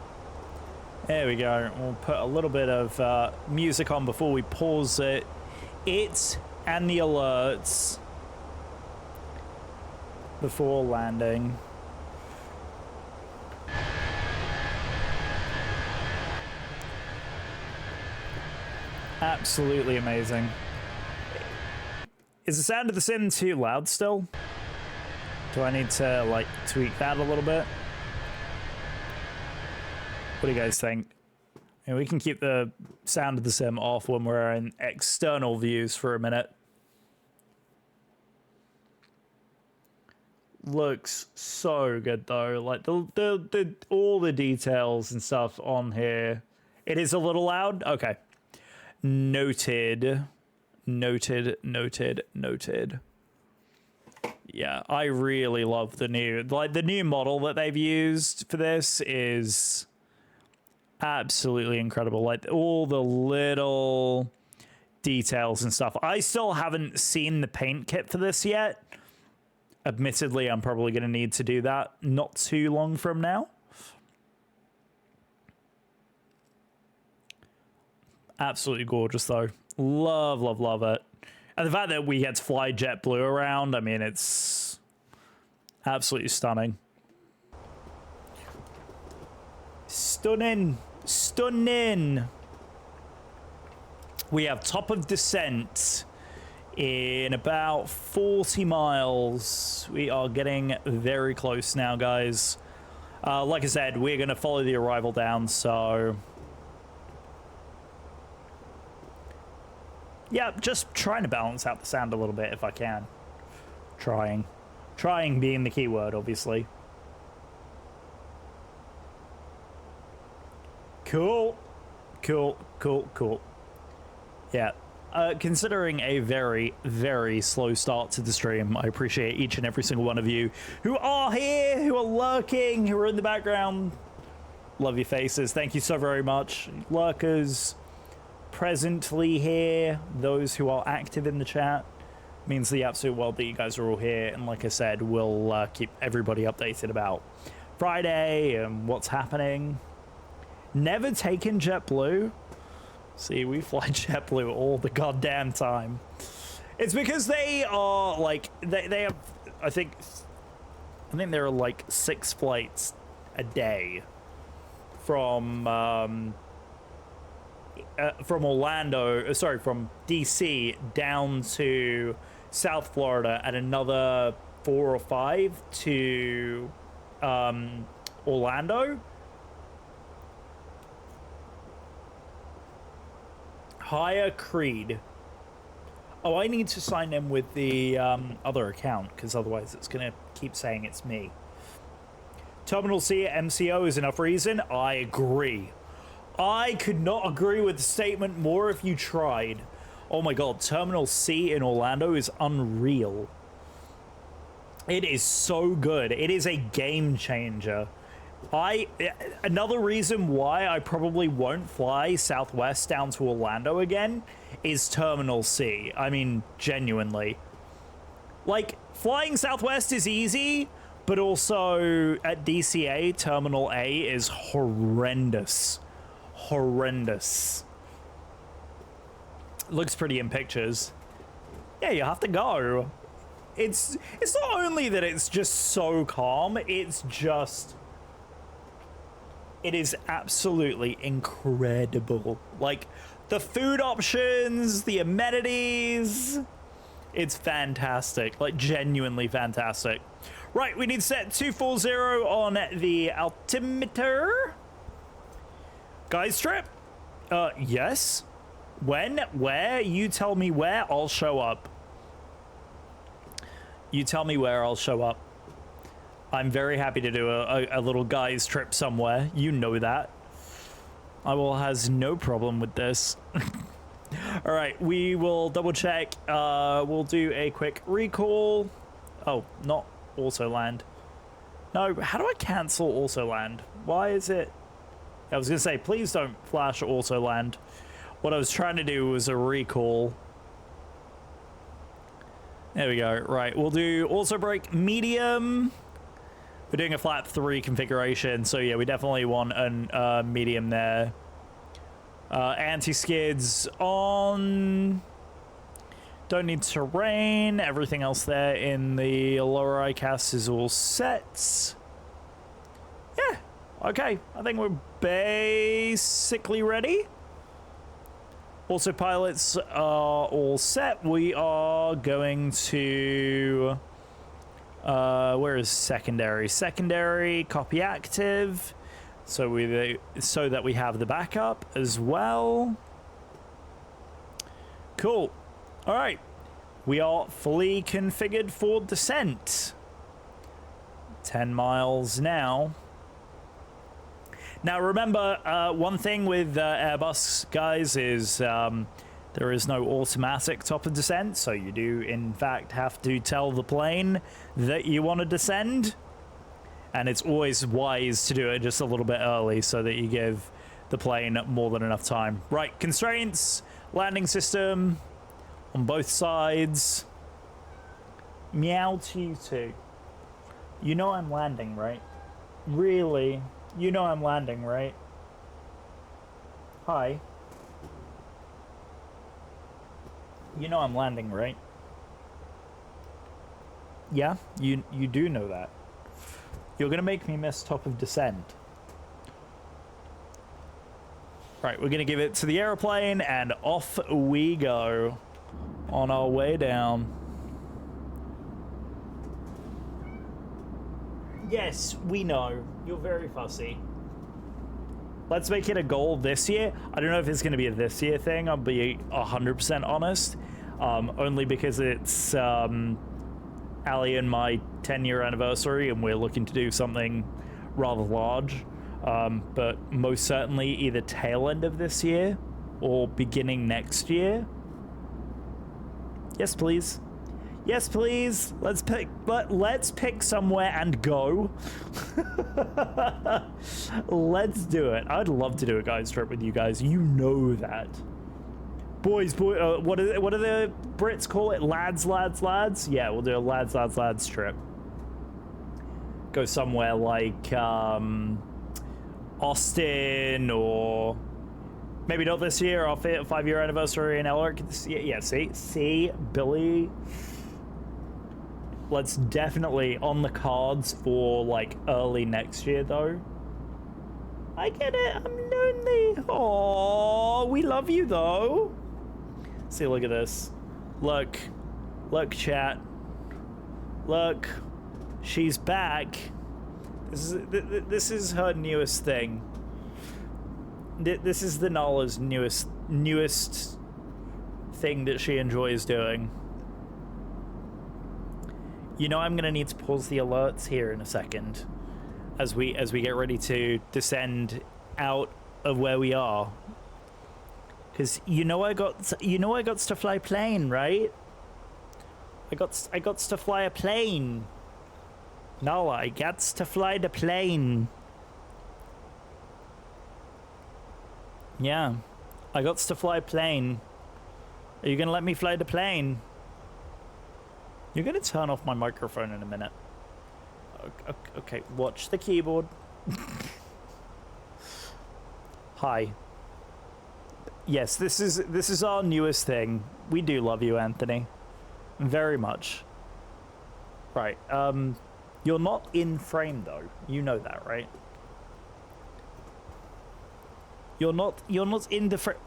There we go. We'll put a little bit of music on before we pause it. And the alerts before landing. Absolutely amazing. Is the sound of the sim too loud still? Do I need to, like, tweak that a little bit? What do you guys think? And we can keep the sound of the sim off when we're in external views for a minute. Looks so good though. Like the all the details and stuff on here. It is a little loud. Okay. Noted. Noted. Noted. Noted. Yeah, I really love the new model that they've used for this is absolutely incredible. Like all the little details and stuff. I still haven't seen the paint kit for this yet. Admittedly, I'm probably going to need to do that not too long from now. Absolutely gorgeous though. Love, love, love it. And the fact that we get to fly JetBlue around, I mean, it's absolutely stunning. Stunning. Stunning. We have top of descent in about 40 miles. We are getting very close now, guys. Like I said, we're going to follow the arrival down, so... yeah, just trying to balance out the sound a little bit if I can. Trying. Trying being the key word, obviously. Cool. Cool, cool, cool. Yeah. Considering a very, very slow start to the stream, I appreciate each and every single one of you who are here, who are lurking, who are in the background. Love your faces. Thank you so very much. Lurkers, presently here, those who are active in the chat, means the absolute world that you guys are all here. And like I said, we'll keep everybody updated about Friday and what's happening. Never taken JetBlue. See, we fly JetBlue all the goddamn time. It's because they are like they have I think there are like 6 flights a day from Orlando, from DC down to South Florida, and another 4 or 5 to Orlando. Hire Creed. Oh, I need to sign in with the other account, because otherwise it's going to keep saying it's me. Terminal C at MCO is enough reason. I agree. I could not agree with the statement more if you tried. Oh my god, Terminal C in Orlando is unreal. It is so good. It is a game changer. Another reason why I probably won't fly Southwest down to Orlando again is Terminal C. I mean, genuinely. Like, flying Southwest is easy, but also at DCA, Terminal A is horrendous. Horrendous. Looks pretty in pictures. Yeah, you have to go. It's not only that it's just so calm, it's just... it is absolutely incredible. Like, the food options, the amenities, it's fantastic. Like, genuinely fantastic. Right, we need to set 240 on the altimeter. Guys trip? Yes. When? Where? You tell me where, I'll show up. You tell me where, I'll show up. I'm very happy to do a little guys trip somewhere. You know that. I will has no problem with this. All right, we will double check. We'll do a quick recall. Oh, not also land. No, how do I cancel also land? Why is it? I was gonna say, please don't flash also land. What I was trying to do was a recall. There we go. Right, we'll do also brake medium. We're doing a flat 3 configuration, so yeah, we definitely want a medium there. Anti-skids on. Don't need terrain. Everything else there in the lower ICAS is all set. Yeah, okay. I think we're basically ready. Also, pilots are all set. We are going to... where is secondary? Secondary, copy active. So that we have the backup as well. Cool. All right. We are fully configured for descent. 10 miles now. Now remember, one thing with Airbus, guys, is there is no automatic top of descent, so you do in fact have to tell the plane that you want to descend, and it's always wise to do it just a little bit early so that you give the plane more than enough time. Right, constraints, landing system on both sides. Meow to you too. You know I'm landing, right? Really? You know I'm landing, right? Hi. You know I'm landing, right? Yeah, you do know that. You're gonna make me miss top of descent. Right, we're gonna give it to the airplane and off we go on our way down. Yes, we know. You're very fussy. Let's make it a goal this year. I don't know if it's going to be a this year thing. I'll be 100% honest. Only because it's Ali and my 10-year anniversary, and we're looking to do something rather large. But most certainly either tail end of this year or beginning next year. Yes, please. Yes, please. Let's pick somewhere and go. Let's do it. I'd love to do a guys trip with you guys. You know that. Boys, what do the Brits call it? Lads. Yeah, we'll do a lads trip. Go somewhere like Austin, or maybe not this year. Our 5-year anniversary in Elric. Yeah. See, Billy. Let's definitely on the cards for like early next year though. I get it, I'm lonely. Oh, we love you though. See, look at this. Look, chat. Look, she's back. This is her newest thing. This is the Nala's newest thing that she enjoys doing. You know I'm gonna need to pause the alerts here in a second, as we get ready to descend out of where we are. Cause you know I got to fly plane, right? I got to fly a plane. Nala, I got to fly the plane. Yeah, I got to fly plane. Are you gonna let me fly the plane? You're gonna turn off my microphone in a minute. Okay, watch the keyboard. Hi. Yes, this is our newest thing. We do love you, Anthony. Very much. Right, you're not in frame though. You know that, right? You're not in the frame.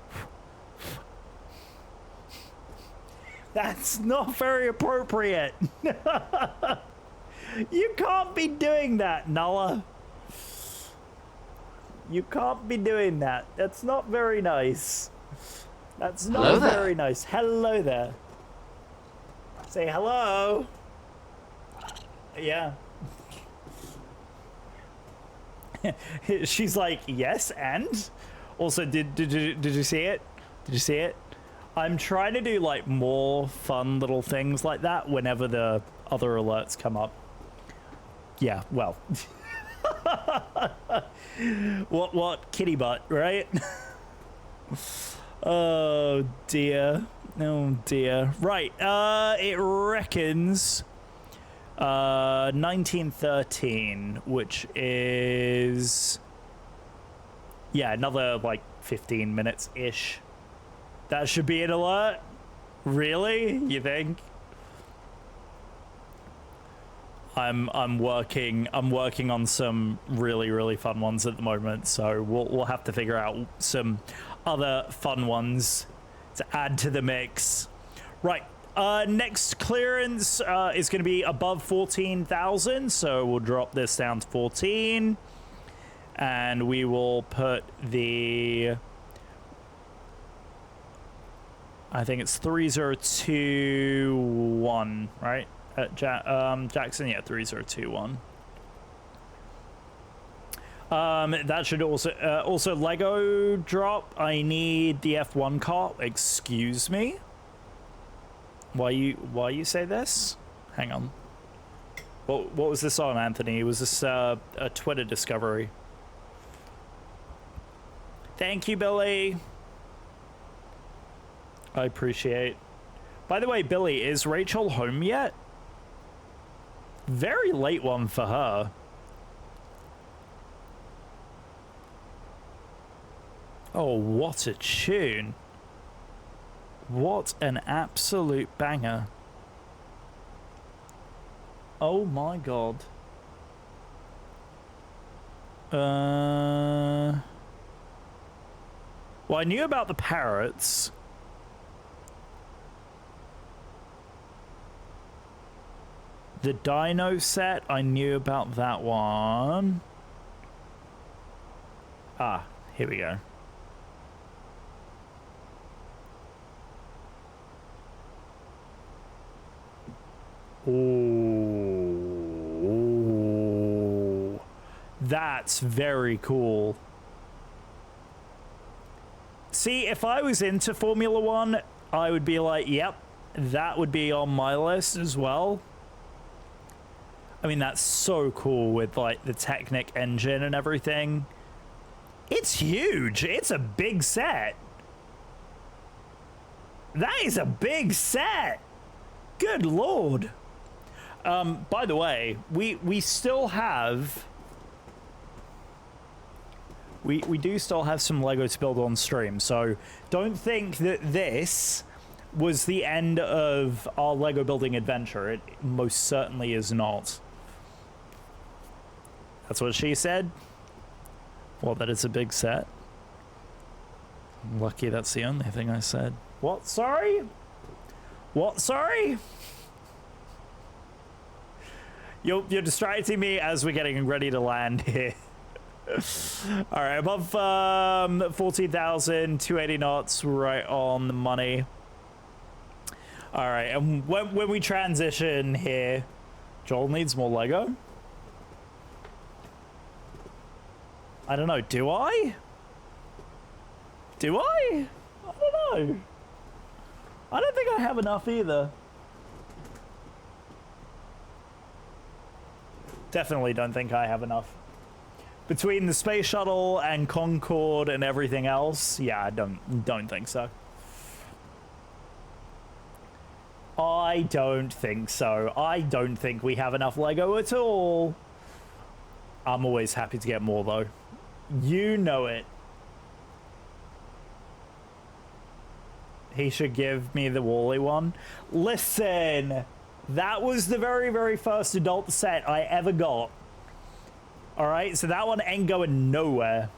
That's not very appropriate. You can't be doing that, Nala. You can't be doing that. That's not very nice. That's not very nice. Hello there. Say hello. Yeah. She's like, yes, and? Also, did you see it? Did you see it? I'm trying to do like more fun little things like that whenever the other alerts come up. Yeah, well. What kitty butt, right? Oh dear. Oh dear. Right, it reckons 1913, which is, yeah, another like 15 minutes ish. That should be an alert. Really? You think? I'm working on some really fun ones at the moment, so we'll have to figure out some other fun ones to add to the mix. Right. Next clearance is going to be above 14,000, so we'll drop this down to 14, and we will put the, I think it's 3021, right? At Jackson, yeah, 3021. That should also Lego drop. I need the F1 car. Excuse me. Why you say this? Hang on. What was this on, Anthony? Was this a Twitter discovery? Thank you, Billy. I appreciate. By the way, Billy, is Rachel home yet? Very late one for her. Oh, what a tune. What an absolute banger. Oh my god. Well, I knew about the parrots. The dino set, I knew about that one. Ah, here we go. Ooh, that's very cool. See, if I was into Formula One, I would be like, yep, that would be on my list as well. I mean, that's so cool with like the Technic engine and everything. It's huge. It's a big set. That is a big set. Good lord. By the way, we still have, we do still have some Lego to build on stream, so don't think that this was the end of our Lego building adventure. It most certainly is not. That's what she said. Well, that is a big set. Lucky that's the only thing I said. What? Sorry? What? Sorry? You're distracting me as we're getting ready to land here. All right, above 14,000, 280 knots, right on the money. All right, and when we transition here, Joel needs more Lego. I don't know, do I? Do I? I don't know. I don't think I have enough either. Definitely don't think I have enough. Between the space shuttle and Concorde and everything else, yeah, I don't think so. I don't think so. I don't think we have enough Lego at all. I'm always happy to get more though. You know it. He should give me the Wall-E one. Listen, that was the very first adult set I ever got. All right, so that one ain't going nowhere.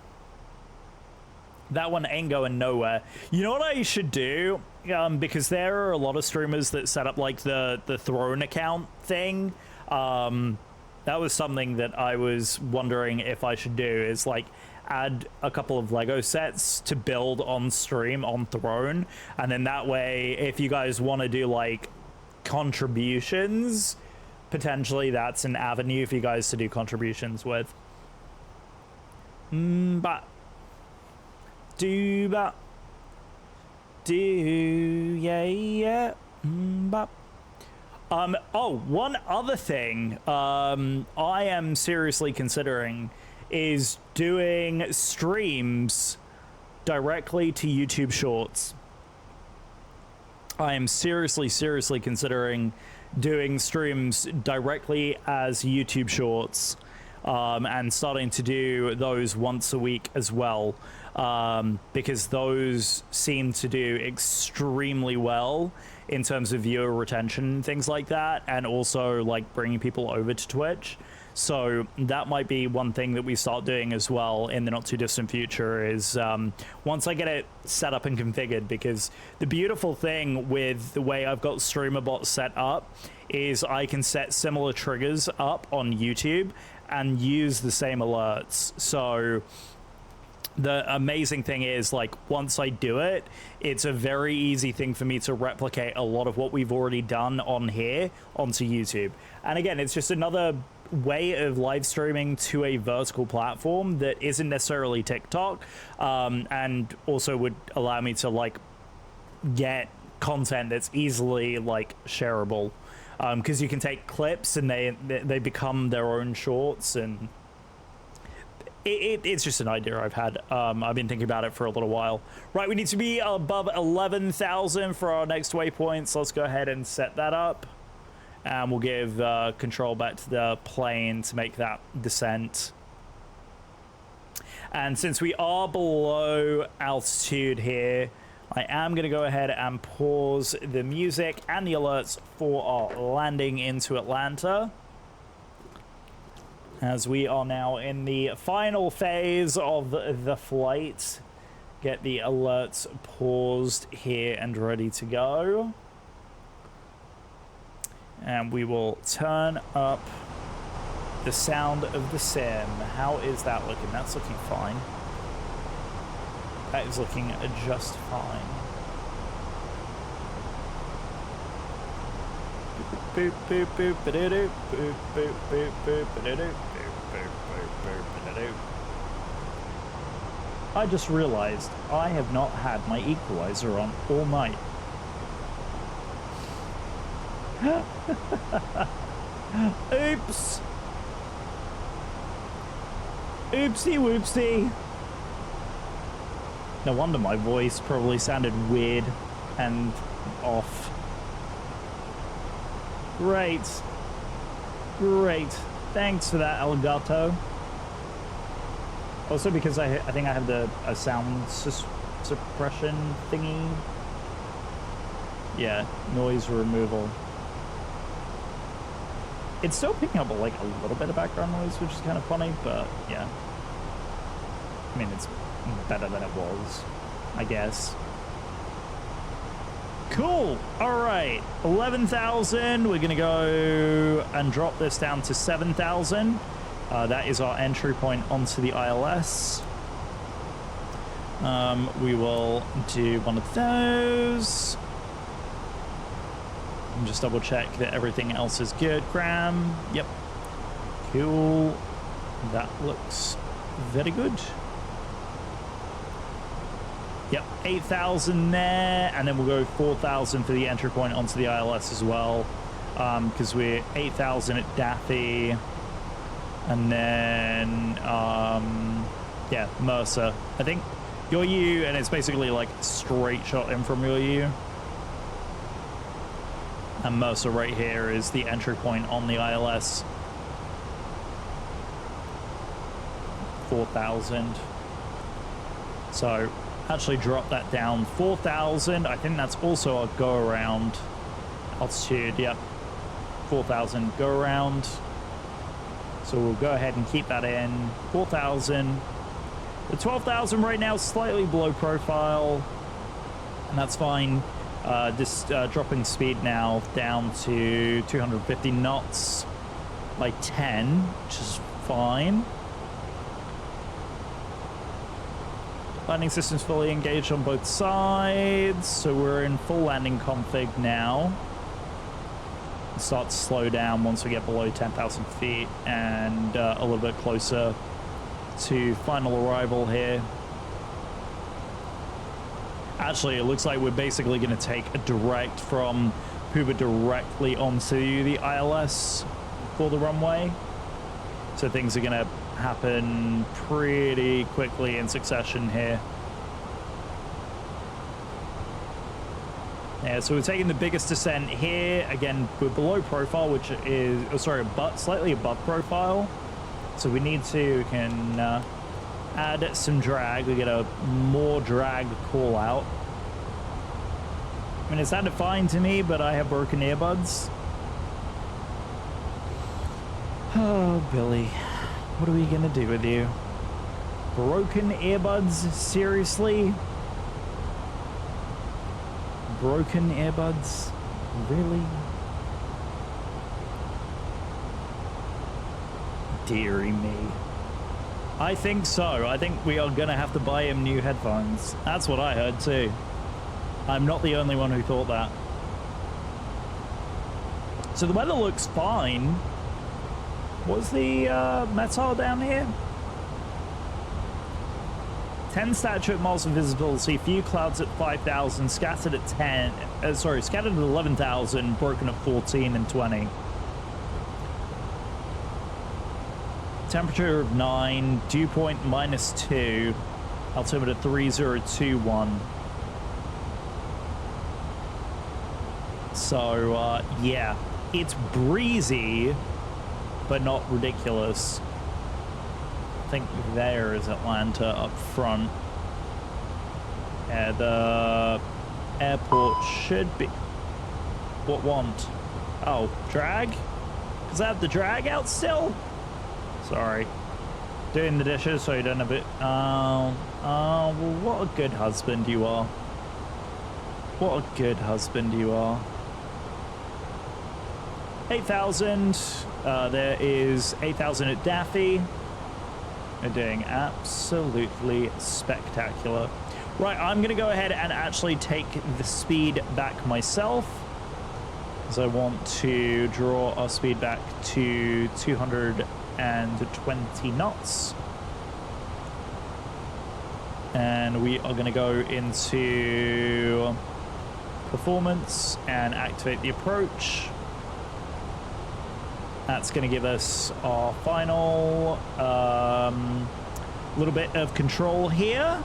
That one ain't going nowhere. You know what I should do? Because there are a lot of streamers that set up like the Throne account thing. That was something that I was wondering if I should do, is like add a couple of Lego sets to build on stream on Throne, and then that way if you guys want to do like contributions, potentially that's an avenue for you guys to do contributions with. But do that. Yeah. Bop. Oh, one other thing I am seriously considering is doing streams directly to YouTube Shorts. I am seriously considering doing streams directly as YouTube Shorts, and starting to do those once a week as well, because those seem to do extremely well in terms of viewer retention and things like that, and also like bringing people over to Twitch. So that might be one thing that we start doing as well in the not too distant future, is once I get it set up and configured, because the beautiful thing with the way I've got StreamerBot set up is I can set similar triggers up on YouTube and use the same alerts. So the amazing thing is, like, once I do it, it's a very easy thing for me to replicate a lot of what we've already done on here onto YouTube. And again, it's just another way of live streaming to a vertical platform that isn't necessarily TikTok, and also would allow me to like get content that's easily like shareable, because you can take clips and they become their own shorts, and it's just an idea I've had. I've been thinking about it for a little while. Right, we need to be above 11,000 for our next waypoint, so let's go ahead and set that up. And we'll give control back to the plane to make that descent. And since we are below altitude here, I am going to go ahead and pause the music and the alerts for our landing into Atlanta, as we are now in the final phase of the flight. Get the alerts paused here and ready to go. And we will turn up the sound of the sim. How is that looking? That's looking fine. That is looking just fine. Boop boop boop ba-da-doo, boop boop boop boop ba-da-doo, boop boop boop boop ba-da-doo. I just realized I have not had my equalizer on all night. Oops. Oopsie whoopsie. No wonder my voice probably sounded weird and off. Great. Thanks for that, Elgato. Also, because I think I have a sound suppression thingy. Yeah, noise removal. It's still picking up like a little bit of background noise, which is kind of funny, but yeah. I mean, it's better than it was, I guess. Cool. All right, 11,000. We're gonna go and drop this down to 7,000. That is our entry point onto the ILS. We will do one of those. And just double check that everything else is good. Graham. Yep. Cool. That looks very good. Yep, 8,000 there, and then we'll go 4,000 for the entry point onto the ILS as well, because we're 8,000 at Daffy, and then yeah, Mercer. I think your U, and it's basically like straight shot in from your U. And Mercer right here is the entry point on the ILS. 4,000. So actually drop that down 4,000. I think that's also a go around altitude. Yep, 4,000 go around. So we'll go ahead and keep that in 4,000. The 12,000 right now, slightly below profile, and that's fine. Just dropping speed now down to 250 knots by 10, which is fine. Landing system's fully engaged on both sides, so we're in full landing config now. We'll start to slow down once we get below 10,000 feet and a little bit closer to final arrival here. Actually, it looks like we're basically going to take a direct from Hoover directly onto the ILS for the runway. So things are going to happen pretty quickly in succession here. Yeah, so we're taking the biggest descent here. Again, we're below profile, which is, oh, sorry, slightly above profile. So we need to add some drag. We get a more drag call out. I mean, it sounded fine to me, but I have broken earbuds. Oh, Billy, what are we gonna do with you? Broken earbuds? Seriously? Broken earbuds? Really? Deary me. I think so. I think we are gonna have to buy him new headphones. That's what I heard too. I'm not the only one who thought that. So the weather looks fine. What's the METAR down here? 10 statute miles of visibility, few clouds at 5,000, scattered at 10, scattered at 11,000, broken at 14 and 20. Temperature of 9, dew point -2, altimeter 3021. So, yeah, it's breezy, but not ridiculous. I think there is Atlanta up front. Yeah, the airport should be... What want? Oh, drag? Does that have the drag out still? Sorry. Doing the dishes so you don't have it. Well, what a good husband you are. What a good husband you are. 8,000. There is 8,000 at Daffy. They're doing absolutely spectacular. Right, I'm going to go ahead and actually take the speed back myself, because I want to draw our speed back to 220 knots. And we are going to go into performance and activate the approach. That's going to give us our final little bit of control here.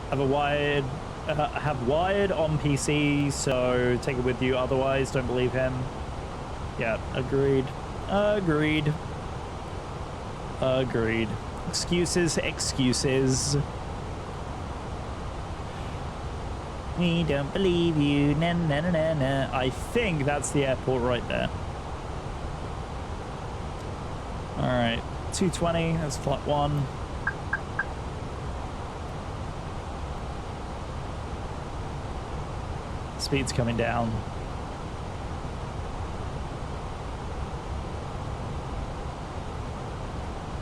Have wired on PC, so take it with you. Otherwise, don't believe him. Yeah, agreed. Agreed. Agreed. Excuses, excuses. We don't believe you. Na, na, na, na, na. I think that's the airport right there. All right, 220. That's flight 1. Speed's coming down.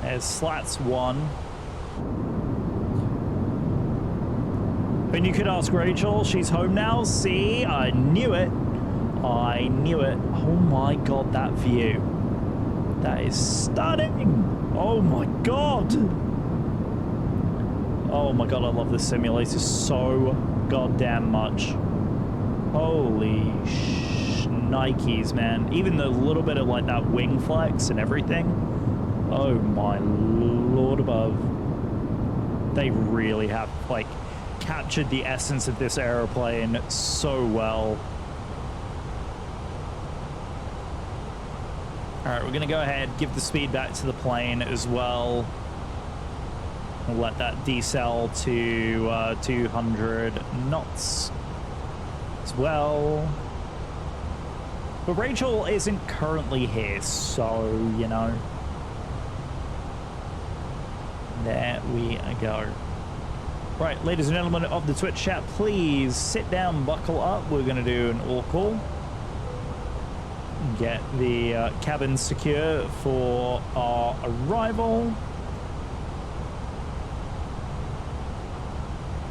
There's slats 1. And you could ask Rachel, she's home now. See, I knew it. I knew it. Oh my God, that view. That is stunning. Oh my God. Oh my God, I love this simulator so goddamn much. Holy Nikes, man. Even the little bit of like that wing flex and everything. Oh my Lord above. They really have like captured the essence of this aeroplane so well. All right, we're gonna go ahead, give the speed back to the plane as well. We'll let that decel to 200 knots as well. But Rachel isn't currently here, so, you know. There we go. Right, ladies and gentlemen of the Twitch chat, please sit down, buckle up. We're going to do an all call. Get the cabin secure for our arrival.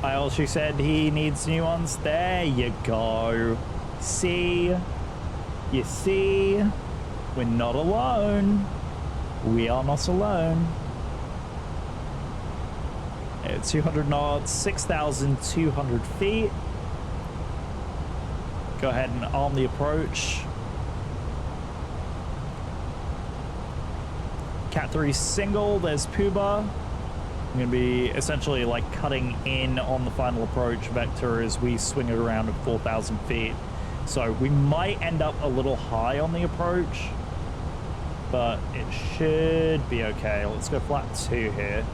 I also said he needs new ones. There you go. See? You see? We're not alone. We are not alone. 200 knots, 6,200 feet. Go ahead and arm the approach. Cat 3 single, there's Puba. I'm going to be essentially like cutting in on the final approach vector as we swing it around at 4,000 feet. So we might end up a little high on the approach, but it should be okay. Let's go flat 2 here.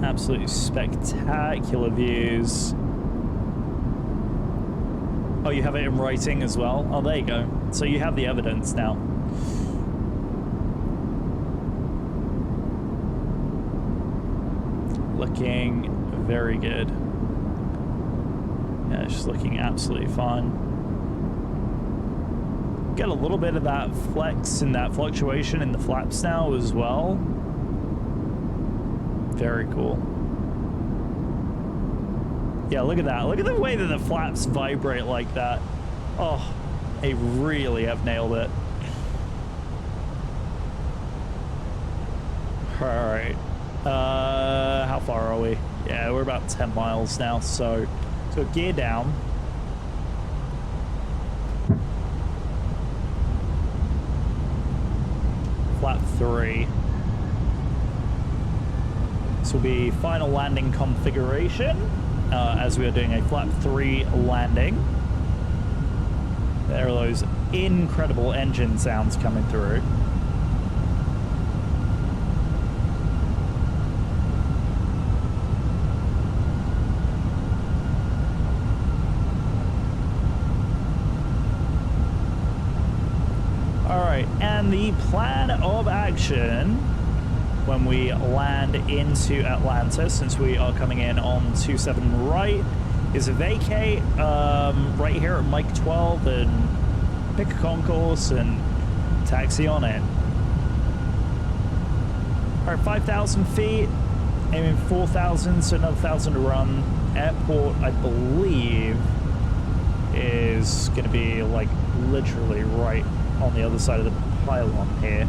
Absolutely spectacular views. Oh, you have it in writing as well? Oh, there you go. So you have the evidence now. Looking very good. Yeah, it's just looking absolutely fine. Get a little bit of that flex and that fluctuation in the flaps now as well. Very cool. Yeah, look at that. Look at the way that the flaps vibrate like that. Oh, they really have nailed it. All right. How far are we? Yeah, we're about 10 miles now, so gear down. Flap 3. This will be final landing configuration as we are doing a flap 3 landing. There are those incredible engine sounds coming through. All right, and the plan of action when we land into Atlanta, since we are coming in on 27 right, is a vacate right here at Mike 12 and pick a concourse and taxi on in. All right, 5,000 feet, aiming 4,000, so another 1,000 to run. Airport, I believe, is going to be like literally right on the other side of the pylon here.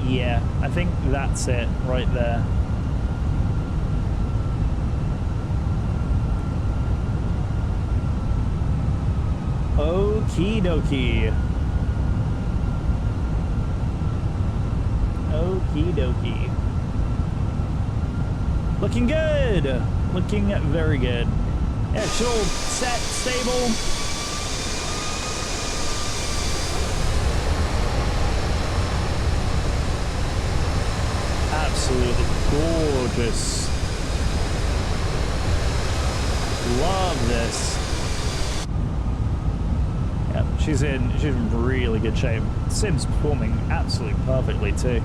Yeah, I think that's it right there. Okie dokie. Okie dokie. Looking good. Looking very good. Yeah, chill, set, stable. Absolutely gorgeous. Love this. Yeah, she's in really good shape. Sim's performing absolutely perfectly too.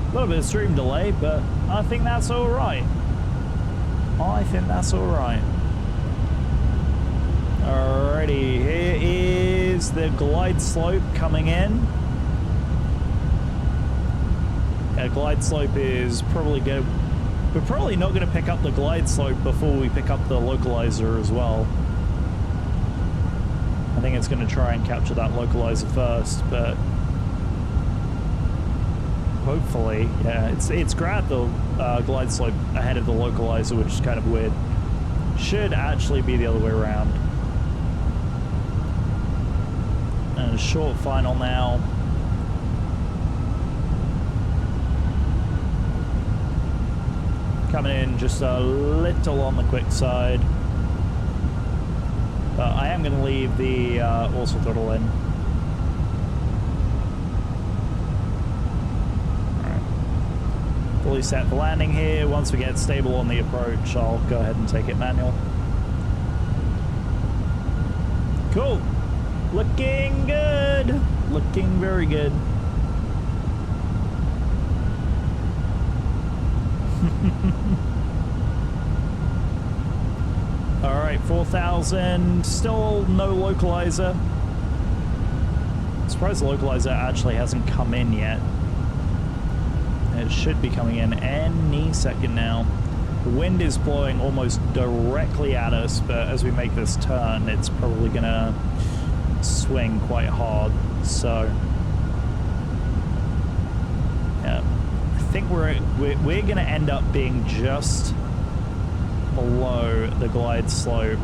A little bit of stream delay, but I think that's all right. I think that's all right. Alrighty, here is the glide slope coming in. Yeah, glide slope is probably good. We're probably not going to pick up the glide slope before we pick up the localizer as well. I think it's going to try and capture that localizer first, but hopefully, yeah, it's grabbed the glide slope ahead of the localizer, which is kind of weird. Should actually be the other way around. And a short final now. Coming in just a little on the quick side. I am going to leave the auto throttle in. Alright. Fully set for landing here. Once we get stable on the approach, I'll go ahead and take it manual. Cool. Looking good. Looking very good. right, 4,000. Still no localizer. I'm surprised the localizer actually hasn't come in yet. It should be coming in any second now. The wind is blowing almost directly at us, but as we make this turn, it's probably gonna swing quite hard. So, yeah, I think we're gonna end up being just below the glide slope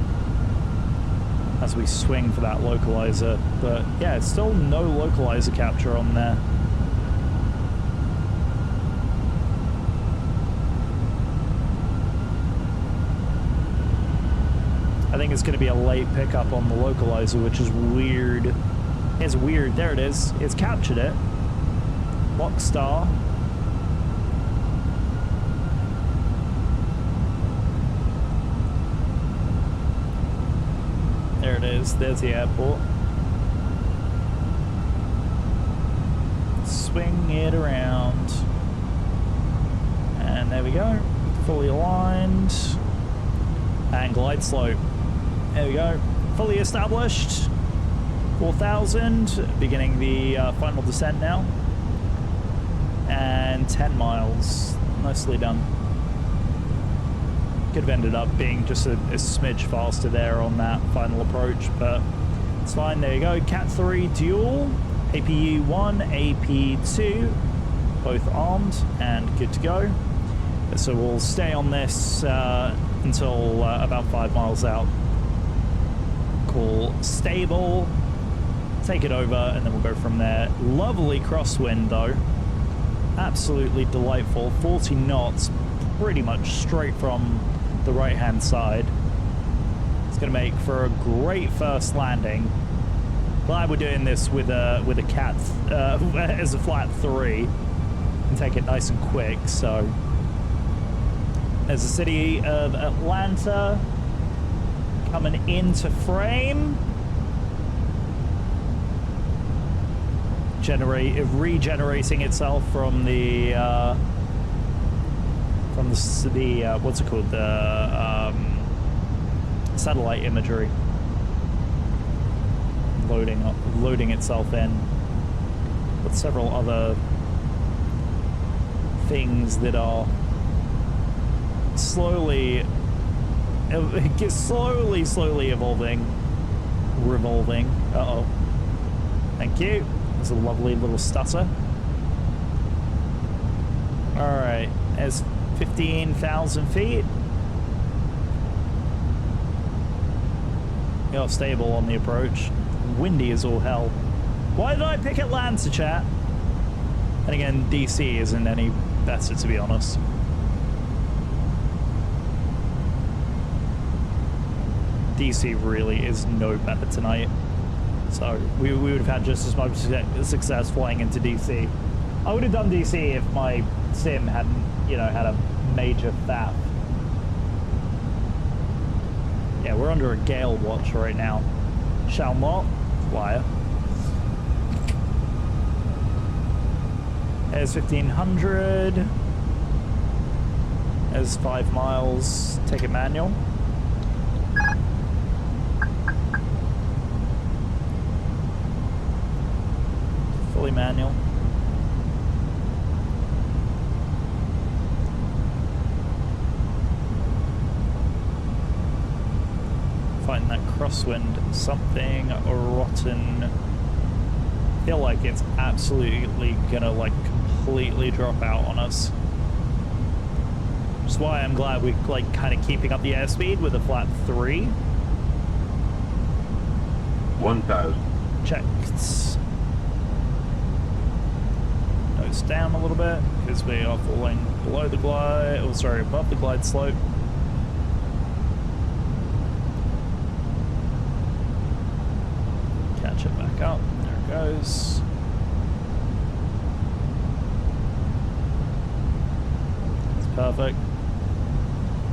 as we swing for that localizer. But yeah, it's still no localizer capture on there. I think it's going to be a late pickup on the localizer, which is weird. It's weird. There it is. It's captured it. Lock star. There it is. There's the airport. Swing it around. And there we go. Fully aligned. And glide slope. There we go. Fully established. 4,000. Beginning the final descent now. And 10 miles. Nicely done. Could have ended up being just a smidge faster there on that final approach, but it's fine. There you go. Cat 3 dual. APU 1, AP2. Both armed and good to go. So we'll stay on this until about 5 miles out. Call stable, take it over, and then we'll go from there. Lovely crosswind though, absolutely delightful. 40 knots, pretty much straight from the right hand side. It's going to make for a great first landing. Glad we're doing this with a cat as a flat 3 and take it nice and quick. So there's the city of Atlanta coming into frame. Regenerating itself from the what's it called, the satellite imagery. Loading itself in with several other things that are slowly revolving. Uh-oh. Thank you. There's a lovely little stutter. Alright, there's 15,000 feet. You're stable on the approach. Windy as all hell. Why did I pick Atlanta, chat? And again, DC isn't any better, to be honest. DC really is no better tonight. So we would have had just as much success flying into DC. I would have done DC if my sim hadn't, had a major faff. Yeah, we're under a gale watch right now. Shall not flyer. There's 1,500. There's 5 miles. Take it manual. Fully manual. Find that crosswind something rotten. Feel like it's absolutely gonna completely drop out on us. Which is why I'm glad we're kind of keeping up the airspeed with a flat 3. 1,000. Checked. Nose down a little bit because we are falling below the glide, above the glide slope. Catch it back up. There it goes. It's perfect.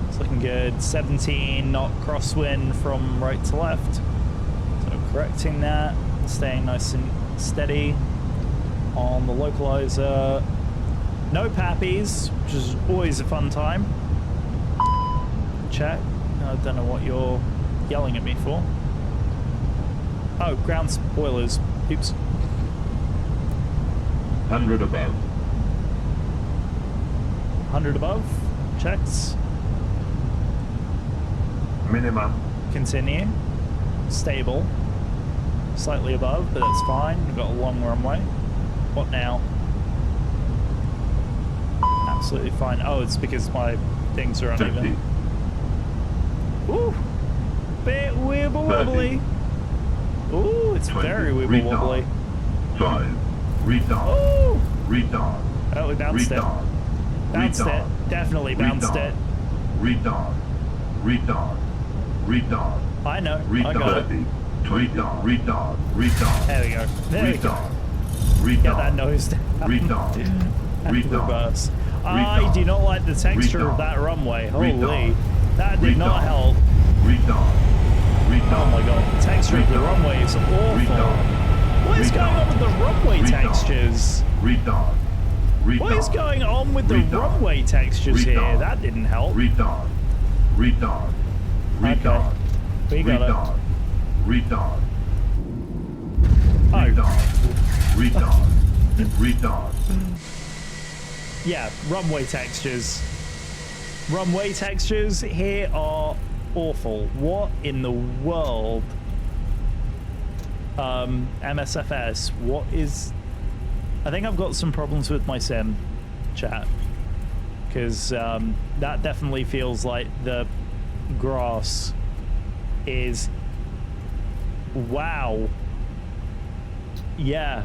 It's looking good. 17 knot crosswind from right to left. So correcting that, staying nice and steady on the localizer. No pappies, which is always a fun time. Check. I don't know what you're yelling at me for? Oh, ground spoilers. Oops. 100 above. 100 above. Checks. Minimum. Continue. Stable. Slightly above, but that's fine. We've got a long runway. What now? Absolutely fine. Oh, it's because my things are uneven. 50. Ooh! Bit wibble wobbly. Ooh, it's 20. very wibble wobbly. 5. Retard. Ooh! Retard. Oh, we bounced it. Retard. Bounced Retard. it. Definitely bounced it. Retard. Retard. Retard. I know. I Retard. got it. 30. Retard. Retard. Retard. There we go. There we go. Retard. Retard. Get that nose down. Retard. And Retard. reverse. I do not like the texture of that runway. Holy. Retard. That did not Retard. help. Retard. Retard. Oh my god. The texture of the runway is awful. Retard. What is going on with the runway textures? Retard. Retard. What is going on with the Retard. runway textures here? Retard. That didn't help. Retard. Retard. Retard. We got it. Retard. Retard. Oh. Retard. Retard. Yeah, runway textures. Runway textures here are awful. What in the world? MSFS, what is... I think I've got some problems with my sim, chat. Because that definitely feels like the grass is... Wow. Yeah.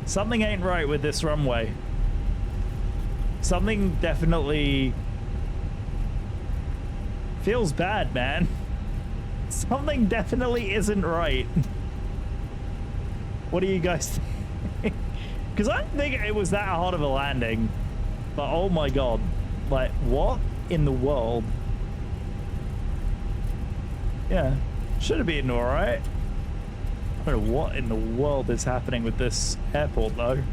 Something ain't right with this runway. Something definitely feels bad, man. Something definitely isn't right. What do you guys think? Because I don't think it was that hard of a landing. But oh my god. Like, what in the world? Yeah. Should have been alright. I don't know what in the world is happening with this airport, though.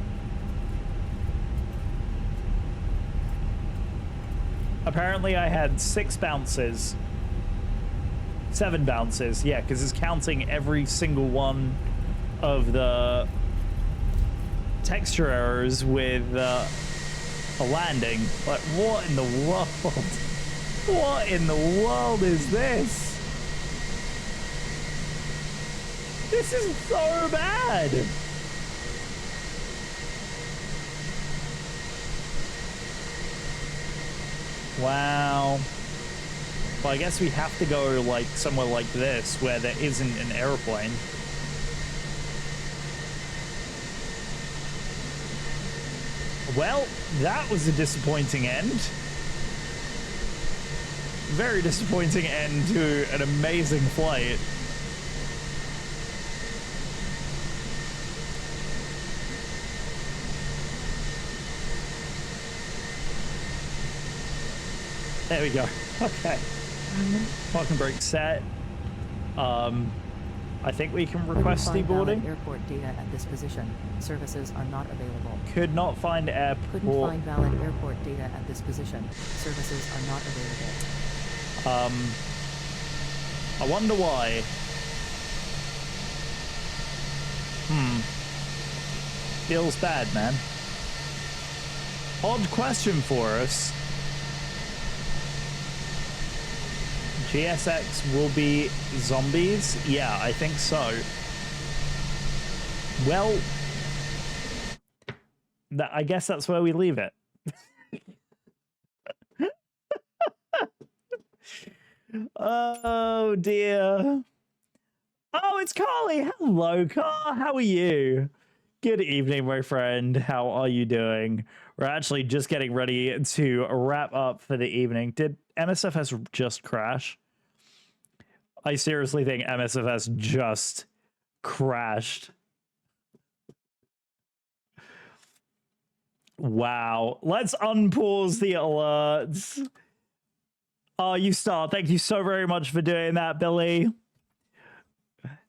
Apparently, I had 6 bounces. 7 bounces, yeah, because it's counting every single one of the texture errors with a landing. Like, what in the world? What in the world is this? This is so bad. Wow. Well, I guess we have to go like somewhere like this where there isn't an airplane. Well, that was a disappointing end. Very disappointing end to an amazing flight. There we go. Okay. Parking brake set. I think we can request deboarding. Airport data at this position. Services are not available. Could not find airport. Couldn't find valid airport data at this position. Services are not available. I wonder why. Feels bad, man. Odd question for us. GSX will be zombies? Yeah, I think so. Well, I guess that's where we leave it. Oh, dear. Oh, it's Carly. Hello, Carl. How are you? Good evening, my friend. How are you doing? We're actually just getting ready to wrap up for the evening. Did MSFS just crash? I seriously think MSFS just crashed. Wow. Let's unpause the alerts. Oh, you star. Thank you so very much for doing that, Billy.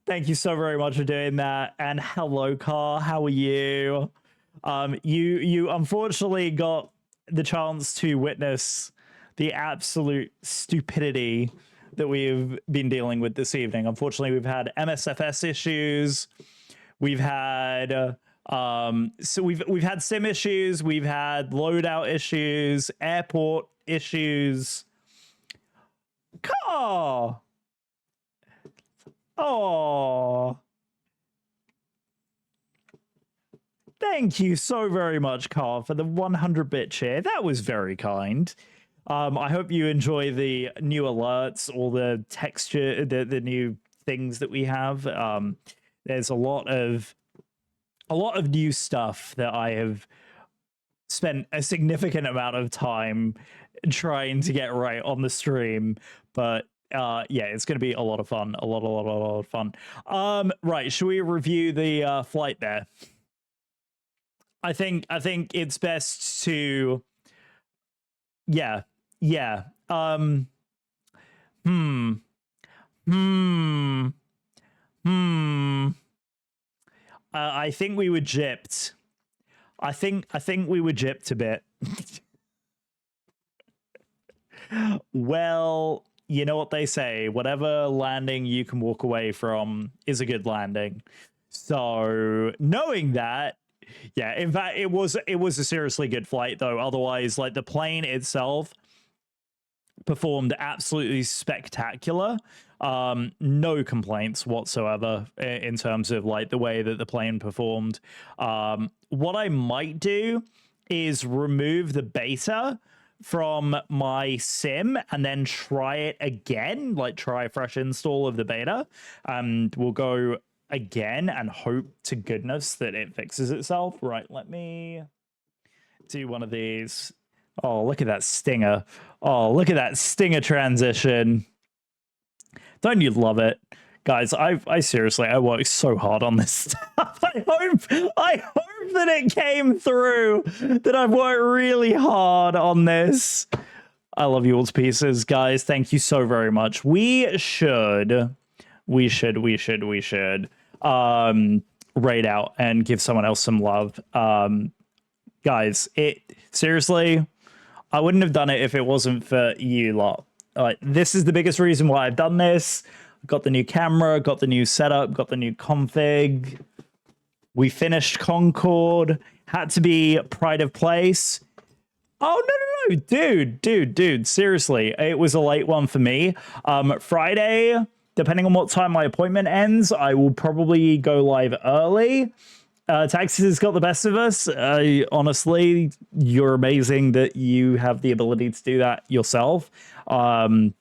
Thank you so very much for doing that. And hello, Car. How are you? You unfortunately got the chance to witness the absolute stupidity that we've been dealing with this evening. Unfortunately, we've had MSFS issues. We've had we've had sim issues. We've had loadout issues, airport issues. Car. Oh. Thank you so very much, Carl, for the 100-bit share. That was very kind. I hope you enjoy the new alerts, all the texture, the new things that we have. There's a lot of new stuff that I have spent a significant amount of time trying to get right on the stream, but yeah, it's going to be a lot of fun. A lot of fun. Right, should we review the flight there? I think it's best to, yeah. I think we were gypped. I think we were gypped a bit. Well, you know what they say, whatever landing you can walk away from is a good landing. So knowing that, yeah, in fact, it was a seriously good flight though. Otherwise, like, the plane itself performed absolutely spectacular. No complaints whatsoever in terms of like the way that the plane performed. What I might do is remove the beta from my sim and then try it again, like try a fresh install of the beta, and we'll go again and hope to goodness that it fixes itself. Right, let me do one of these. Oh, look at that stinger. Oh, look at that stinger transition. Don't you love it? Guys, I seriously, I worked so hard on this stuff. I hope that it came through, that I've worked really hard on this. I love you all to pieces, guys. Thank you so very much. We should raid out and give someone else some love. Guys, seriously, I wouldn't have done it if it wasn't for you lot. Like, this is the biggest reason why I've done this. Got the new camera, got the new setup, got the new config. We finished Concord. Had to be pride of place. Oh, no, dude, seriously, it was a late one for me. Friday, depending on what time my appointment ends, I will probably go live early. Taxis has got the best of us. Honestly, you're amazing that you have the ability to do that yourself. I'm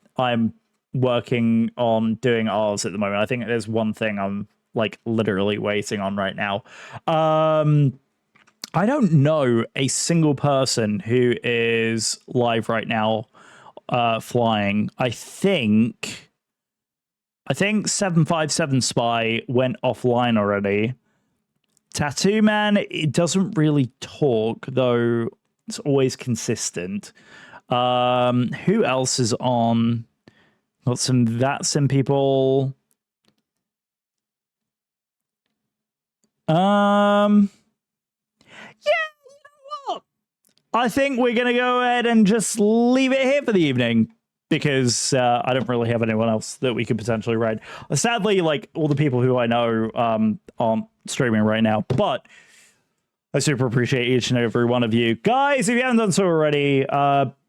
working on doing ours at the moment. I think there's one thing I'm like literally waiting on right now. I don't know a single person who is live right now flying. I think 757 Spy went offline already. Tattoo Man, it doesn't really talk, though it's always consistent. Who else is on? Got some people. Yeah, you know what? I think we're going to go ahead and just leave it here for the evening, because I don't really have anyone else that we could potentially raid. Sadly, like, all the people who I know aren't streaming right now, but I super appreciate each and every one of you. Guys, if you haven't done so already,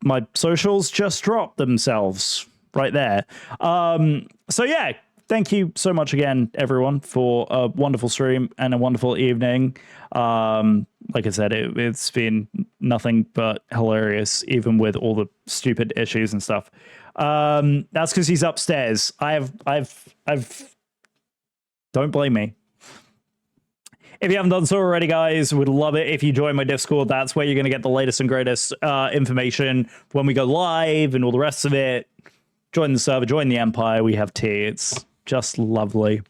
my socials just dropped themselves right there. So yeah, thank you so much again, everyone, for a wonderful stream and a wonderful evening. Like I said, it's been nothing but hilarious, even with all the stupid issues and stuff. That's because he's upstairs. I've don't blame me. If you haven't done so already, guys, would love it if you join my Discord. That's where you're going to get the latest and greatest information when we go live and all the rest of it. Join the server, join the Empire. We have tea. It's just lovely.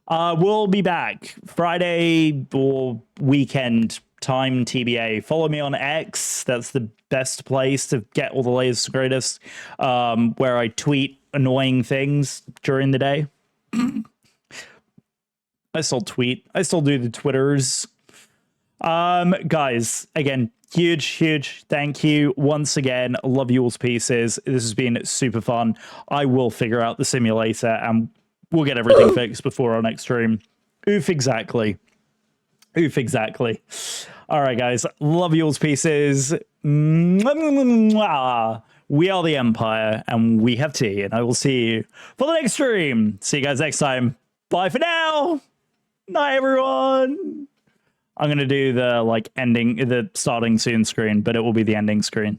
We'll be back Friday or weekend time, TBA. Follow me on X. That's the best place to get all the latest and greatest, where I tweet annoying things during the day. I still tweet. I still do the Twitters. Guys, again, Huge thank you once again. Love you all's pieces. This has been super fun. I will figure out the simulator and we'll get everything fixed before our next stream. Oof, exactly. All right, guys. Love you all's pieces. Mwah. We are the Empire, and we have tea, and I will see you for the next stream. See you guys next time. Bye for now. Night, everyone. I'm going to do the, like, ending, the starting soon screen, but it will be the ending screen.